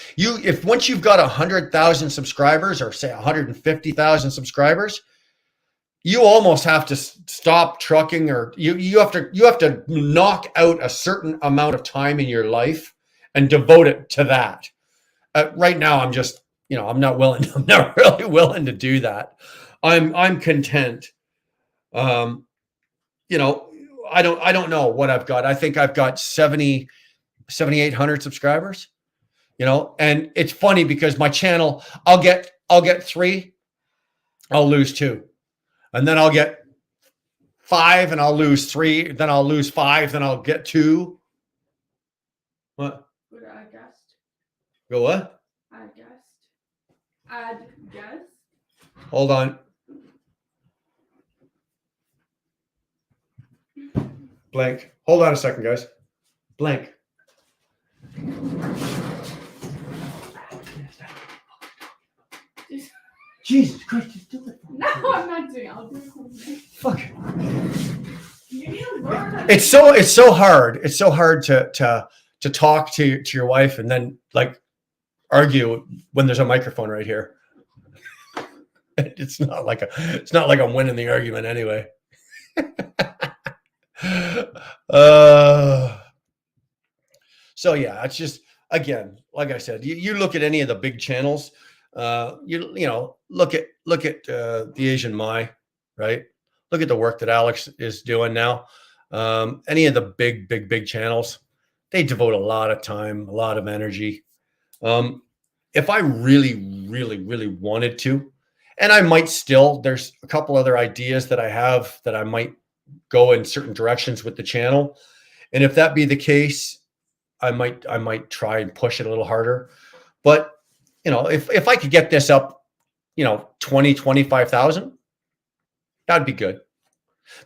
Once you've got 100,000 subscribers, or say 150,000 subscribers, you almost have to stop trucking, or you have to knock out a certain amount of time in your life and devote it to that. Right now, I'm just, I'm not really willing to do that. I'm content. I don't know what I've got. I think I've got 7,800 subscribers, and it's funny because my channel, I'll get 3, I'll lose 2. And then I'll get 5 and I'll lose 3. Then I'll lose 5. Then I'll get 2. What? I guessed. Go what? I'd guess. Hold on. Blank. Hold on a second, guys. Blank. Jesus Christ, just do it. No, I'm not doing it. I'll do it. Fuck. You need to learn. It's so hard. It's so hard to talk to your wife and then argue when there's a microphone right here. It's not like I'm winning the argument anyway. So yeah, it's just again, like I said, you look at any of the big channels, look at the Asian Mai, right? Look at the work that Alex is doing now. Any of the big channels, they devote a lot of time, a lot of energy. If I really wanted to, and I might still, there's a couple other ideas that I have that I might go in certain directions with the channel. And if that be the case, I might try and push it a little harder. But, if I could get this up, 25,000, that'd be good.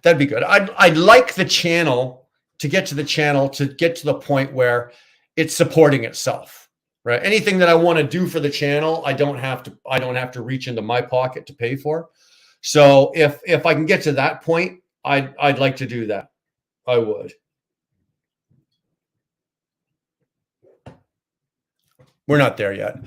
That'd be good. I'd like the channel to get to the point where it's supporting itself, right? Anything that I want to do for the channel, I don't have to reach into my pocket to pay for. So if I can get to that point, I'd like to do that. I would. We're not there yet.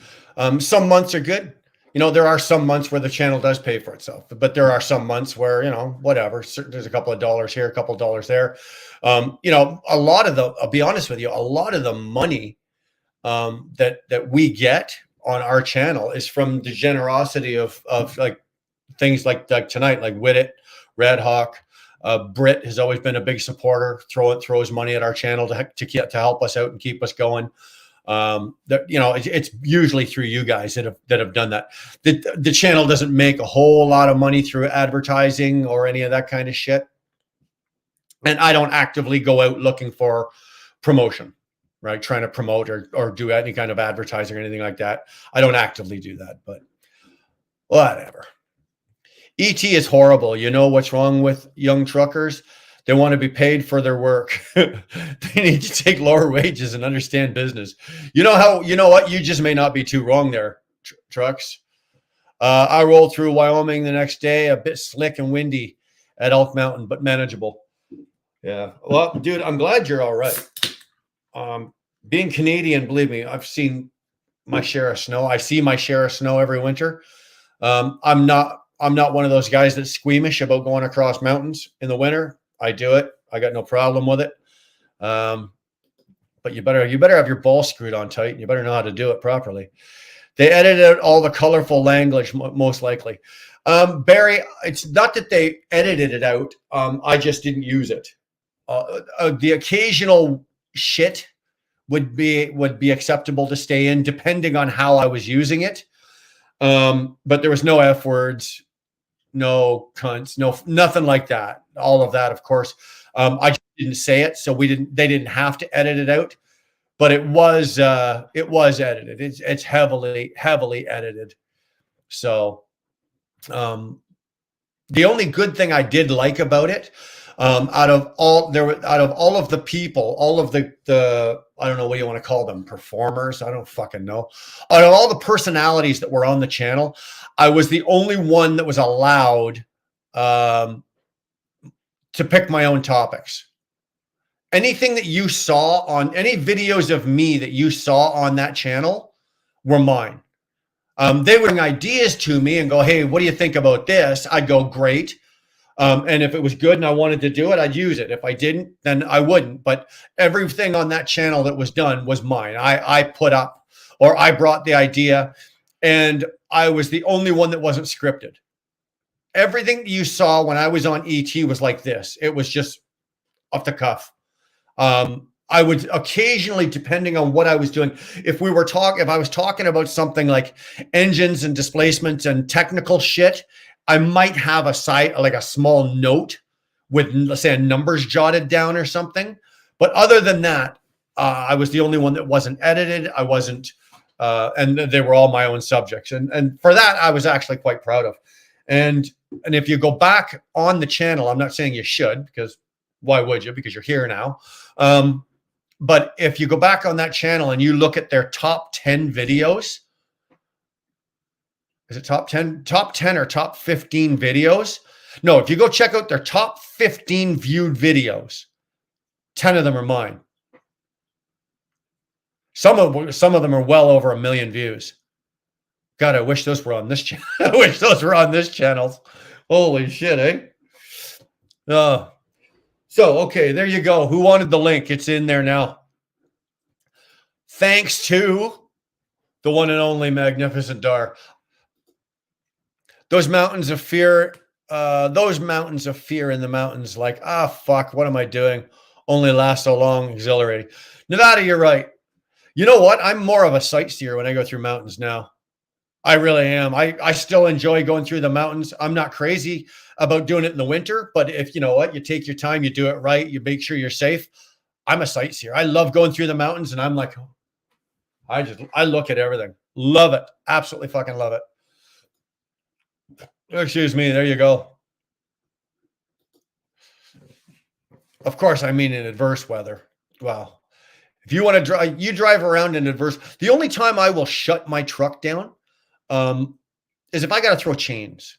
Some months are good. There are some months where the channel does pay for itself, but there are some months where, whatever, there's a couple of dollars here, a couple of dollars there. I'll be honest with you, a lot of the money that we get on our channel is from the generosity of like things like tonight, like Widit, Red Hawk. Brit has always been a big supporter, throws money at our channel to help us out and keep us going. It's usually through you guys that have done that. The channel doesn't make a whole lot of money through advertising or any of that kind of shit. And I don't actively go out looking for promotion, right? Trying to promote or do any kind of advertising or anything like that. I don't actively do that, but whatever. ET is horrible. You know what's wrong with young truckers? They want to be paid for their work. They need to take lower wages and understand business. You know what? You just may not be too wrong there, trucks. I rolled through Wyoming the next day, a bit slick and windy at Elk Mountain, but manageable. Yeah. Well, dude, I'm glad you're all right. Being Canadian, believe me, I've seen my share of snow. I see my share of snow every winter. I'm not one of those guys that's squeamish about going across mountains in the winter. I do it. I got no problem with it. But you better have your ball screwed on tight, and you better know how to do it properly. They edited out all the colorful language, most likely. Barry, it's not that they edited it out. I just didn't use it. The occasional shit would be acceptable to stay in, depending on how I was using it. But there was no F words, no cunts, nothing like that. All of that, of course. I just didn't say it, so they didn't have to edit it out, but it was edited. It's heavily edited. So, the only good thing I did like about it, out of all of the people, all of the I don't know what you want to call them, performers, I don't fucking know. Out of all the personalities that were on the channel, I was the only one that was allowed to pick my own topics. Anything that you saw on any videos of me that you saw on that channel were mine. They would bring ideas to me and go, hey, what do you think about this? I'd go, great. And if it was good and I wanted to do it, I'd use it. If I didn't, then I wouldn't. But everything on that channel that was done was mine. I put up, or I brought the idea, and I was the only one that wasn't scripted. Everything that you saw when I was on ET was like this. It was just off the cuff. I would occasionally, depending on what I was doing, if I was talking about something like engines and displacements and technical shit, I might have a small note with, let's say, numbers jotted down or something. But other than that, I was the only one that wasn't edited. I wasn't, and they were all my own subjects. And for that, I was actually quite proud of. And if you go back on the channel, I'm not saying you should, because why would you? Because you're here now. But if you go back on that channel and you look at their top 10 videos, is it top 10? Top 10 or top 15 videos? No, if you go check out their top 15 viewed videos, 10 of them are mine. Some of them are well over 1 million views. God, I wish those were on this channel. I wish those were on this channel. Holy shit, eh? So, okay, there you go. Who wanted the link? It's in there now. thanks to the one and only magnificent Dar. Those mountains of fear in the mountains, like, fuck, what am I doing? Only last so long, exhilarating. Nevada, you're right. You know what? I'm more of a sightseer when I go through mountains now. I really am. I still enjoy going through the mountains. I'm not crazy about doing it in the winter, but if you know what, you take your time, you do it right, you make sure you're safe. I'm a sightseer. I love going through the mountains, and I'm like, I look at everything. Love it. Absolutely fucking love it. Excuse me. There you go. Of course, I mean in adverse weather. Wow. If you want to drive, you drive around in adverse. The only time I will shut my truck down is if I got to throw chains.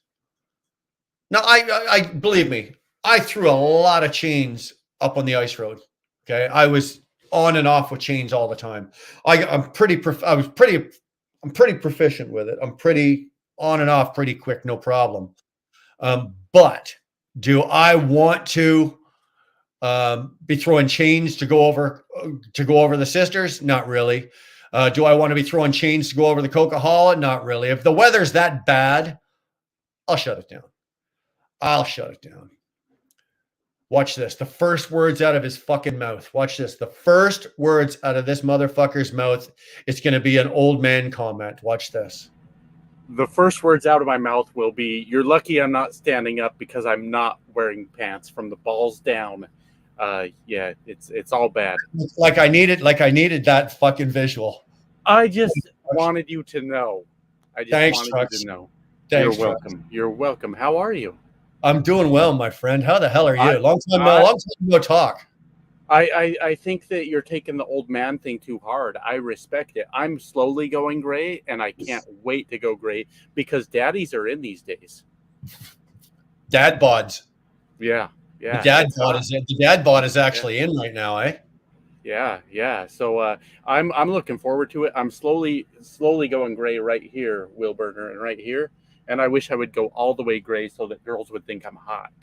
Now, I believe me, I threw a lot of chains up on the ice road. Okay, I was on and off with chains all the time. I'm pretty proficient with it. I'm pretty on and off pretty quick, no problem. But do I want to be throwing chains to go over the sisters? Not really. Do I want to be throwing chains to go over the Coca-Cola? Not really. If the weather's that bad, I'll shut it down. Watch this. The first words out of his fucking mouth. Watch this. The first words out of this motherfucker's mouth, it's going to be an old man comment. Watch this. The first words out of my mouth will be, "You're lucky I'm not standing up because I'm not wearing pants from the balls down." Yeah, it's all bad. Like I needed that fucking visual. I just wanted you to know. Thanks, wanted Trucks. you to know. Thanks, You're welcome. Trucks. You're welcome. How are you? I'm doing well, my friend. How the hell are you? Long time no talk. I think that you're taking the old man thing too hard. I respect it. I'm slowly going gray, and I can't wait to go gray because daddies are in these days. Dad bods. Yeah. The dad bod is actually in right now, eh? Yeah. So I'm looking forward to it. I'm slowly going gray right here, Wilburner, and right here. And I wish I would go all the way gray so that girls would think I'm hot.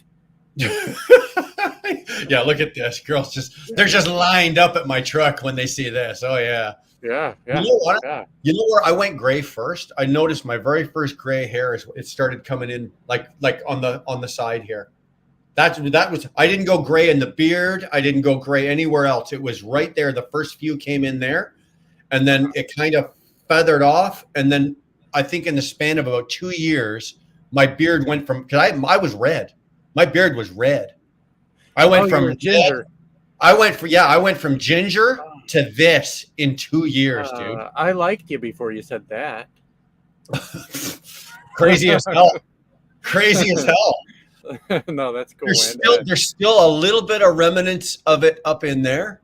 Yeah, look at this. Girls they're just lined up at my truck when they see this. Oh yeah. Yeah. You know what? Yeah. You know where I went gray first? I noticed my very first gray hair it started coming in like on the side here. That was I didn't go gray in the beard. I didn't go gray anywhere else. It was right there. The first few came in there, and then it kind of feathered off. And then I think in the span of about 2 years, my beard went from because I was red. My beard was red. I went from ginger. I went from ginger to this in 2 years, dude. I liked you before you said that. Crazy as hell. Crazy as hell. No, that's cool. There's still a little bit of remnants of it up in there.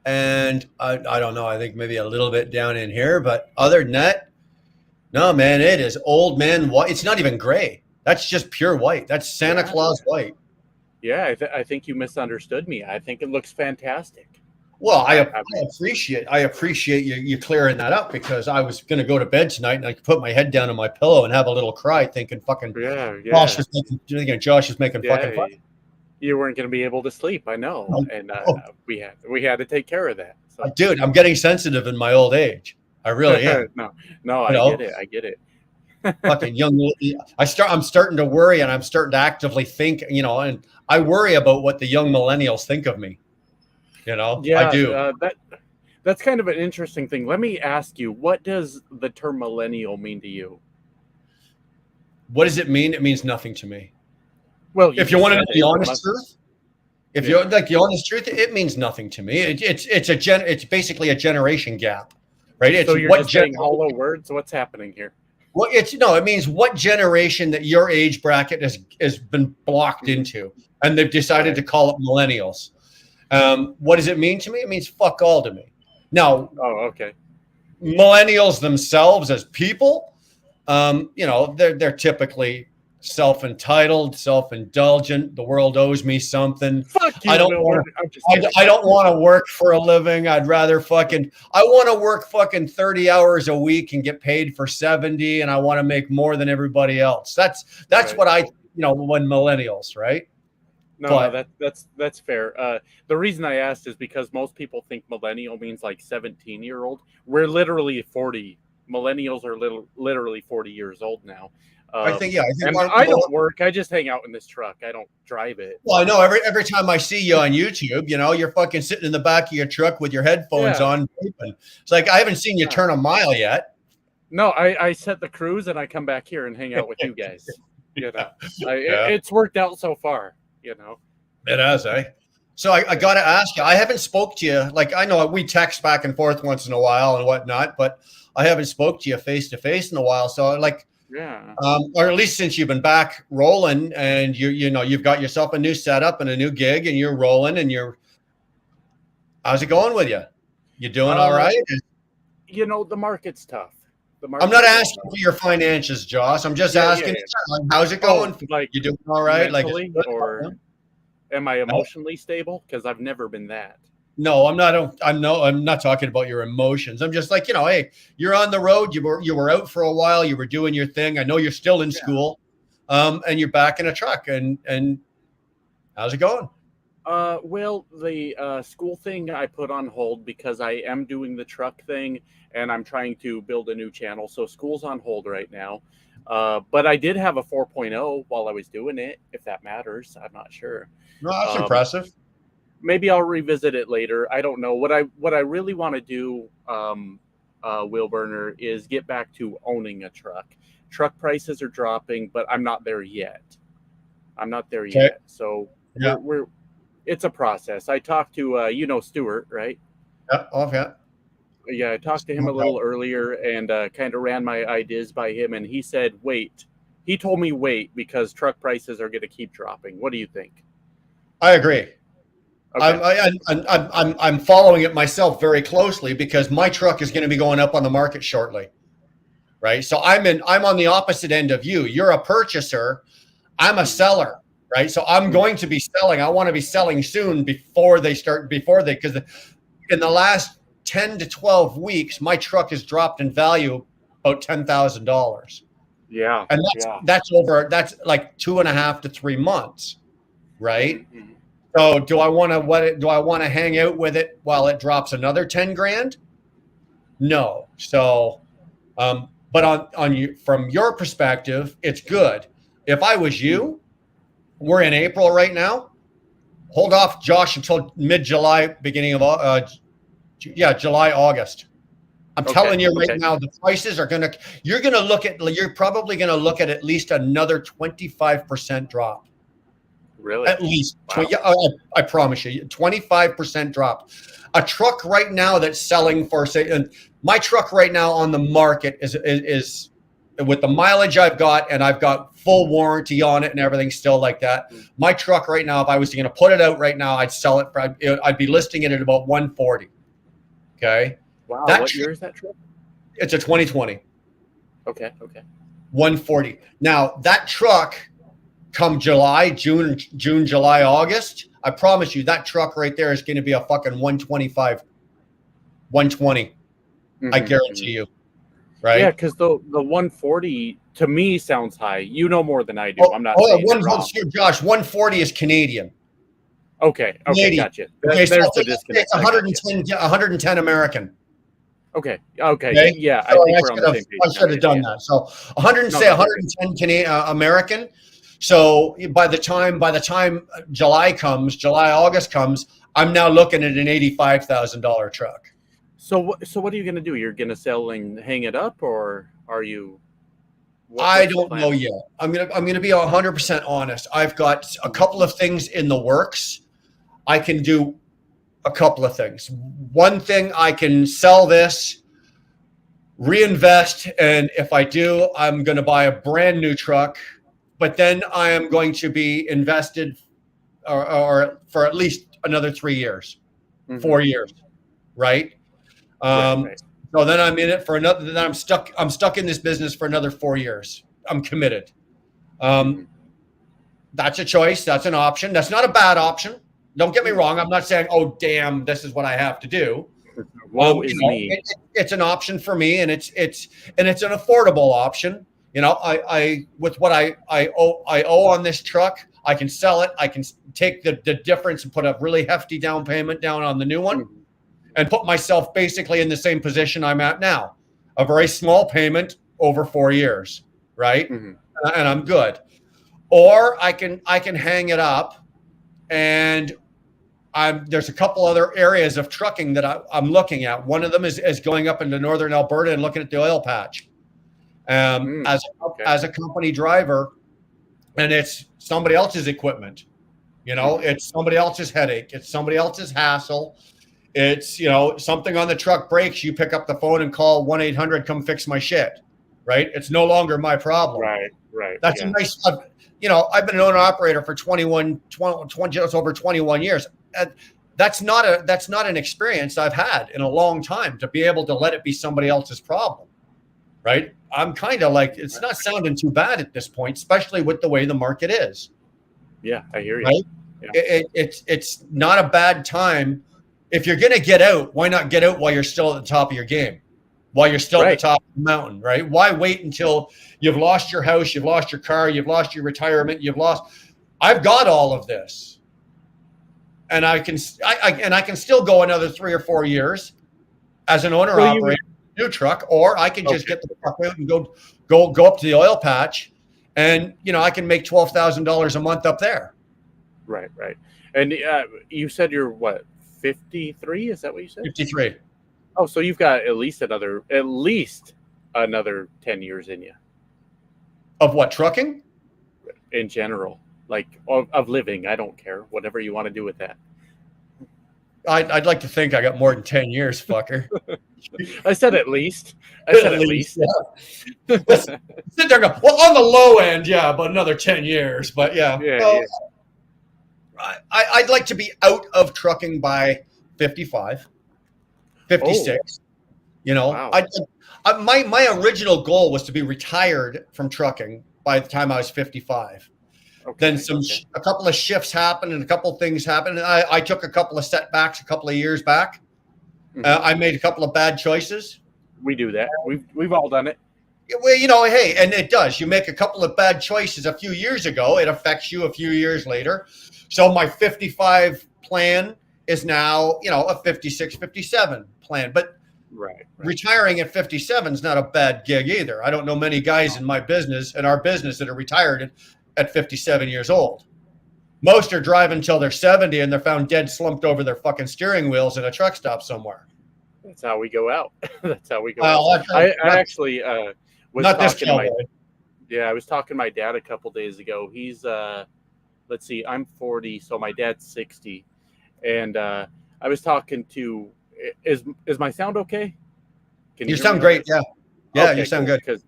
And I don't know. I think maybe a little bit down in here. But other than that, no, man, it is old man white. It's not even gray. That's just pure white. That's Santa Claus white. Yeah, I think you misunderstood me. I think it looks fantastic. Well, I appreciate you clearing that up because I was going to go to bed tonight and I could put my head down on my pillow and have a little cry thinking fucking Josh is making fucking fun. You weren't going to be able to sleep, I know. And we had to take care of that. So. Dude, I'm getting sensitive in my old age. I really am. No, I get it. Fucking young. I'm starting to worry and I'm starting to actively think, and I worry about what the young millennials think of me. I do. That's kind of an interesting thing. Let me ask you, what does the term millennial mean to you? What does it mean? It means nothing to me. Well, if you want to know the honest truth, you're like the honest truth, it means nothing to me. It's basically a generation gap, right? So you're just saying hollow words. What's happening here? Well, it means what generation that your age bracket has been blocked into, and they've decided to call it millennials. What does it mean to me? It means fuck all to me. Now, okay. Millennials themselves as people, they're typically self-entitled, self-indulgent. The world owes me something. Fuck you. I don't want to work for a living. I want to work fucking 30 hours a week and get paid for 70, and I want to make more than everybody else. That's right. What when millennials, right? No, But- no, that's fair. The reason I asked is because most people think millennial means like 17-year-old. We're literally 40. Millennials are literally 40 years old now. I think And I don't work. I just hang out in this truck. I don't drive it. Well, I know every time I see you on YouTube, you know, you're fucking sitting in the back of your truck with your headphones Yeah. on. It's like I haven't seen you turn a mile yet. No, I set the cruise and I come back here and hang out with you guys. You know, Yeah. it's worked out so far. You know, It has, eh? So I got to ask you, I haven't spoke to you. Like, I know we text back and forth once in a while and whatnot, but I haven't spoke to you face to face in a while. So like, yeah. or at least since you've been back rolling and you know, you've got yourself a new setup and a new gig and you're rolling and how's it going with you? You doing all right? You know, the market's tough. I'm not asking for your finances, Josh. I'm just asking, like, how's it going? Like, you doing all right? mentally, Like, or am I emotionally stable? Because I've never been that. no, I'm not. I'm not talking about your emotions. I'm just like, you know, hey, you're on the road. You were out for a while. You were doing your thing. I know you're still in school, and you're back in a truck. And how's it going? Well, the school thing I put on hold because I am doing the truck thing and I'm trying to build a new channel. So school's on hold right now. But I did have a 4.0 while I was doing it, if that matters. I'm not sure. No, that's impressive. Maybe I'll revisit it later. I don't know. What I really want to do, Will Burner, is get back to owning a truck. Truck prices are dropping, but I'm not there yet. Yet. So Yeah. it's a process. I talked to you know Stuart, right? Yeah, off yet. Yeah, I talked to him a little earlier and kind of ran my ideas by him, and he said, "Wait." He told me wait because truck prices are going to keep dropping. What do you think? I agree. Okay. I'm following it myself very closely because my truck is going to be going up on the market shortly, right? So I'm on the opposite end of you. You're a purchaser. I'm a seller, right? So I'm going to be selling. I want to be selling soon because in the last 10 to 12 weeks, my truck has dropped in value about $10,000. Yeah. And that's like 2.5 to 3 months, right? Mhm. So do I want to hang out with it while it drops another 10 grand? No. So, but on you, from your perspective, it's good. If I was you, we're in April right now. Hold off, Josh, until mid-July, beginning of July, August. I'm telling you right now, the prices are you're probably going to look at least another 25% drop. Really? At least. Wow. I promise you, 25% drop. A truck right now that's selling for, say, and my truck right now on the market is with the mileage I've got, and I've got full warranty on it and everything still like that. My truck right now, if I was going to put it out right now, I'd sell it I'd be listing it at about 140. Okay. Wow. What year is that truck? It's a 2020. Okay. 140. Now that truck, come June, July, August, I promise you that truck right there is going to be a fucking 125, 120. I guarantee you. Right? Yeah, because the 140 to me sounds high. You know more than I do. I'm not saying it wrong. Josh, 140 is Canadian. Okay, Canadian. gotcha. Okay, There's so the disconnect. It's 110 American. Okay. Yeah, So I think we're on the same page. I should have done that. So 110 Canadian American. So by the time July, August comes, I'm now looking at an $85,000 truck. So what are you going to do? You're going to sell and hang it up, or are you? I don't know yet. I'm gonna be 100% honest. I've got a couple of things in the works. I can do a couple of things. One thing, I can sell this, reinvest, and if I do, I'm going to buy a brand new truck. But then I am going to be invested or for at least another 3 years, 4 years, right? Right. So then I'm in it for another. Then I'm stuck in this business for another 4 years. I'm committed. That's a choice. That's an option. That's not a bad option. Don't get me wrong. I'm not saying, oh damn, this is what I have to do. It's an option for me, and it's an affordable option. You know, I with what I owe on this truck, I can sell it. I can take the difference and put a really hefty down payment down on the new one and put myself basically in the same position I'm at now. A very small payment over 4 years, right? And I'm good. Or I can hang it up, and there's a couple other areas of trucking that I'm looking at. One of them is going up into northern Alberta and looking at the oil patch as a company driver, and it's somebody else's equipment. You know, it's somebody else's headache. It's somebody else's hassle. It's, you know, something on the truck breaks, you pick up the phone and call 1-800, come fix my shit, right? It's no longer my problem. Right. That's a nice, you know, I've been an owner operator for 20, just over 21 years. And that's not an experience I've had in a long time, to be able to let it be somebody else's problem, right? I'm kind of like, it's not sounding too bad at this point, especially with the way the market is. Yeah, I hear you. Right? Yeah. It's not a bad time. If you're going to get out, why not get out while you're still at the top of your game, while you're still at the top of the mountain, right? Why wait until you've lost your house, you've lost your car, you've lost your retirement, I've got all of this. And I can still go another 3 or 4 years as an owner operator, new truck, or I can just get the truck out and go up to the oil patch, and you know, I can make $12,000 a month up there. Right. And you said you're what, 53? Is that what you said? 53. Oh, so you've got at least another 10 years in you. Of what, trucking? In general, like of living. I don't care. Whatever you want to do with that. I'd like to think I got more than 10 years, fucker. I said at least. At least. Yeah. Sit there and go, well, on the low end, yeah, but another 10 years. But yeah. I'd like to be out of trucking by 55, 56. You know, wow. My original goal was to be retired from trucking by the time I was 55. Then a couple of shifts happened and a couple of things happened. And I took a couple of setbacks a couple of years back. I made a couple of bad choices. We do that. We've all done it. Well, you know, hey, and it does. You make a couple of bad choices a few years ago. It affects you a few years later. So my 55 plan is now, you know, a 56, 57 plan. But retiring at 57 is not a bad gig either. I don't know many guys in our business that are retired at 57 years old. Most are driving until they're 70 and they're found dead slumped over their fucking steering wheels in a truck stop somewhere. That's how we go out. That's how we go out. I actually was not talking this to I was talking to my dad a couple days ago. He's let's see, I'm 40, so my dad's 60. And I was talking to, is my sound okay? Can you sound great, yeah. Yeah, okay, you sound good. Because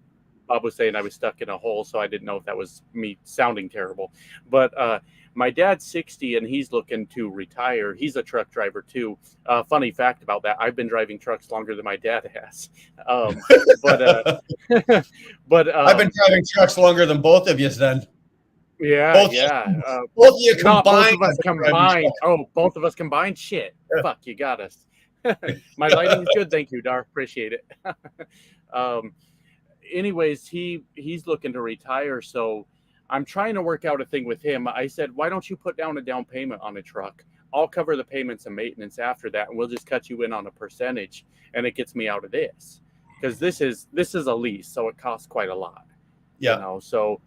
Bob was saying I was stuck in a hole, so I didn't know if that was me sounding terrible. But my dad's 60, and he's looking to retire. He's a truck driver, too. Funny fact about that, I've been driving trucks longer than my dad has. But I've been driving trucks longer than both of you then. Yeah, both of you combined. Both of us combined? Shit. Yeah. Fuck, you got us. My lighting is good. Thank you, Dar. Appreciate it. Anyways, he's looking to retire, so I'm trying to work out a thing with him. I said, why don't you put down a down payment on a truck? I'll cover the payments and maintenance after that, and we'll just cut you in on a percentage, and it gets me out of this. Because this is a lease, so it costs quite a lot. Yeah. You know, so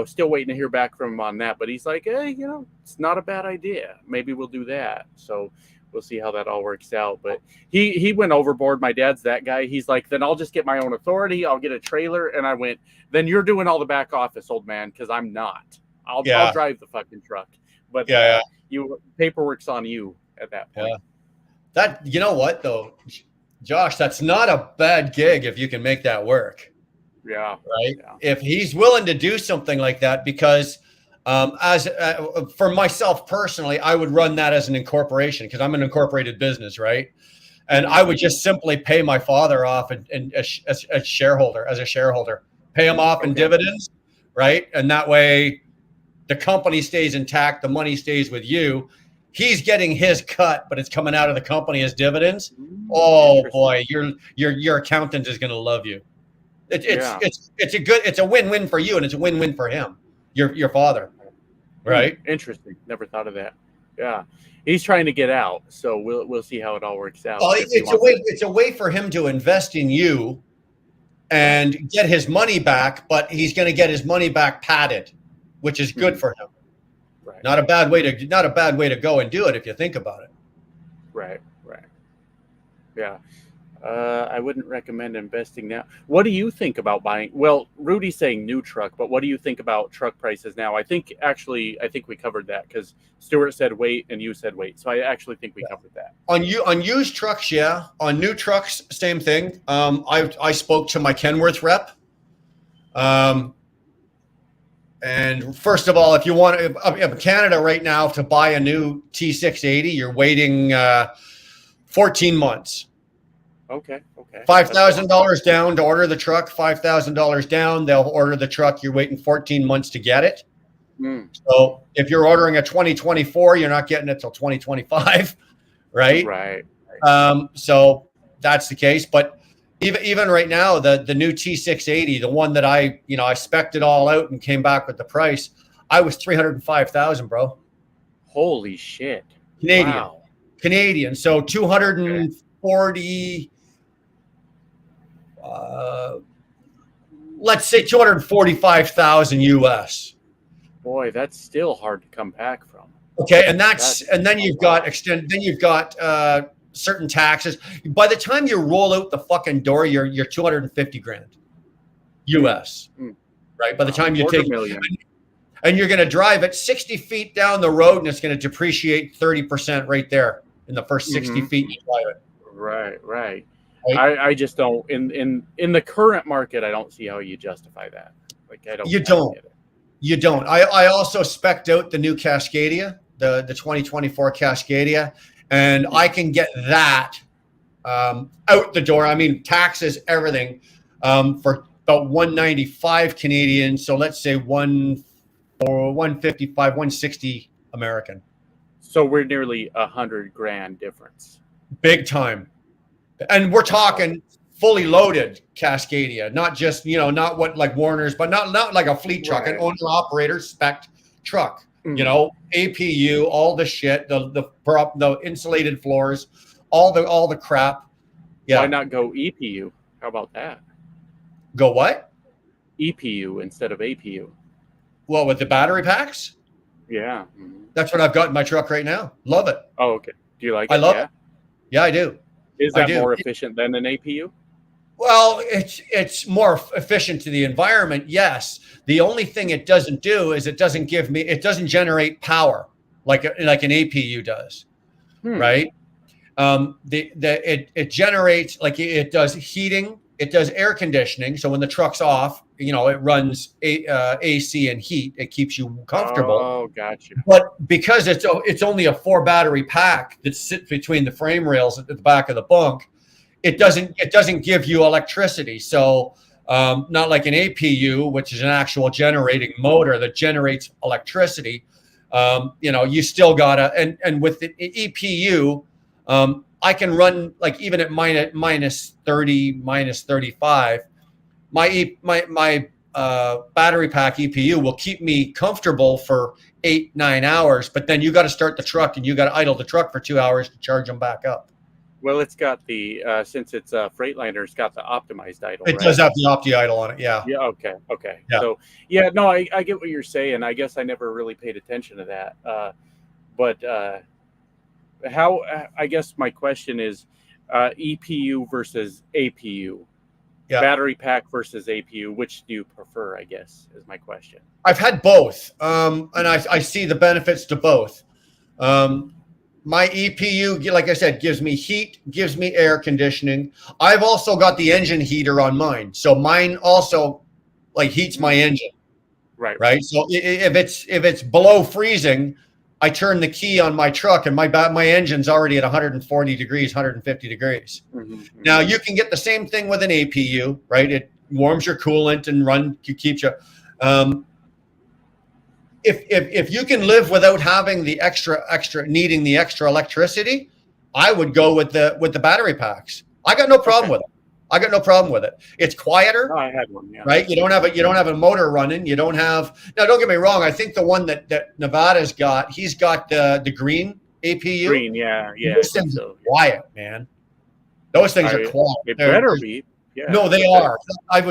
still waiting to hear back from him on that. But he's like, hey, you know, it's not a bad idea. Maybe we'll do that. So we'll see how that all works out. But he went overboard. My dad's that guy. He's like, then I'll just get my own authority. I'll get a trailer. And I went, then you're doing all the back office, old man, because I'm not. I'll drive the fucking truck. But paperwork's on you at that point. Yeah. That, you know what, though, Josh, that's not a bad gig if you can make that work. Yeah. Right. Yeah. If he's willing to do something like that, because for myself personally, I would run that as an incorporation because I'm an incorporated business, right? And I would just simply pay my father off and as a shareholder, pay him off in dividends, right? And that way the company stays intact, the money stays with you. He's getting his cut, but it's coming out of the company as dividends. Oh boy, your accountant is going to love you. It's a win-win for you, and it's a win-win for him, your father. right? Interesting. Never thought of that. Yeah, he's trying to get out, so we'll see how it all works out. Well, if he it's a wants way. to- It's a way for him to invest in you and get his money back, but he's going to get his money back padded, which is good for him. Right. Not a bad way to go and do it if you think about it. Right. Yeah. I wouldn't recommend investing now. What do you think about buying? Well, Rudy's saying new truck, but what do you think about truck prices now? I think we covered that because Stuart said wait and you said wait. So I actually think we covered that. On used trucks, yeah. On new trucks, same thing. I spoke to my Kenworth rep. And first of all, if you want if Canada right now to buy a new T680, you're waiting 14 months. Okay. $5,000 down to order the truck. $5,000 down, they'll order the truck. You're waiting 14 months to get it. So if you're ordering a 2024, you're not getting it till 2025, right? Right. So that's the case. But even right now, the new T680, the one that I spec'd it all out and came back with the price, I was $305,000, bro. Holy shit. Canadian. Wow. Canadian. So 240. Let's say 245,000 US. Boy, that's still hard to come back from. Okay, and then you've got certain taxes. By the time you roll out the fucking door, you're 250 grand US. Right? By the time you take million. And you're going to drive it 60 feet down the road, and it's going to depreciate 30% right there in the first 60 feet you drive it. Right. I just don't in the current market. I don't see how you justify that. Like I don't. You don't. I also spec'd out the new Cascadia, the 2024 Cascadia, and I can get that out the door. I mean, taxes, everything, for about 195 Canadian. So let's say 155, 160 American. So we're nearly $100,000 difference. Big time. And we're talking fully loaded Cascadia, not just, not what like Warner's, but not like a fleet truck, an owner operator spec truck, APU, all the shit, the insulated floors, all the crap. Yeah. Why not go EPU? How about that? Go what? EPU instead of APU. Well, with the battery packs? Yeah. That's what I've got in my truck right now. Love it. Oh, okay. Do you like it? I love it. Yeah, I do. Is that more efficient than an APU? Well, it's more efficient to the environment, yes. The only thing it doesn't do is it doesn't generate power like an APU does, right? It generates, like, it does heating, it does air conditioning. So when the truck's off, it runs AC and heat. It keeps you comfortable. Oh, gotcha. But because it's only a 4 battery pack that sits between the frame rails at the back of the bunk, it doesn't give you electricity. So not like an APU, which is an actual generating motor that generates electricity. You still gotta, and with the EPU, I can run, like, even at minus 30, minus 35. My battery pack EPU will keep me comfortable for 8-9 hours, but then you got to start the truck and you got to idle the truck for 2 hours to charge them back up. Well, it's got the since it's a Freightliner, it's got the optimized idle. It does have the Opti idle on it, yeah. Yeah. Okay. Yeah. So no, I get what you're saying. I guess I never really paid attention to that. But how? I guess my question is, EPU versus APU. Yeah. Battery pack versus APU, which do you prefer, I guess, is my question. I've had both, and I see the benefits to both. My EPU, like I said, gives me heat, gives me air conditioning. I've also got the engine heater on mine, so mine also, like, heats my engine. Right. So if it's below freezing, I turn the key on my truck and my engine's already at 140 degrees, 150 degrees. Now you can get the same thing with an APU, right? It warms your coolant and keeps you. If you can live without having the extra needing the extra electricity, I would go with the battery packs. I got no problem with it. I got no problem with it. It's quieter. Oh, I had one. Yeah. Right? You don't have a motor running. You don't have now. Don't get me wrong. I think the one that Nevada's got, he's got the green APU. Green. Yeah. Yeah. Those things are quiet, man. Those things are quiet. It better be. Yeah. No, they are. I've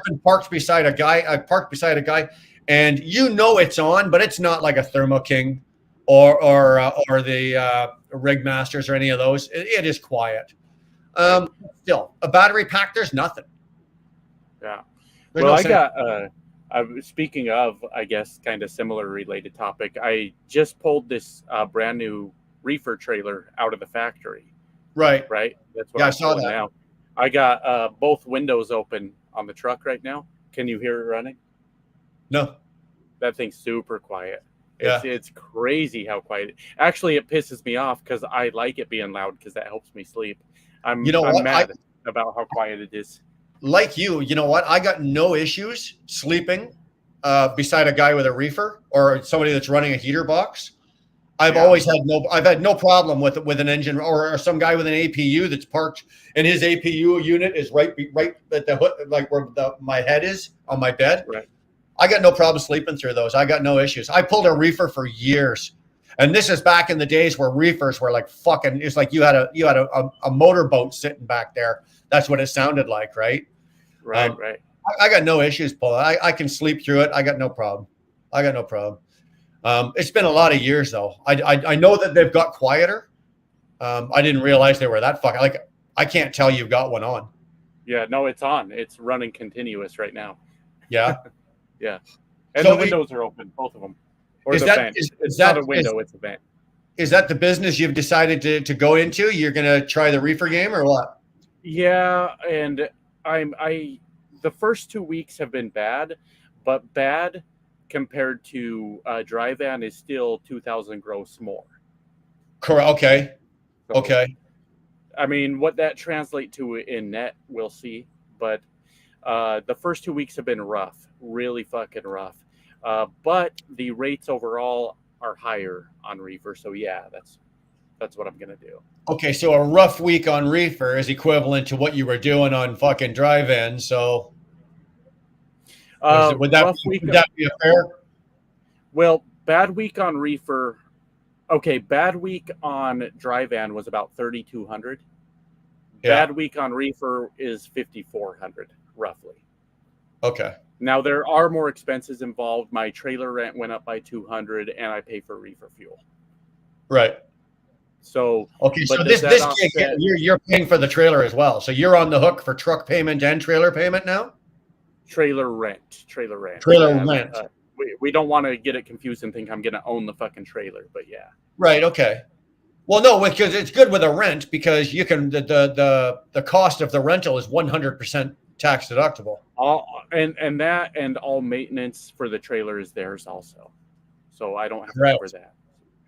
been parked beside a guy. I parked beside a guy, and it's on, but it's not like a Thermo King or the Rig Masters or any of those. It is quiet. Still, a battery pack, there's nothing. Yeah. There's Well, no I sense. got. Speaking of, I guess, kind of similar related topic. I just pulled this brand new reefer trailer out of the factory. Right. That's what Yeah, I'm I saw doing that. now. I got both windows open on the truck right now. Can you hear it running? No. That thing's super quiet. Yeah. It's crazy how quiet. Actually, it pisses me off because I like it being loud because that helps me sleep. I'm mad about how quiet it is. Like you know what? I got no issues sleeping beside a guy with a reefer or somebody that's running a heater box. I've had no problem with an engine or some guy with an APU that's parked and his APU unit is right at the hood, like where my head is on my bed. Right. I got no problem sleeping through those. I got no issues. I pulled a reefer for years. And this is back in the days where reefers were like fucking, it's like you had a motorboat sitting back there. That's what it sounded like, right? Right. I got no issues, Paul. I can sleep through it. I got no problem. It's been a lot of years though. I know that they've got quieter. I didn't realize they were that fucking, like, I can't tell you've got one on. Yeah, no, it's on. It's running continuous right now. Yeah. Yeah. And So the windows are open, both of them. Or is the that- vent. is It's that- not a window, it's a vent. Is that the business you've decided to go into? You're going to try the reefer game or what? Yeah, and the first 2 weeks have been bad, but bad compared to dry van is still 2,000 gross more. Correct. Okay. So, Okay. I mean, what that translates to in net, we'll see. But the first 2 weeks have been rough, really fucking rough. But the rates overall are higher on reefer. So yeah, that's what I'm gonna do. Okay, so a rough week on reefer is equivalent to what you were doing on fucking drive-in. So would that be a fair? Well, bad week on reefer. Okay, bad week on dry van was about 3,200. Yeah. Bad week on reefer is 5,400 roughly. Okay. Now there are more expenses involved. My trailer rent went up by 200, and I pay for reefer fuel. Right. So okay, so but this does that gig, offset- you're paying for the trailer as well. So you're on the hook for truck payment and trailer payment now? trailer rent. Trailer Yeah, rent. We don't want to get it confused and think I'm going to own the fucking trailer, but yeah. Right. Okay. Well, no, because it's good with a rent because you can the cost of the rental is 100% tax deductible. And that and all maintenance for the trailer is theirs also, so I don't have to Right. cover that.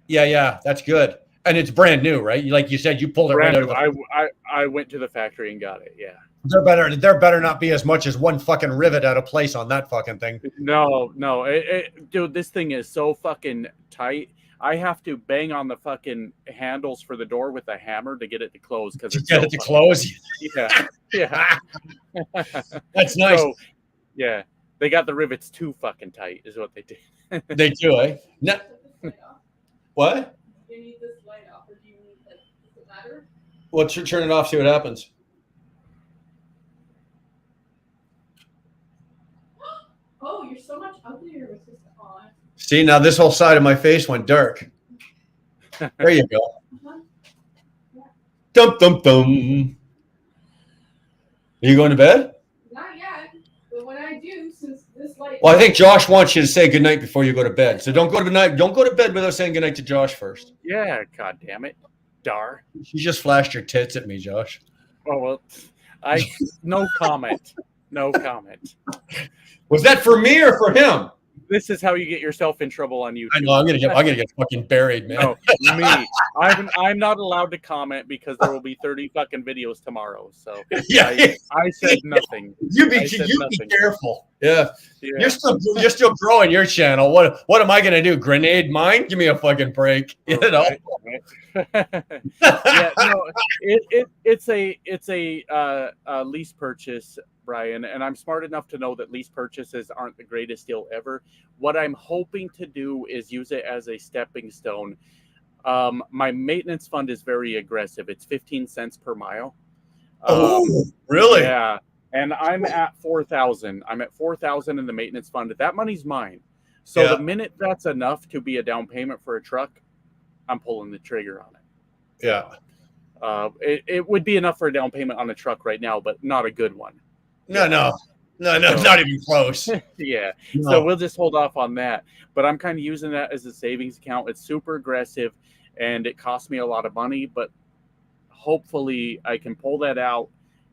Yeah, that's good, and it's brand new, right? Like you said, you pulled it right out of the. I went to the factory and got it. Yeah. There better not be as much as one fucking rivet out of place on that fucking thing. No, dude, this thing is so fucking tight. I have to bang on the fucking handles for the door with a hammer to get it to close because it's Get it to close. Yeah. That's nice. So, yeah, they got the rivets too fucking tight, is what they did. They do, eh? No, Turn this light off. what? Do you need this light off, or do you need like? Does it matter? Well, turn it off. See what happens. Oh, you're so much uglier with this on. See, now this whole side of my face went dark. There you go. Uh-huh. Dum dum dum. Are you going to bed? Not yet, but when I do, since this light. Well, I think Josh wants you to say goodnight before you go to bed. So don't go to bed without saying goodnight to Josh first. Yeah, god damn it. Dar. You just flashed your tits at me, Josh. Oh well, no comment. No comment. Was that for me or for him? This is how you get yourself in trouble on YouTube. I know I'm gonna get fucking buried, man. No, me. I'm not allowed to comment because there will be 30 fucking videos tomorrow. So Yeah. I said nothing. You be nothing. careful. Yeah. Yeah. You're still growing your channel. What am I gonna do? Grenade mine? Give me a fucking break. You know? Right. Yeah, no, It's a lease purchase, Brian, and I'm smart enough to know that lease purchases aren't the greatest deal ever. What I'm hoping to do is use it as a stepping stone. My maintenance fund is very aggressive. It's 15 cents per mile. Oh, really? Yeah, and I'm at 4,000. I'm at 4,000 in the maintenance fund. That money's mine. So Yeah. the minute that's enough to be a down payment for a truck, I'm pulling the trigger on it. Yeah. It would be enough for a down payment on a truck right now, but not a good one. No, So- not even close. Yeah. No. So we'll just hold off on that. But I'm kind of using that as a savings account. It's super aggressive and it costs me a lot of money, but hopefully I can pull that out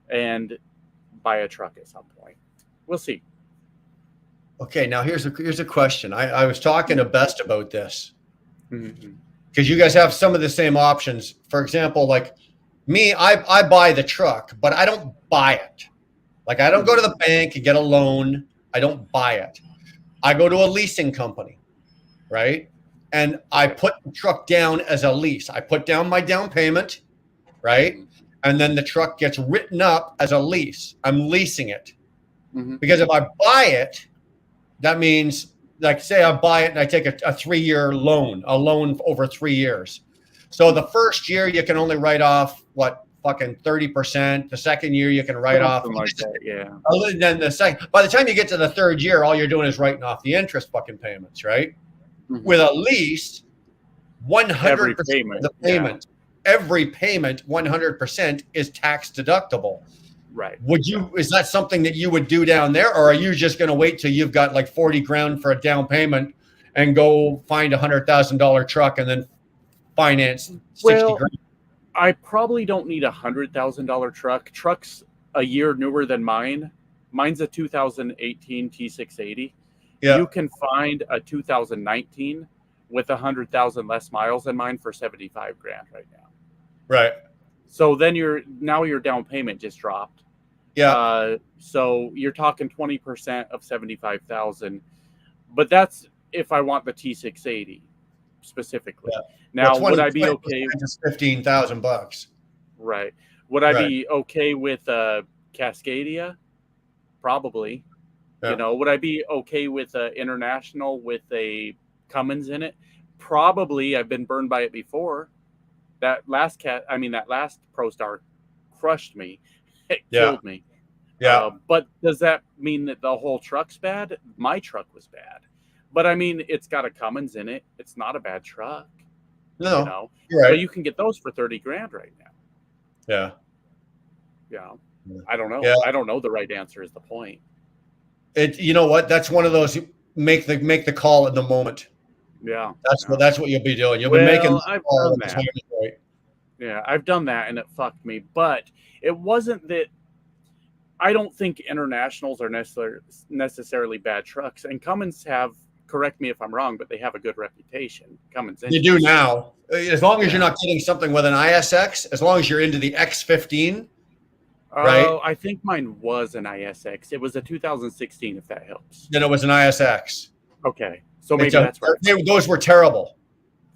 and buy a truck at some point. We'll see. Okay, now here's a question. I was talking to Best about this Mm-hmm. because you guys have some of the same options. For example, like me, I buy the truck, but I don't buy it. Like I don't go to the bank and get a loan. I don't buy it. I go to a leasing company, right? And I put the truck down as a lease. I put down my down payment, right? And then the truck gets written up as a lease. I'm leasing it. Mm-hmm. Because if I buy it, that means, like, say I buy it and I take a 3-year loan, a loan over 3 years. So the first year you can only write off fucking 30%. The second year you can write off. Something like that, yeah. Other than the second, by the time you get to the third year, all you're doing is writing off the interest fucking payments, right? Mhm. With a lease, 100% payment, of the payment, every payment, 100% is tax deductible. Right. Is that something that you would do down there, or are you just going to wait till you've got like 40 grand for a down payment and go find $100,000 truck and then finance 60 grand? I probably don't need $100,000 truck. Truck's a year newer than mine. Mine's a 2018 T680. Yeah. You can find a 2019 with 100,000 less miles than mine for 75 grand right now. Right. So then your down payment just dropped. Yeah. So you're talking 20% of 75,000, but that's if I want the T680 specifically. Yeah. Now, Well, would I be okay? It's $15,000. Right. Would I be okay with Cascadia? Probably. Yeah. You know, would I be okay with International with a Cummins in it? Probably. I've been burned by it before. That last ProStar crushed me. It killed me. Yeah. But does that mean that the whole truck's bad? My truck was bad. But I mean, it's got a Cummins in it. It's not a bad truck. No. You know? You're right. But you can get those for 30 grand right now. Yeah. Yeah. Yeah. I don't know. Yeah. I don't know the right answer is the point. You know what? That's one of those, make the call in the moment. Yeah. That's what you'll be doing. You'll be making the I've call done at the that. time is right. Yeah, I've done that and it fucked me. But it wasn't that. I don't think Internationals are necessarily bad trucks. And Cummins have, correct me if I'm wrong, but they have a good reputation. Cummins. You do now. As long as you're not getting something with an ISX, as long as you're into the X15. Right. Oh, I think mine was an ISX. It was a 2016, if that helps. Then it was an ISX. Okay. So maybe that's right. Those were terrible.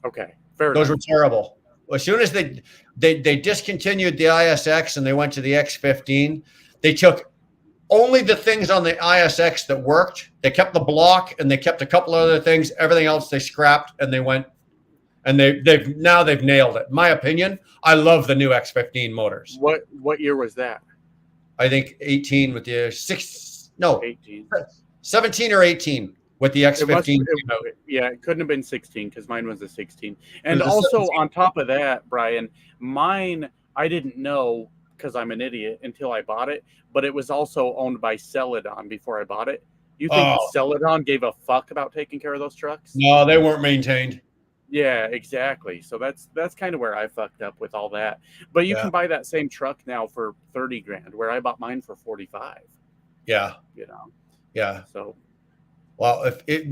Okay. Fair Those enough. were terrible. As soon as they discontinued the ISX and they went to the X15, they took only the things on the ISX that worked. They kept the block and they kept a couple of other things. Everything else they scrapped and they went. And they've nailed it. In my opinion, I love the new X15 motors. What year was that? I think 18 with the 18. 17 or 18 with the X15. Yeah, it couldn't have been 16 because mine was a 16. And It was a also 17. on top of that, Brian, mine, I didn't know because I'm an idiot until I bought it, but it was also owned by Celadon before I bought it. You think Celadon gave a fuck about taking care of those trucks? No, they weren't maintained. Yeah, exactly. So that's kind of where I fucked up with all that. But you can buy that same truck now for 30 grand, where I bought mine for 45. Yeah. You know. Yeah. So, well, this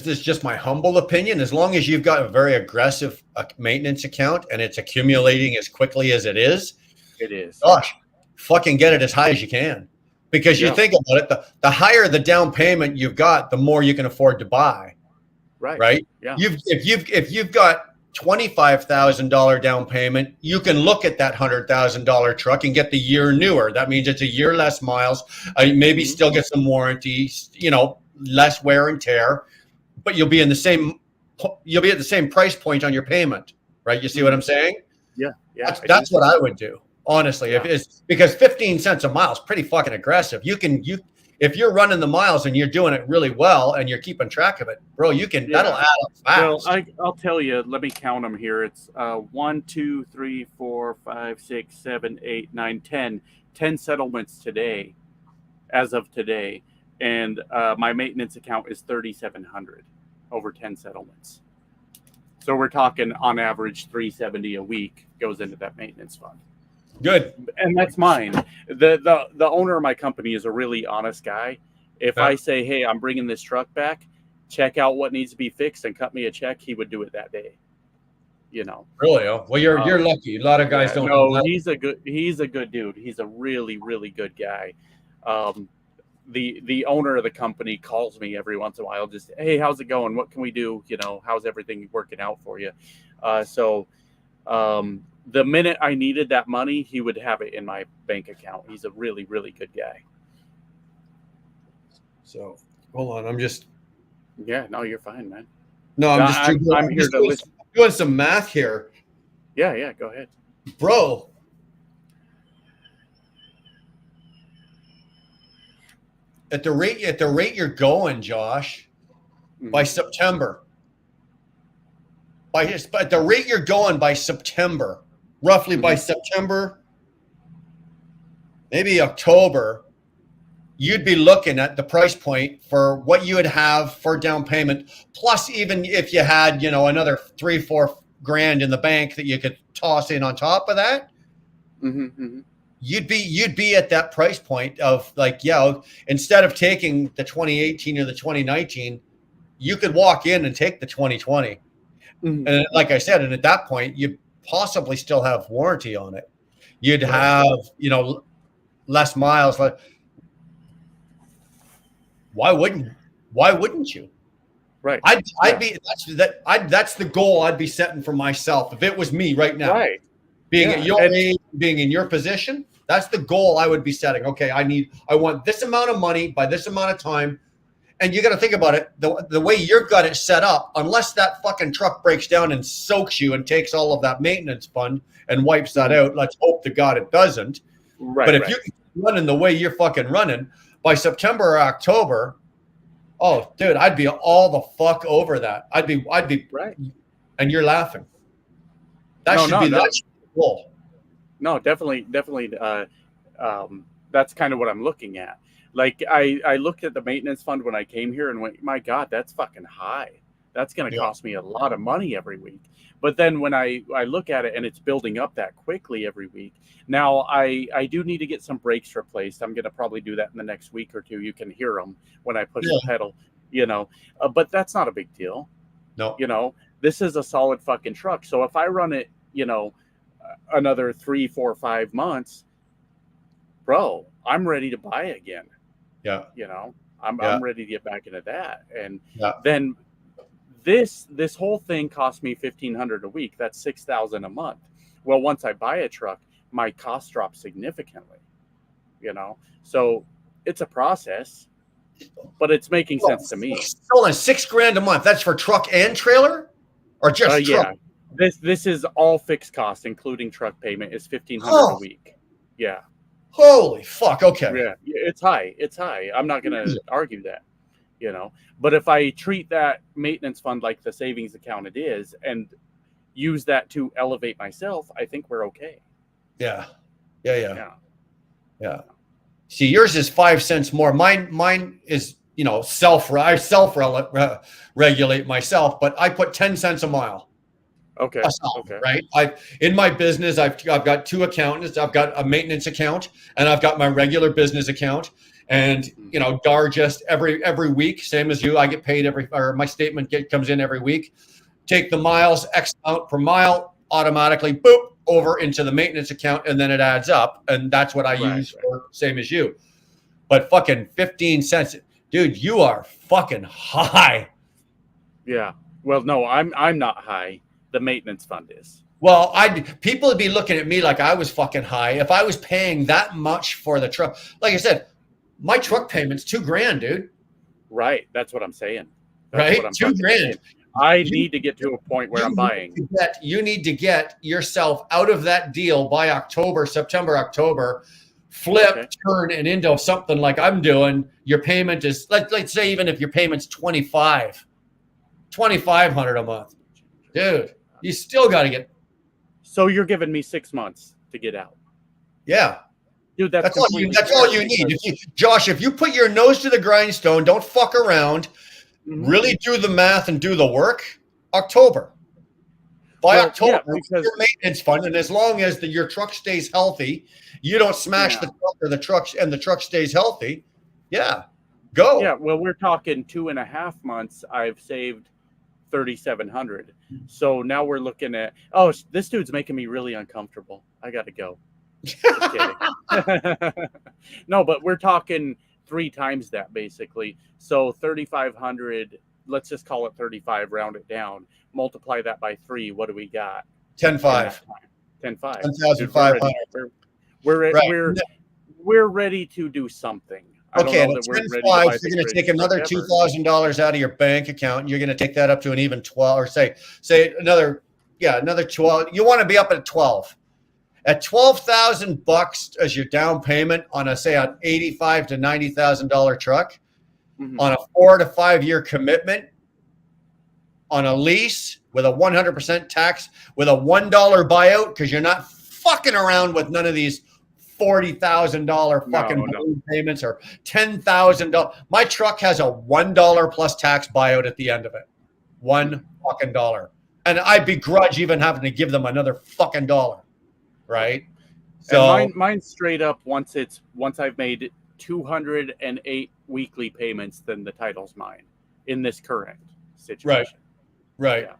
is just my humble opinion. As long as you've got a very aggressive maintenance account and it's accumulating as quickly as it is, gosh, fucking get it as high as you can. Because you think about it, the higher the down payment you've got, the more you can afford to buy. Right. Right. Yeah. If you've got $25,000 down payment, you can look at that $100,000 truck and get the year newer. That means it's a year less miles. Maybe still get some warranties, less wear and tear, but you'll be at the same price point on your payment, right? You see what I'm saying? Yeah. That's what I would do, honestly. Yeah. If it's because 15 cents a mile is pretty fucking aggressive. If you're running the miles and you're doing it really well and you're keeping track of it, bro, that'll add up fast. Well, I'll tell you, let me count them here. It's 1, 2, 3, 4, 5, 6, 7, 8, 9, 10. 10 settlements today, as of today. And my maintenance account is $3,700 over 10 settlements. So we're talking on average $370 a week goes into that maintenance fund. Good. And that's mine. The owner of my company is a really honest guy. If I say, hey, I'm bringing this truck back, check out what needs to be fixed and cut me a check, he would do it that day. Really? Oh, well, you're lucky. A lot of guys don't. No, he's a good dude. He's a really, really good guy. The owner of the company calls me every once in a while, just, hey, how's it going? What can we do? How's everything working out for you? The minute I needed that money, he would have it in my bank account. He's a really, really good guy. So hold on, I'm just. Yeah, no, you're fine, man. No, I'm here to listen. Doing some math here. Yeah, go ahead, bro. At the rate you're going, Josh, by September. At the rate you're going by September, roughly by September, maybe October, you'd be looking at the price point for what you would have for down payment. Plus, even if you had, another $3-4 grand in the bank that you could toss in on top of that, you'd be at that price point of instead of taking the 2018 or the 2019, you could walk in and take the 2020. And like I said, and at that point, you possibly still have warranty on it. You'd have, less miles. Why wouldn't you? Right. That's the goal I'd be setting for myself. If it was me right now, right. Being at your age, being in your position, that's the goal I would be setting. Okay, I want this amount of money by this amount of time. And you got to think about it, the way you've got it set up, unless that fucking truck breaks down and soaks you and takes all of that maintenance fund and wipes that out, let's hope to God it doesn't. Right. But if you're running the way you're fucking running, by September or October, oh, dude, I'd be all the fuck over that. I'd be right. And you're laughing. That's the goal. No, definitely. That's kind of what I'm looking at. Like I looked at the maintenance fund when I came here and went, my God, that's fucking high. That's going to cost me a lot of money every week. But then when I look at it and it's building up that quickly every week, now I do need to get some brakes replaced. I'm going to probably do that in the next week or two. You can hear them when I push the pedal, but that's not a big deal. No, this is a solid fucking truck. So if I run it, another 3, 4, 5 months, bro, I'm ready to buy again. Yeah. I'm ready to get back into that. And then this whole thing cost me $1,500 a week. That's $6,000 a month. Well, once I buy a truck, my costs drop significantly, so it's a process, but it's making sense to me. Hold on, $6,000 a month. That's for truck and trailer, or just truck? Yeah. This is all fixed costs, including truck payment, is $1,500 a week. Yeah. Holy fuck. Okay. Yeah, it's high. I'm not going to argue that, but if I treat that maintenance fund like the savings account it is and use that to elevate myself, I think we're okay. Yeah. See, yours is 5 cents more. Mine is, I self-regulate myself, but I put 10 cents a mile. Okay. Right. In my business, I've got 2 accountants. I've got a maintenance account and I've got my regular business account. And Dar just every week, same as you, I get paid my statement comes in every week. Take the miles, X amount per mile, automatically boop over into the maintenance account, and then it adds up, and that's what I use for same as you. But fucking 15 cents, dude, you are fucking high. Yeah. Well, no, I'm not high. the maintenance fund is. Well, people would be looking at me like I was fucking high if I was paying that much for the truck. Like I said, my truck payment's $2,000, dude. Right. That's what I'm saying. Right? $2,000. I need to get to a point where I'm buying. You need to get yourself out of that deal by September, October, flip, turn, and into something like I'm doing. Your payment is, let's say, even if your payment's $2,500 a month, dude, you still got to get. So you're giving me 6 months to get out. Yeah. Dude, that's all you need. Josh, if you put your nose to the grindstone, don't fuck around, really do the math and do the work, October. By October, your maintenance fund, and as long as your truck stays healthy, you don't smash the truck or the truck stays healthy, go. Yeah, well, we're talking 2.5 months. I've saved $3,700. So now we're looking at, this dude's making me really uncomfortable. I got to go. Just kidding. No, but we're talking 3 times that basically. So 3,500, let's just call it 35, round it down. Multiply that by 3. What do we got? 10,500. 10,500. 10,500. We're ready to do something. Okay, at 10,500, you're going to take another $2,000 out of your bank account. And you're going to take that up to an even 12, or say another 12. You want to be up at 12. At $12,000 as your down payment on an $85,000 to $90,000 truck, on a 4 to 5 year commitment, on a lease with a 100% tax, with a $1 buyout, because you're not fucking around with none of these $40,000 fucking balloon payments or $10,000. My truck has a $1 plus tax buyout at the end of it. $1 fucking dollar. And I begrudge even having to give them another fucking dollar. Right. So and mine's straight up once I've made 208 weekly payments, then the title's mine in this current situation. Right. Yeah.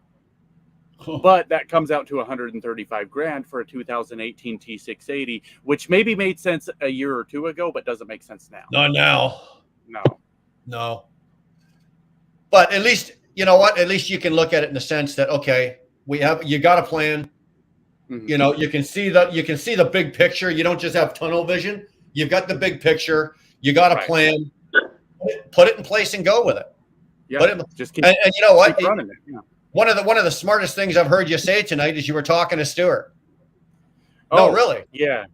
But that comes out to $135,000 for a 2018 T680, which maybe made sense a year or two ago, but doesn't make sense now. Not now. No. But at least, you know what? At least you can look at it in the sense that, okay, you got a plan. You know, you can see the big picture. You don't just have tunnel vision. You've got the big picture. You got a plan. Put it in place and go with it. Yeah. And you know what? One of the smartest things I've heard you say tonight is you were talking to Stuart. No, really? Yeah.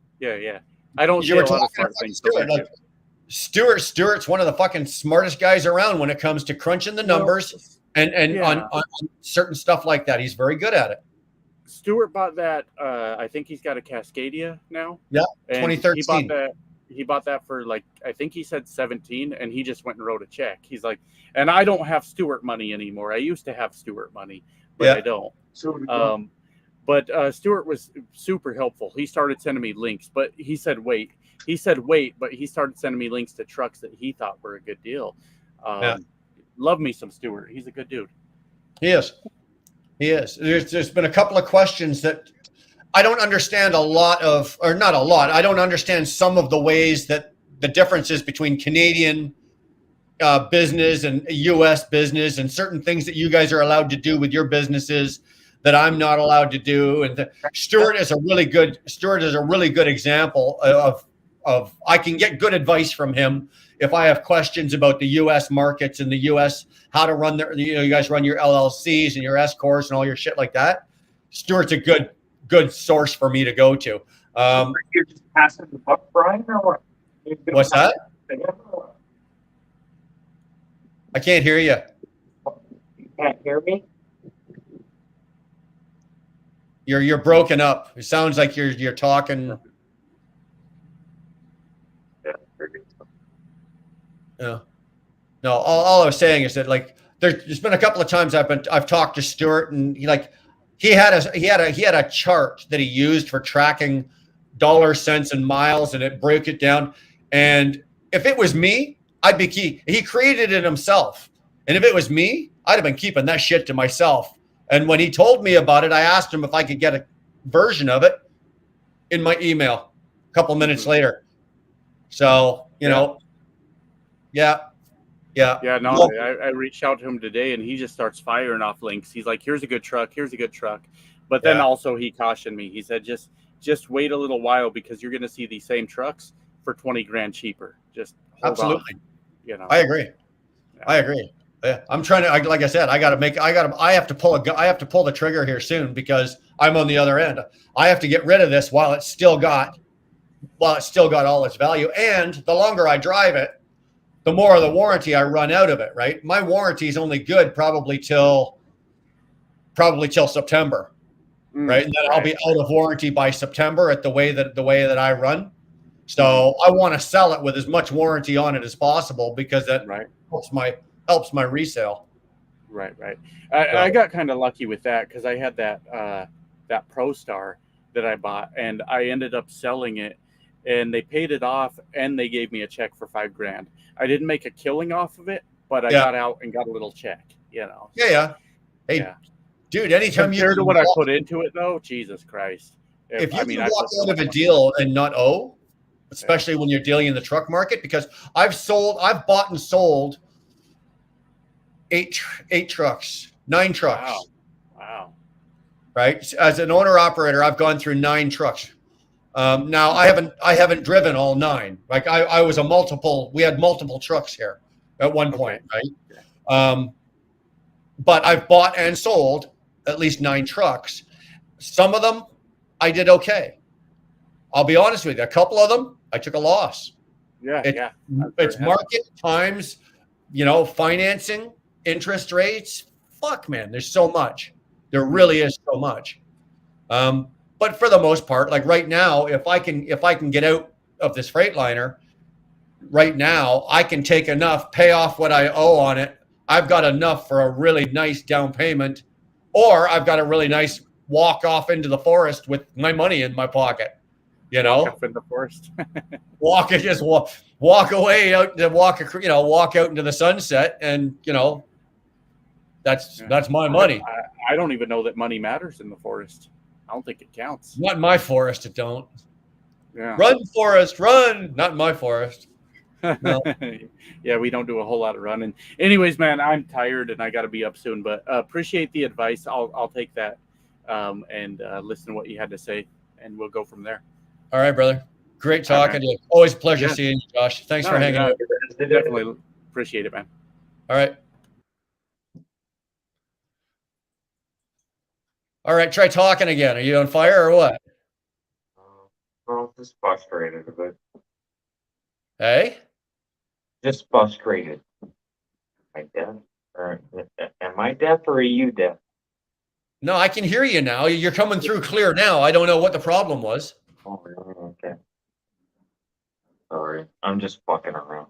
I don't. You were talking to Stuart. Like, Stuart's one of the fucking smartest guys around when it comes to crunching the numbers and on certain stuff like that. He's very good at it. Stuart bought that. I think he's got a Cascadia now. Yeah, 2013. He bought that for I think he said 17, and he just went and wrote a check. He's like, and I don't have Stuart money anymore. I used to have Stuart money, but I don't. But Stuart was super helpful. He started sending me links, but he said wait. But he started sending me links to trucks that he thought were a good deal. Love me some Stuart. He's a good dude. He is. There's been a couple of questions that I don't understand I don't understand some of the ways that the differences between Canadian business and U.S. business and certain things that you guys are allowed to do with your businesses that I'm not allowed to do. And Stuart is a really good example of I can get good advice from him if I have questions about the U.S. markets and the U.S. how to run you guys run your LLCs and your S corps and all your shit like that. Stuart's a good source for me to go to. You're just passing the buck, Brian, or what? What's that? I can't hear you. You can't hear me? You're broken up. It sounds like you're talking. Yeah. No, all I was saying is that there's been a couple of times I've talked to Stuart, and he had a chart that he used for tracking dollars, cents, and miles, and it broke it down. And if it was me, I'd be he created it himself. And if it was me, I'd have been keeping that shit to myself. And when he told me about it, I asked him if I could get a version of it in my email a couple minutes later. So, you know, Yeah. Yeah, no, Well, I reached out to him today, and he just starts firing off links. He's like, "Here's a good truck. Here's a good truck," but then Yeah. also he cautioned me. He said, "Just wait a little while because you're going to see these same trucks for 20 grand cheaper. Just hold absolutely. on." You know, I agree. I agree. Yeah. I'm trying to, like I said, I have to pull the trigger here soon because I'm on the other end. I have to get rid of this while it's still got all its value. And the longer I drive it, the more of the warranty I run out of it, right? My warranty is only good probably till September, right? And then I'll be out of warranty by September at the way that I run. So I want to sell it with as much warranty on it as possible because that helps my resale. Right. I got kind of lucky with that because I had that Pro Star that I bought, and I ended up selling it, and they paid it off, and they gave me a check for $5 grand. I didn't make a killing off of it, but I got out and got a little check. You know. Yeah. Hey, dude, anytime compared to what I put into it, though, Jesus Christ. If you can walk out of a deal and not owe, especially when you're dealing in the truck market, because I've bought and sold 8 trucks, 9 trucks. Wow. Right. As an owner operator, I've gone through 9 trucks. Now I haven't driven all 9. Like we had multiple trucks here at one point. Right. But I've bought and sold at least 9 trucks. Some of them I did okay. I'll be honest with you. A couple of them I took a loss. It's market times, financing, interest rates. Fuck, man, there's so much. There really is so much. But for the most part, like right now, if I can get out of this Freightliner right now, I can take enough, pay off what I owe on it. I've got enough for a really nice down payment, or I've got a really nice walk off into the forest with my money in my pocket. Walk off in the forest. walk away out to walk out into the sunset, and that's my money. I don't even know that money matters in the forest. I don't think it counts. Not in my forest, it don't. Yeah. Run, forest, run. Not in my forest. No. Yeah, we don't do a whole lot of running. Anyways, man, I'm tired and I got to be up soon. But appreciate the advice. I'll take that and listen to what you had to say, and we'll go from there. All right, brother. Great talking to you. Always a pleasure seeing you, Josh. Thanks for hanging out. Definitely appreciate it, man. All right. All right, try talking again. Are you on fire or what? Well, just frustrated a bit. Hey? Just frustrated. Am I deaf? Or am I deaf or are you deaf? No, I can hear you now. You're coming through clear now. I don't know what the problem was. Oh, okay. Sorry, I'm just fucking around.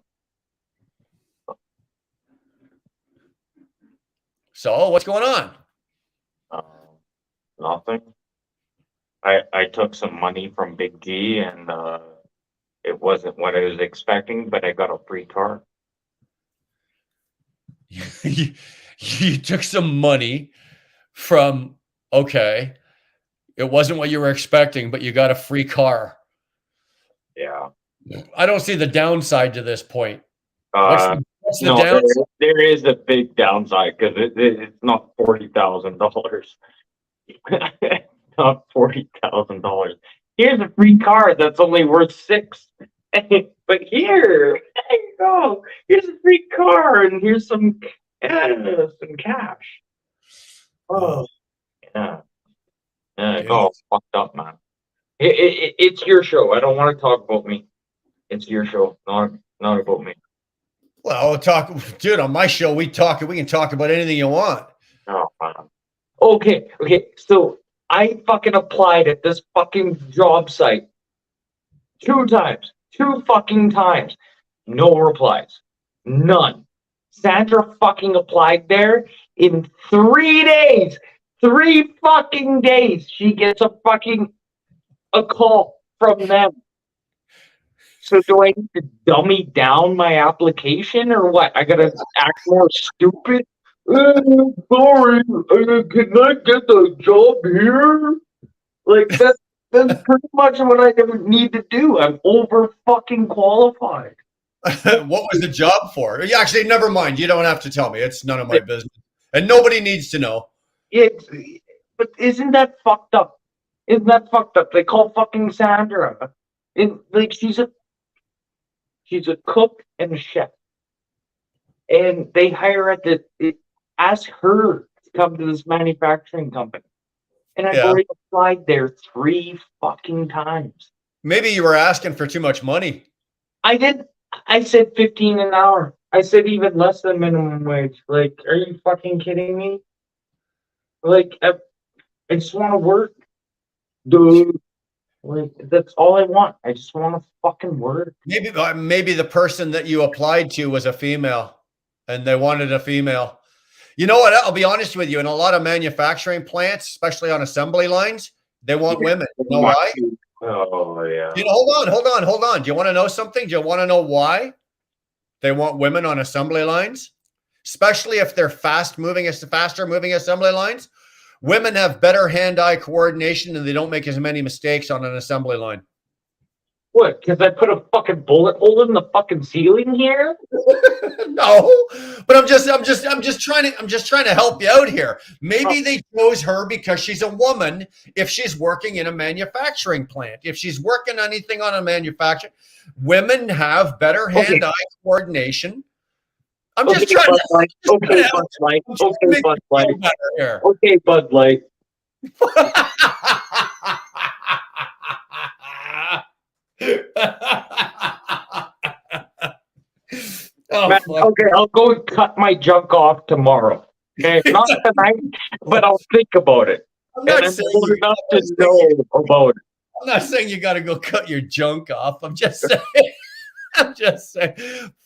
So, what's going on? Nothing. I took some money from Big G and it wasn't what I was expecting, but I got a free car. You took some money from, okay, it wasn't what you were expecting, but you got a free car. Yeah. I don't see the downside to this point. What's the no, downside? there is a big downside because it's not $40,000. Not $40,000. Here's a free car that's only worth $6,000. But here, there you go. Here's a free car, and here's some cash. Oh, yeah. It's all fucked up, man. It's your show. I don't want to talk about me. It's your show, not about me. Well, dude, on my show, we can talk about anything you want. Oh, man. Okay. So I fucking applied at this fucking job site 2 fucking times. No replies. None. Sandra fucking applied there in 3 days. 3 fucking days. She gets a call from them. So do I need to dummy down my application or what? I gotta act more stupid? Sorry, can I get the job here? Like that's pretty much what I need to do. I'm over fucking qualified. What was the job for? Actually, never mind. You don't have to tell me. It's none of my business. And nobody needs to know. It's, but isn't that fucked up? Isn't that fucked up? They call fucking Sandra. Like she's a cook and a chef. And they hire ask her to come to this manufacturing company. And I've already applied there 3 fucking times. Maybe you were asking for too much money. I did. I said 15 an hour. I said even less than minimum wage. Like, are you fucking kidding me? Like, I just want to work, dude. Like, that's all I want. I just want to fucking work. Maybe the person that you applied to was a female, and they wanted a female. You know what? I'll be honest with you. In a lot of manufacturing plants, especially on assembly lines, they want women. You know why? Oh yeah. Hold on. Do you want to know something? Do you want to know why they want women on assembly lines? Especially if they're faster moving assembly lines. Women have better hand-eye coordination and they don't make as many mistakes on an assembly line. What? Because I put a fucking bullet hole in the fucking ceiling here? No, but I'm just trying to help you out here. Maybe they chose her because she's a woman. If she's working in a manufacturing plant, if she's working anything on a manufacturing, women have better hand-eye coordination. I'm just trying to. Okay, Bud Light. Okay, Bud Light. Okay, Bud Light. Man, okay, I'll go and cut my junk off tomorrow. Okay, not tonight, but I'll think about it. I'm not saying enough to know about it. I'm not saying you got to go cut your junk off. I'm just saying.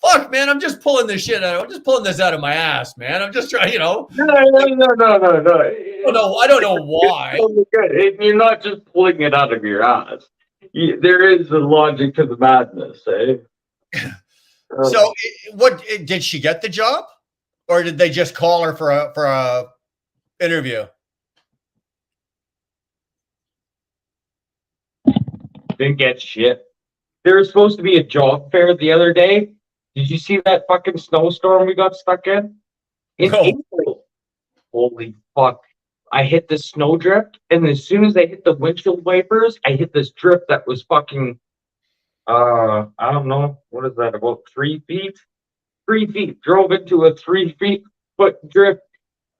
Fuck, man, I'm just pulling this shit out. I'm just pulling this out of my ass, man. I'm just trying, No. I don't know why. You're not just pulling it out of your ass. There is a logic to the madness, eh? So, what did she get the job, or did they just call her for a interview? Didn't get shit. There was supposed to be a job fair the other day. Did you see that fucking snowstorm we got stuck in? In April. Holy fuck. I hit the snow drift, and as soon as I hit the windshield wipers, I hit this drift that was fucking, I don't know, what is that, about 3 feet? 3 feet. Drove into a 3 foot drift.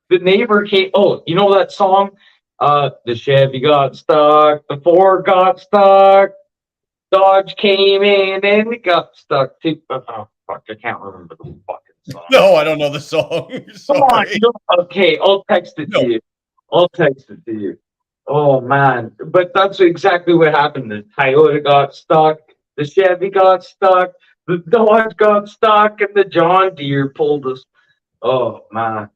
The neighbor came, you know that song? The Chevy got stuck, the Ford got stuck. Dodge came in and we got stuck too. Oh, fuck, I can't remember the fucking song. No, I don't know the song. Come on. Okay, I'll text it to you. Oh, man. But that's exactly what happened. The Toyota got stuck. The Chevy got stuck. The Dodge got stuck. And the John Deere pulled us. Oh, man.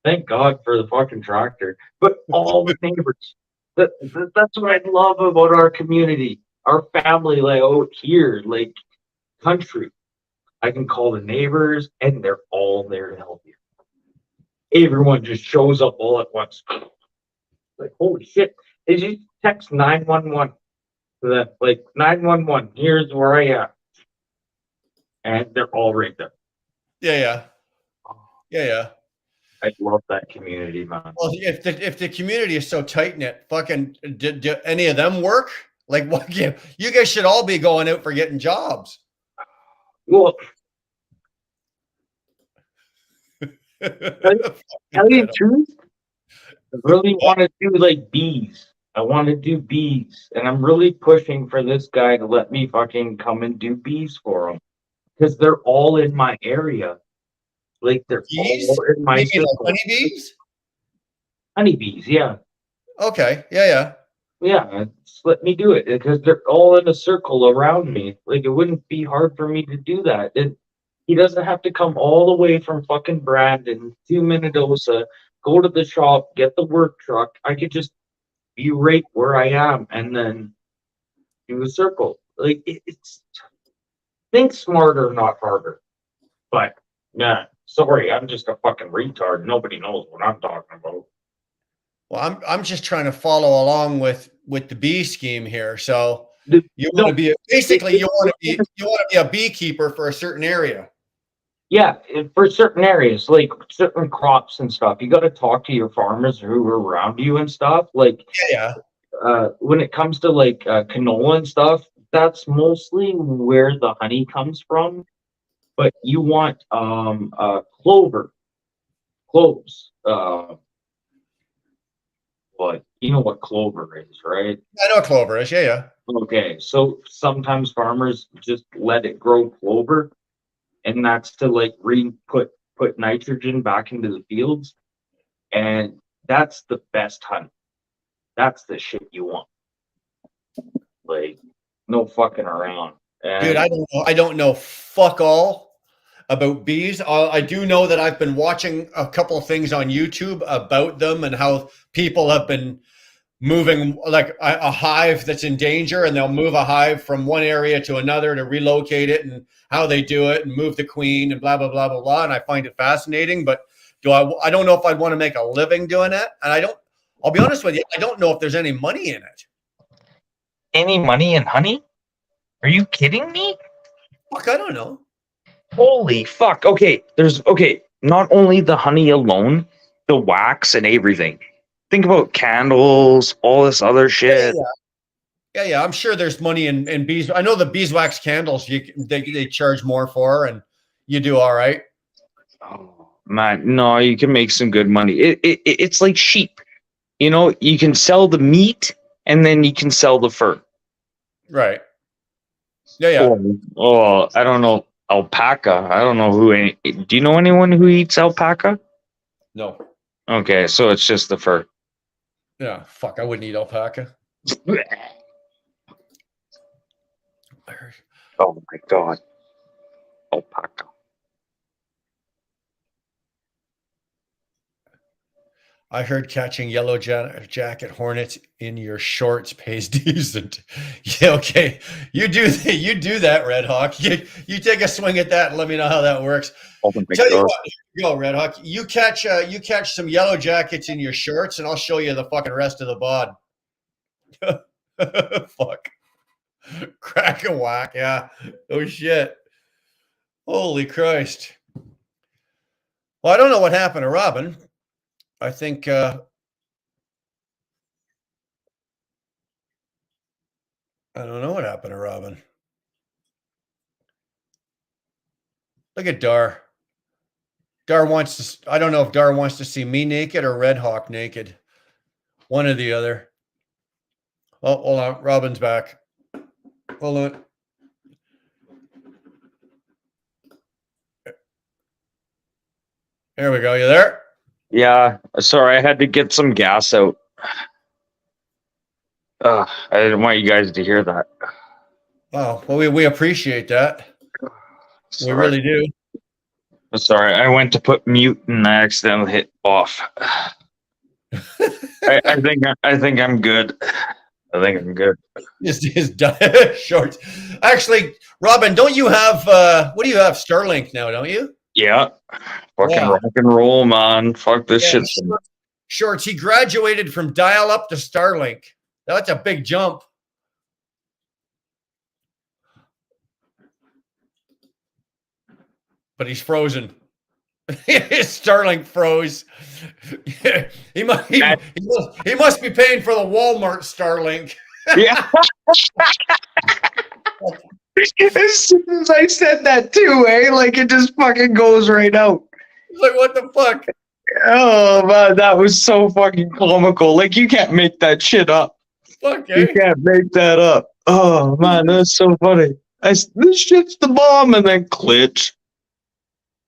Thank God for the fucking tractor. But all the neighbors. That's what I love about our community. Our family, like out here, like country. I can call the neighbors and they're all there to help you. Everyone just shows up all at once. Like, holy shit. Did you text 911? That, like, 911, here's where I am. And they're all right there. Yeah. I love that community, man. Well, if the community is so tight knit, fucking, do any of them work? Like, what? You guys should all be going out for getting jobs. Well, tell you the truth, I really want to do like bees. I want to do bees, and I'm really pushing for this guy to let me fucking come and do bees for him because they're all in my area. Like they're bees? all in my circle. Like honeybees? Honeybees, yeah. Okay, yeah. Yeah, just let me do it because they're all in a circle around me. Like it wouldn't be hard for me to do that. He doesn't have to come all the way from fucking Brandon to Minnedosa, go to the shop, get the work truck. I could just be right where I am and then do a circle. Like it's think smarter, not harder. But yeah, sorry, I'm just a fucking retard. Nobody knows what I'm talking about. Well, I'm just trying to follow along with the bee scheme here. So You want to be basically you want to be a beekeeper for a certain area. Yeah, for certain areas, like certain crops and stuff, you got to talk to your farmers who are around you and stuff. Like, Yeah. when it comes to like canola and stuff, that's mostly where the honey comes from. But you want cloves. What you know what clover is, right? I know what clover is. Yeah. Okay, so sometimes farmers just let it grow clover, and that's to like put nitrogen back into the fields, and that's the best honey. That's the shit you want. Like, no fucking around. Dude, And I don't know fuck all about bees. I do know that I've been watching a couple of things on YouTube about them and how people have been moving like a hive that's in danger, and they'll move a hive from one area to another to relocate it, and how they do it and move the queen and blah blah blah blah blah. And I find it fascinating, but I don't know if I'd want to make a living doing that. And I'll be honest with you, I don't know if there's any money in it. any money in honey? Are you kidding me? Fuck, I don't know. Holy fuck. Okay, not only the honey alone, the wax and everything. Think about candles, all this other shit. Yeah. I'm sure there's money in bees. I know the beeswax candles they charge more for, and you do all right. Oh, man, no, you can make some good money. It's like sheep. You know, you can sell the meat and then you can sell the fur. Right. Yeah. Oh, I don't know. Alpaca. I don't know do you know anyone who eats alpaca? No. Okay, so it's just the fur. Yeah. Fuck, I wouldn't eat alpaca. Oh my god. Alpaca. I heard catching yellow jacket hornets in your shorts pays decent. Yeah, okay. You do that, Red Hawk. You take a swing at that and let me know how that works. Oh my Tell you god. what, go Red Hawk. You catch some yellow jackets in your shorts, and I'll show you the fucking rest of the bod. Fuck. Crack a whack, yeah. Oh shit. Holy Christ. Well, I don't know what happened to Robin. I think I don't know what happened to Robin. Look at Dar. Dar wants to. I don't know if Dar wants to see me naked or Red Hawk naked. One or the other. Oh, hold on. Robin's back. Hold on. There we go. You there? Yeah, sorry, I had to get some gas out. I didn't want you guys to hear that. Oh, well, we appreciate that. Sorry. We really do. Sorry, I went to put mute and I accidentally hit off. I think I'm good. I think I'm good. His shorts. Actually, Robin, don't you have what do you have? Starlink now, don't you? Yeah. Fucking rock and roll, man. Fuck this shit. Shorts. He graduated from dial up to Starlink. That's a big jump. But he's frozen. His Starlink froze. he must be paying for the Walmart Starlink. Yeah. As soon as I said that too, like it just fucking goes right out. Like, what the fuck? Oh man, that was so fucking comical. Like you can't make that shit up. Fuck, You can't make that up. Oh man, that's so funny. This shit's the bomb, and then glitch.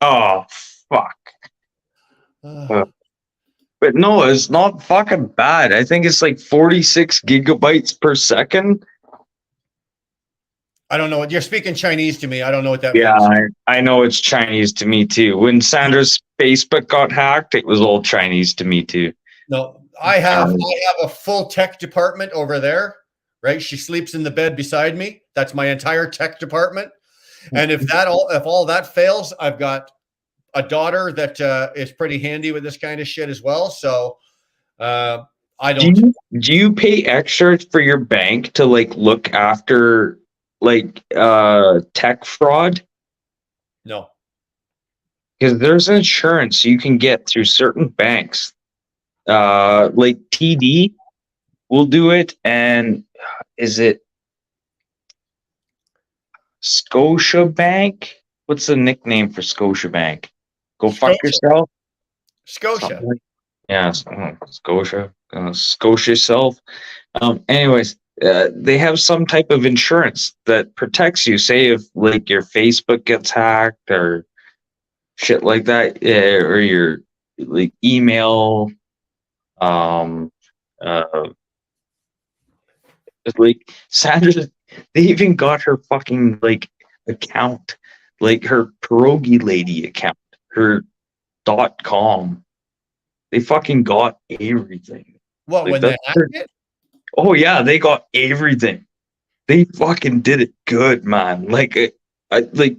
Oh fuck. But no, it's not fucking bad. I think it's like 46 gigabytes per second. I don't know what you're speaking Chinese to me. I don't know what that means. Yeah, I know it's Chinese to me too. When Sandra's Facebook got hacked, it was all Chinese to me too. No, I have a full tech department over there, right? She sleeps in the bed beside me. That's my entire tech department. And if all that fails, I've got a daughter that is pretty handy with this kind of shit as well. So I Do don't. do you pay extra for your bank to like look after like tech fraud? No. Because there's insurance you can get through certain banks. Like TD will do it, and is it Scotia Bank? What's the nickname for Scotia Bank? Go fuck Scotia. yourself. Scotia. Something like- yeah, Scotia. Scotia self. Anyways, they have some type of insurance that protects you. Say if like your Facebook gets hacked or shit like that, or your like email, uh, it's like Sandra, they even got her fucking like account, like her pierogi lady account, her .com. They fucking got everything. What, Like when they that's hacked it? oh yeah, they got everything. They fucking did it good, man. Like like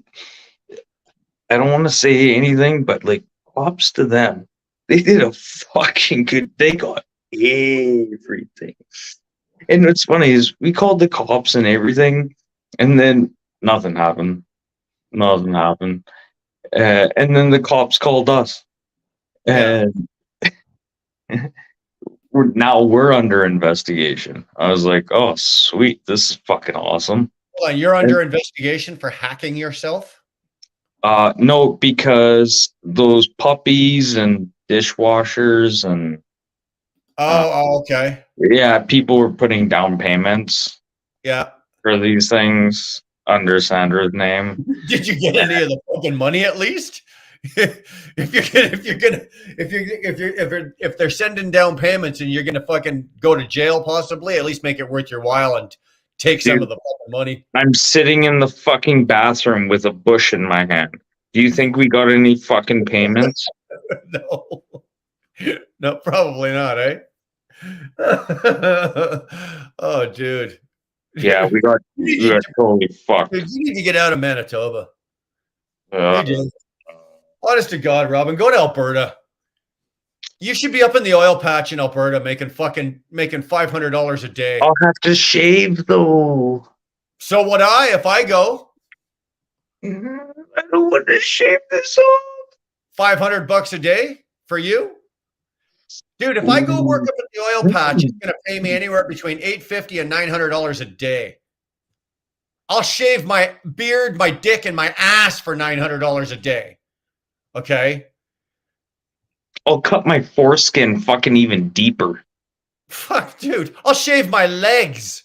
I don't want to say anything, but like props to them. They did a fucking good. They got everything. And what's funny is we called the cops and everything, and then nothing happened. Nothing happened. And then the cops called us, Yeah. and we're under investigation. I was like, oh sweet, this is fucking awesome. Hold on, you're under investigation for hacking yourself? No, because those puppies and dishwashers and Okay. yeah, people were putting down payments Yeah. for these things under Sandra's name. Did you get any of the fucking money at least? If they're sending down payments and you're gonna fucking go to jail possibly, at least make it worth your while and take some Dude, of the fucking money. I'm sitting in the fucking bathroom with a bush in my hand. Do you think we got any fucking payments? No. No, probably not, eh? Oh, dude. Yeah, we got totally fucked. Dude, you need to get out of Manitoba. Uh, You do. Honest to God, Robin, go to Alberta. You should be up in the oil patch in Alberta making $500 a day. I'll have to shave though. So would I if I go. I don't want to shave this off. $500 a day for you? Dude, if I go work up at the oil patch, it's gonna pay me anywhere between $850 and $900 a day. I'll shave my beard, my dick, and my ass for $900 a day. Okay. I'll cut my foreskin fucking even deeper. Fuck, dude. I'll shave my legs.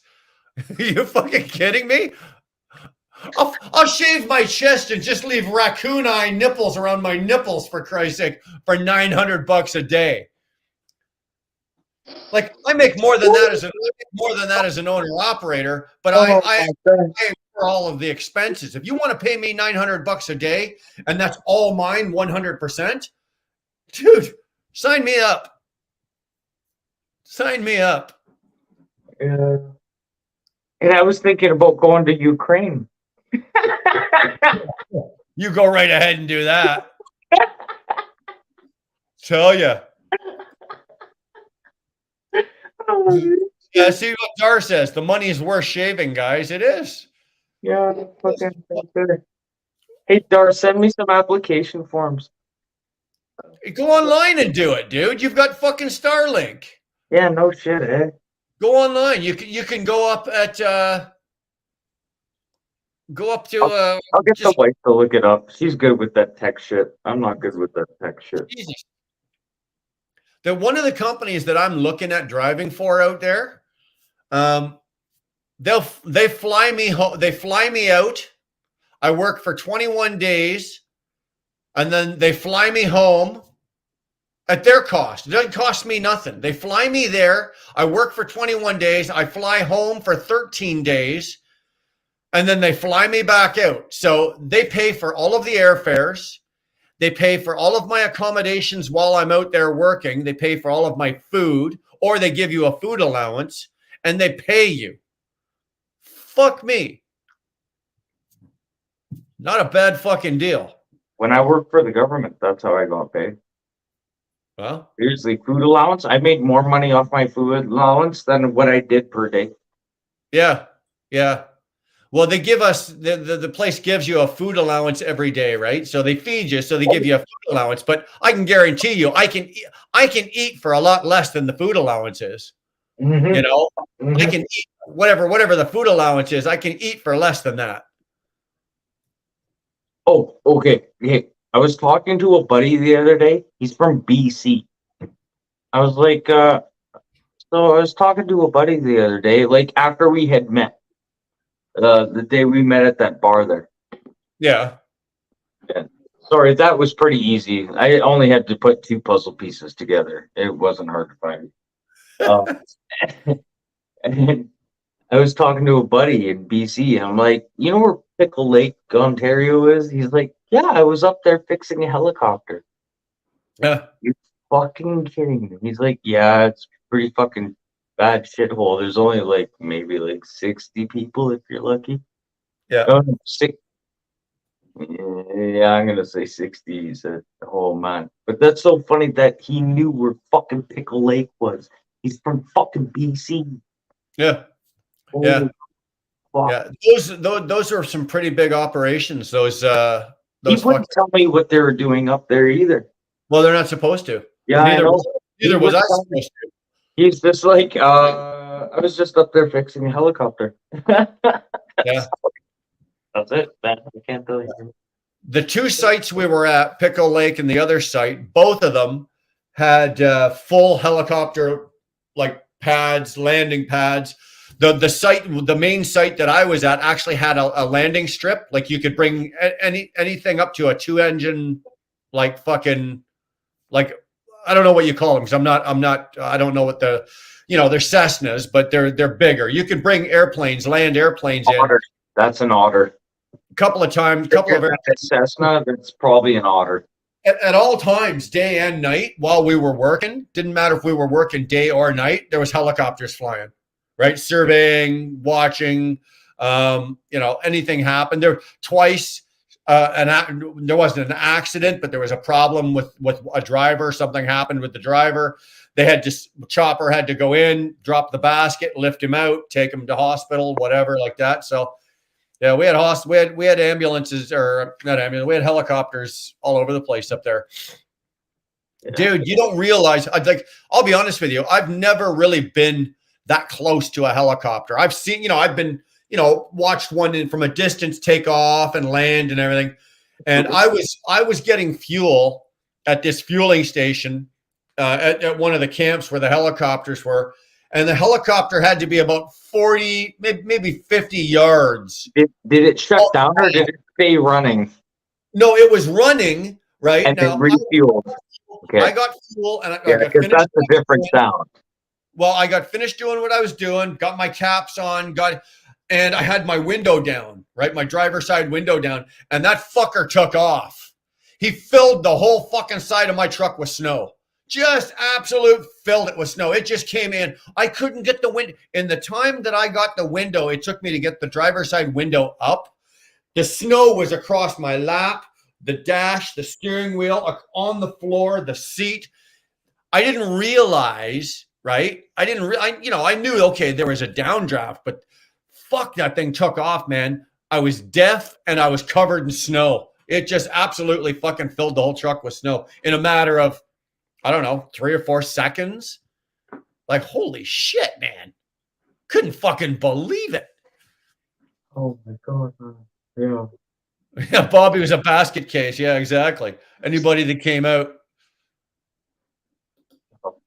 Are you fucking kidding me? I'll shave my chest and just leave raccoon eye nipples around my nipples for Christ's sake for $900 a day. Like I make more than that as an owner operator, but I pay for all of the expenses. If you want to pay me $900 a day and that's all mine 100%, dude, sign me up. Sign me up. Yeah. And I was thinking about going to Ukraine. You go right ahead and do that. Tell you. Yeah, see what Dar says. The money is worth shaving, guys. It is. Yeah, fucking good. Hey, Dar, send me some application forms. Go online and do it, dude. You've got fucking Starlink. Yeah, no shit, eh? Go online. You can go up at I'll get the wife to look it up. She's good with that tech shit. I'm not good with that tech shit. Jesus. One of the companies that I'm looking at driving for out there, they fly me home. They fly me out. I work for 21 days, and then they fly me home at their cost. It doesn't cost me nothing. They fly me there. I work for 21 days. I fly home for 13 days, and then they fly me back out. So they pay for all of the airfares. They pay for all of my accommodations while I'm out there working. They pay for all of my food, or they give you a food allowance, and they pay you. Fuck me. Not a bad fucking deal. When I worked for the government, that's how I got paid. Well, Seriously, food allowance. I made more money off my food allowance than what I did per day. yeah, yeah. Well, they give us the place gives you a food allowance every day, right? So they feed you, so they give you a food allowance. But I can guarantee you, I can eat for a lot less than the food allowance is. Mm-hmm. You know, I Mm-hmm. can eat whatever the food allowance is. I can eat for less than that. Oh, okay. Hey, I was talking to a buddy the other day. He's from BC. I was like, so I was talking to a buddy the other day, like after we had met, the day we met at that bar there. Yeah. Yeah. Sorry, that was pretty easy. I only had to put 2 puzzle pieces together. It wasn't hard to find. And I was talking to a buddy in BC, and I'm like, you know where Pickle Lake, Ontario is? He's like, yeah, I was up there fixing a helicopter. Yeah. You're fucking kidding me. He's like, yeah, it's pretty fucking bad shithole. There's only like maybe like 60 people if you're lucky. Yeah. Oh, no, yeah, I'm gonna say 60. He said, oh man. But that's so funny that he knew where fucking Pickle Lake was. He's from fucking BC. Yeah. Holy Yeah. fuck. Yeah. Those are some pretty big operations. He Those wouldn't tell me what they were doing up there either. well, they're not supposed to. Yeah, I know. Neither was I wouldn't tell me. supposed to. He's just like, I was just up there fixing a helicopter. Yeah. That's it. I can't tell you. The 2 sites we were at, Pickle Lake and the other site, both of them had full helicopter like pads, landing pads. The main site that I was at actually had a landing strip. Like you could bring anything up to a 2-engine, like fucking, like I don't know what you call them because I don't know what they're Cessnas, but they're bigger. You can bring land airplanes in. Otter. That's an otter. Couple of Cessna, that's probably an otter. At all times, day and night, while we were working, didn't matter if we were working day or night, there was helicopters flying, right? Surveying, watching, anything happened. There twice, there wasn't an accident, but there was a problem with a driver. Something happened with the driver. Chopper had to go in, drop the basket, lift him out, take him to hospital, whatever like that. So yeah, we had ambulances, or not ambulance, we had helicopters all over the place up there. Yeah. Dude, you don't realize, I'll be honest with you, I've never really been that close to a helicopter. I've seen, I've been, watched one from a distance take off and land and everything. And I was getting fuel at this fueling station at one of the camps where the helicopters were. And the helicopter had to be about 40, maybe 50 yards. Did it shut down or did it stay running? No, it was running, right? And now, it refueled. Okay. I got fuel and I got finished. That's a different sound. Well, I got finished doing what I was doing, got my caps on, and I had my window down, right? My driver's side window down, and that fucker took off. He filled the whole fucking side of my truck with snow. Just absolute filled it with snow. It just came in. I couldn't get the window. In the time that I got the window, it took me to get the driver's side window up. The snow was across my lap, the dash, the steering wheel, on the floor, the seat. I didn't realize, right? I knew, okay, there was a downdraft, but fuck, that thing took off, man. I was deaf and I was covered in snow. It just absolutely fucking filled the whole truck with snow in a matter of, I don't know, 3 or 4 seconds. Like, holy shit, man. Couldn't fucking believe it. Oh my God. Yeah. Yeah, Bobby was a basket case. Yeah, exactly. Anybody that came out.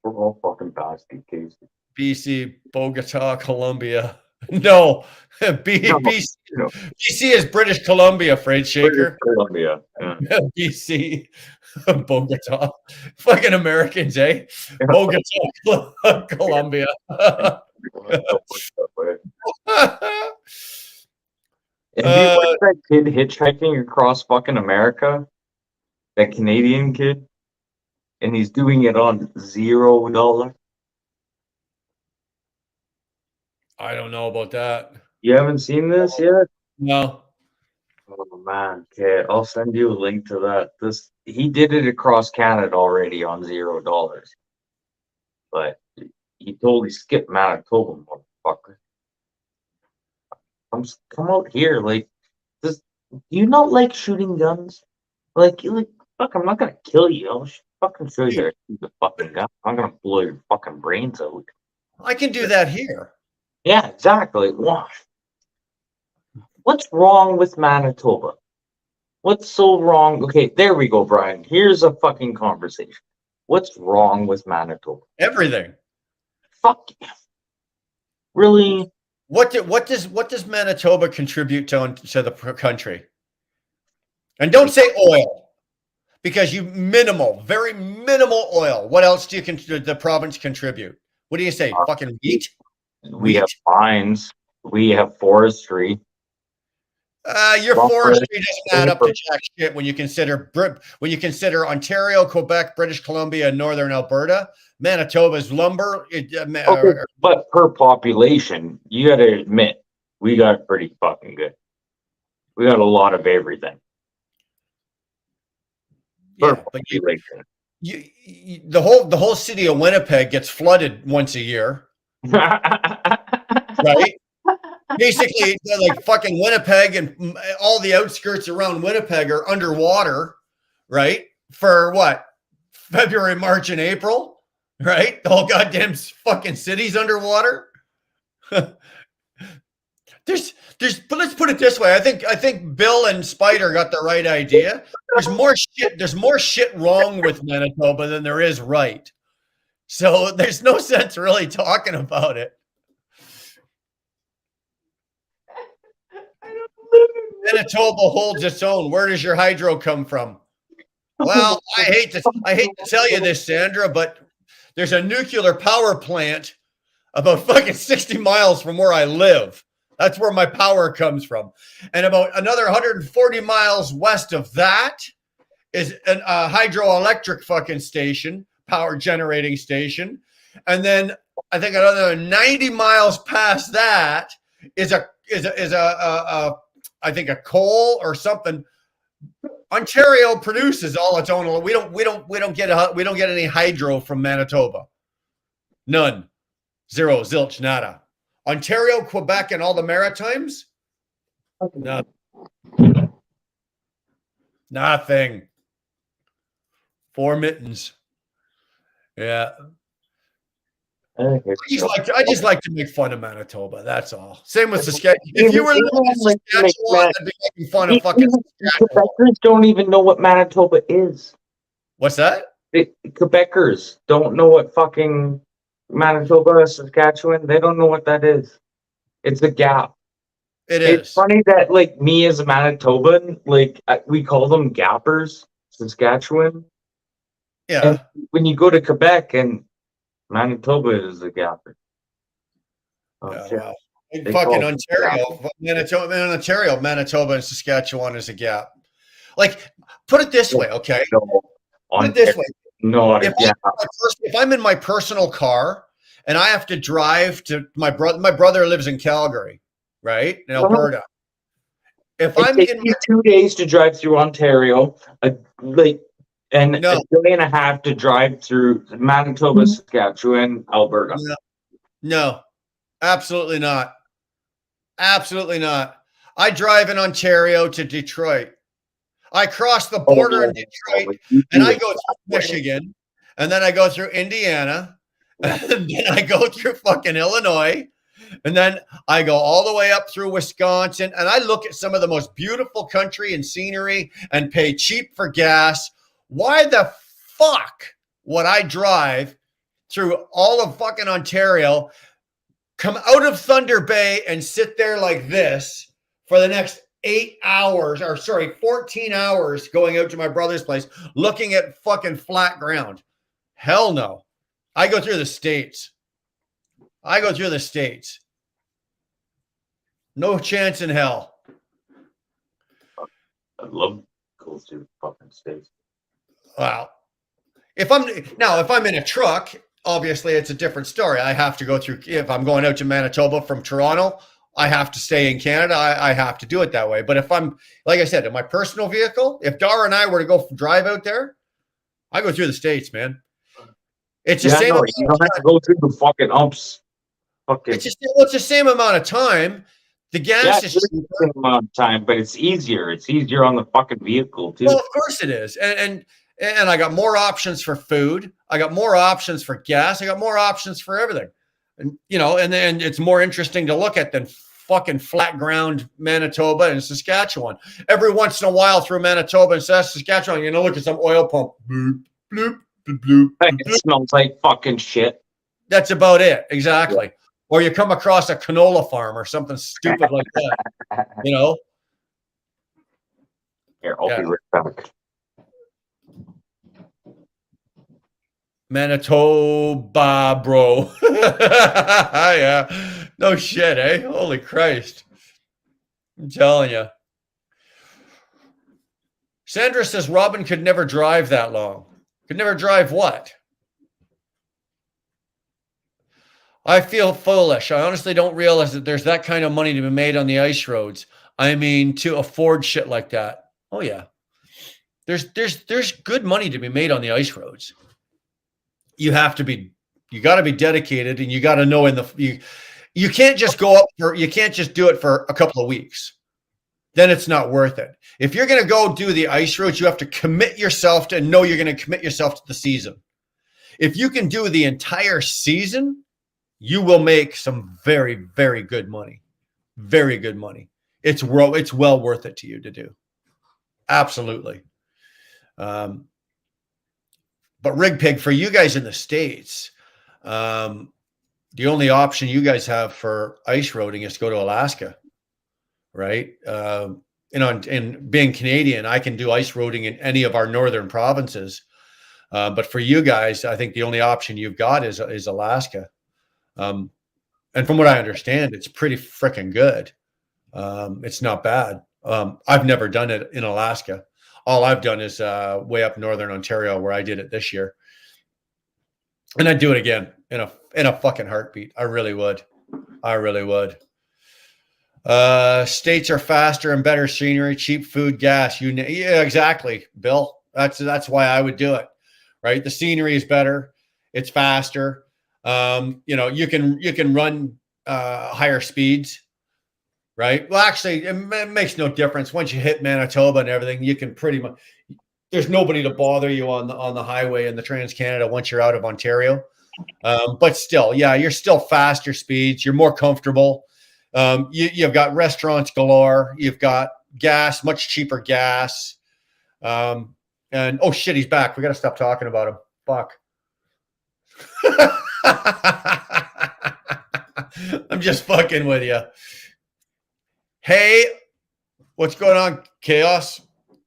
We're all fucking basket cases. BC, Bogota, Colombia. No. BC is British Columbia, Freight Shaker. British Columbia. Yeah. BC. Bogota. Fucking Americans, eh? Bogota, Colombia. And do you watch that kid hitchhiking across fucking America? That Canadian kid? And he's doing it on $0. I don't know about that. You haven't seen this yet? No. Oh man, okay. I'll send you a link to that. he did it across Canada already on $0, but he totally skipped Manitoba, motherfucker. Come out here, like, do you not like shooting guns? Like, fuck, I'm not gonna kill you. I'll fucking show you how to shoot the fucking gun. I'm gonna blow your fucking brains out. I can do that here. Yeah, exactly. What's wrong with Manitoba? What's so wrong? Okay, there we go, Brian. Here's a fucking conversation. What's wrong with Manitoba? Everything. Fuck you. Really? What does Manitoba contribute to the country? And don't say oil, because very minimal oil. What else do the province contribute? What do you say? Fucking wheat? We have mines. We have forestry. Your forestry doesn't add up to jack shit when you consider Ontario, Quebec, British Columbia, and Northern Alberta. Manitoba's lumber. Okay, but per population, you got to admit, we got pretty fucking good. We got a lot of everything. Yeah, but the whole city of Winnipeg gets flooded once a year, right? Basically, like fucking Winnipeg and all the outskirts around Winnipeg are underwater, right? For what? February, March, and April, right? The whole goddamn fucking city's underwater. But let's put it this way. I think Bill and Spider got the right idea. There's more shit wrong with Manitoba than there is right. So there's no sense really talking about it. Manitoba holds its own. Where does your hydro come from? Well, I hate to tell you this, Sandra, but there's a nuclear power plant about fucking 60 miles from where I live. That's where my power comes from. And about another 140 miles west of that is a hydroelectric fucking station, power generating station. And then I think another 90 miles past that is a coal or something. Ontario produces all its own. We don't get any hydro from Manitoba. None. Zero, zilch, nada. Ontario, Quebec, and all the Maritimes? Nothing. Four mittens. Yeah. I just like to make fun of Manitoba. That's all. Same with Saskatchewan. If you were living in Saskatchewan, I'd be making fun of fucking Saskatchewan. Quebecers don't even know what Manitoba is. What's that? Quebecers don't know what fucking Manitoba, Saskatchewan. They don't know what that is. It's a gap. It's funny that, like, me as a Manitoban, like, we call them gappers, Saskatchewan. Yeah. And when you go to Quebec and Manitoba is a gapper. Wow. In fucking Ontario, Manitoba, and Saskatchewan is a gap. Like, put it this way, okay? Put it this way. If I'm in my personal car and I have to drive to my brother lives in Calgary, right? In Alberta. If it takes you 2 days to drive through Ontario, a day and a half to drive through Manitoba, Saskatchewan, Alberta. No, absolutely not. Absolutely not. I drive in Ontario to Detroit. I cross the border in Detroit, and I go through Michigan, and then I go through Indiana, and then I go through fucking Illinois, and then I go all the way up through Wisconsin, and I look at some of the most beautiful country and scenery and pay cheap for gas. Why the fuck would I drive through all of fucking Ontario, come out of Thunder Bay, and sit there like this for the next 14 hours going out to my brother's place, looking at fucking flat ground? Hell no. I go through the States. No chance in hell. I'd love to go through the fucking States. Wow. If I'm in a truck, obviously it's a different story. I have to go through, if I'm going out to Manitoba from Toronto, I have to stay in Canada. I have to do it that way. But if I'm, like I said, in my personal vehicle, if Dar and I were to go drive out there, I go through the States, man. It's the Yeah, same. no, you don't have to go through the fucking umps. Fucking It's the same amount of time. The gas is it's cheaper. the same amount of time, but it's easier. It's easier on the fucking vehicle too. Well, of course it is, and I got more options for food. I got more options for gas. I got more options for everything, and and then it's more interesting to look at than fucking flat ground Manitoba and Saskatchewan. Every once in a while through Manitoba and Saskatchewan, look at some oil pump. Bloop, bloop, bloop, bloop, It smells like fucking shit. That's about it, exactly. Yeah. Or you come across a canola farm or something stupid like that, Here, I'll be right back. Manitoba, bro. Yeah. No shit, eh? Holy Christ. I'm telling you. Sandra says Robin could never drive that long. Could never drive what? I feel foolish. I honestly don't realize that there's that kind of money to be made on the ice roads. I mean, to afford shit like that. Oh yeah. There's good money to be made on the ice roads. You got to be dedicated, and you got to know you can't just you can't just do it for a couple of weeks. Then it's not worth it. If you're going to go do the ice roads, you have to commit yourself to know you're going to commit yourself to the season. If you can do the entire season, you will make some very, very good money. Very good money. It's well worth it to you to do. Absolutely. But Rig Pig, for you guys in the States, the only option you guys have for ice roading is to go to Alaska, right? And being Canadian, I can do ice roading in any of our northern provinces. But for you guys, I think the only option you've got is Alaska. And from what I understand, it's pretty freaking good. It's not bad. I've never done it in Alaska. All I've done is way up northern Ontario, where I did it this year. And I'd do it again in a fucking heartbeat. I really would. States are faster and better scenery, cheap food, gas. Yeah, exactly, Bill. That's why I would do it. Right? The scenery is better. It's faster. You can run higher speeds, right? Well, actually, it makes no difference once you hit Manitoba and everything. You can pretty much. There's nobody to bother you on the highway in the Trans-Canada once you're out of Ontario. But still, yeah, you're still faster speeds. You're more comfortable. You've got restaurants galore. You've got gas, much cheaper gas. And oh shit, he's back. We got to stop talking about him. Fuck. I'm just fucking with you. Hey, what's going on, Chaos?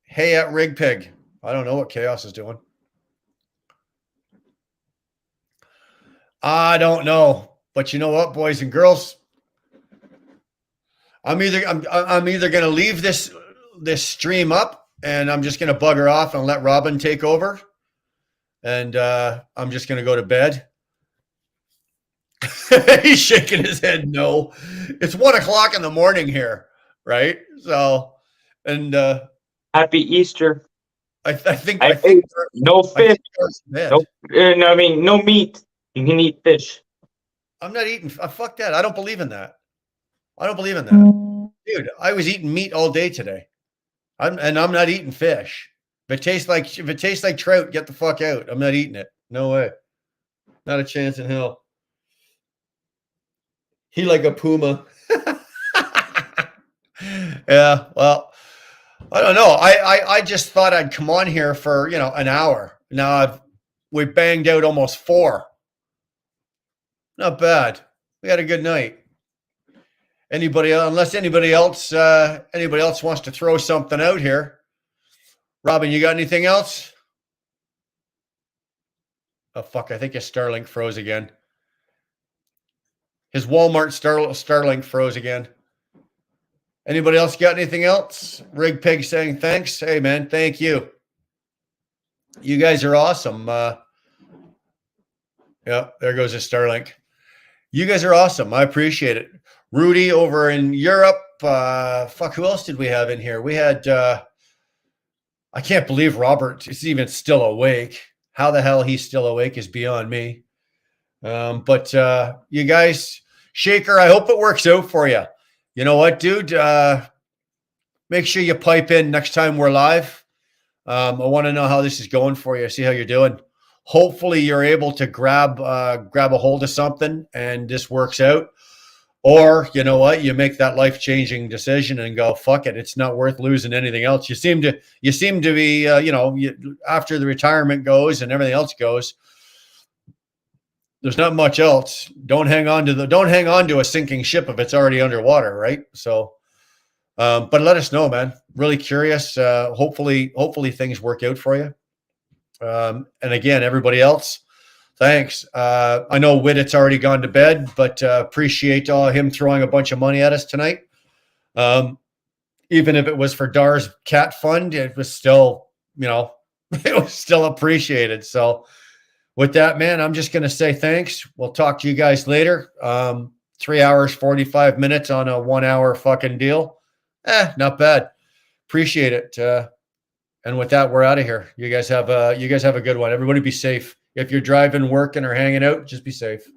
Hey, at Rig Pig. I don't know what Chaos is doing. I don't know, but you know what, boys and girls? I'm either going to leave this stream up, and I'm just going to bugger off and let Robin take over, and I'm just going to go to bed. He's shaking his head. No, it's 1:00 in the morning here, right? So, and happy Easter. I think no fish. No meat. You can eat fish. I'm not eating. Fuck that. I don't believe in that. Dude, I was eating meat all day today. I'm not eating fish. If it tastes like trout, get the fuck out. I'm not eating it. No way. Not a chance in hell. He like a puma. Yeah, well, I don't know. I just thought I'd come on here for, an hour. Now we banged out almost 4. Not bad. We had a good night. Unless anybody else wants to throw something out here. Robin, you got anything else? Oh fuck, I think his Starlink froze again. His Walmart Starlink froze again. Anybody else got anything else? Rig Pig saying thanks. Hey man, thank you. You guys are awesome. Yeah, there goes his Starlink. You guys are awesome. I appreciate it. Rudy over in Europe. Fuck, who else did we have in here? We had, I can't believe Robert is even still awake. How the hell he's still awake is beyond me. But you guys, Shaker, I hope it works out for you. You know what, dude? Make sure you pipe in next time we're live. I want to know how this is going for you. See how you're doing. Hopefully you're able to grab a hold of something and this works out. Or, you know what, you make that life-changing decision and go, fuck it, it's not worth losing anything else. You seem to be, after the retirement goes and everything else goes, there's not much else. Don't hang on to a sinking ship if it's already underwater, right? So, but let us know, man. Really curious. Hopefully things work out for you. And again, everybody else, thanks. I know Whittett's already gone to bed, but appreciate him throwing a bunch of money at us tonight. Even if it was for Dar's cat fund, it was still, it was still appreciated. So with that, man, I'm just going to say thanks. We'll talk to you guys later. 3 hours, 45 minutes on a 1 hour fucking deal. Not bad. Appreciate it. And with that, we're out of here. You guys have a good one. Everybody be safe. If you're driving, working, or hanging out, just be safe.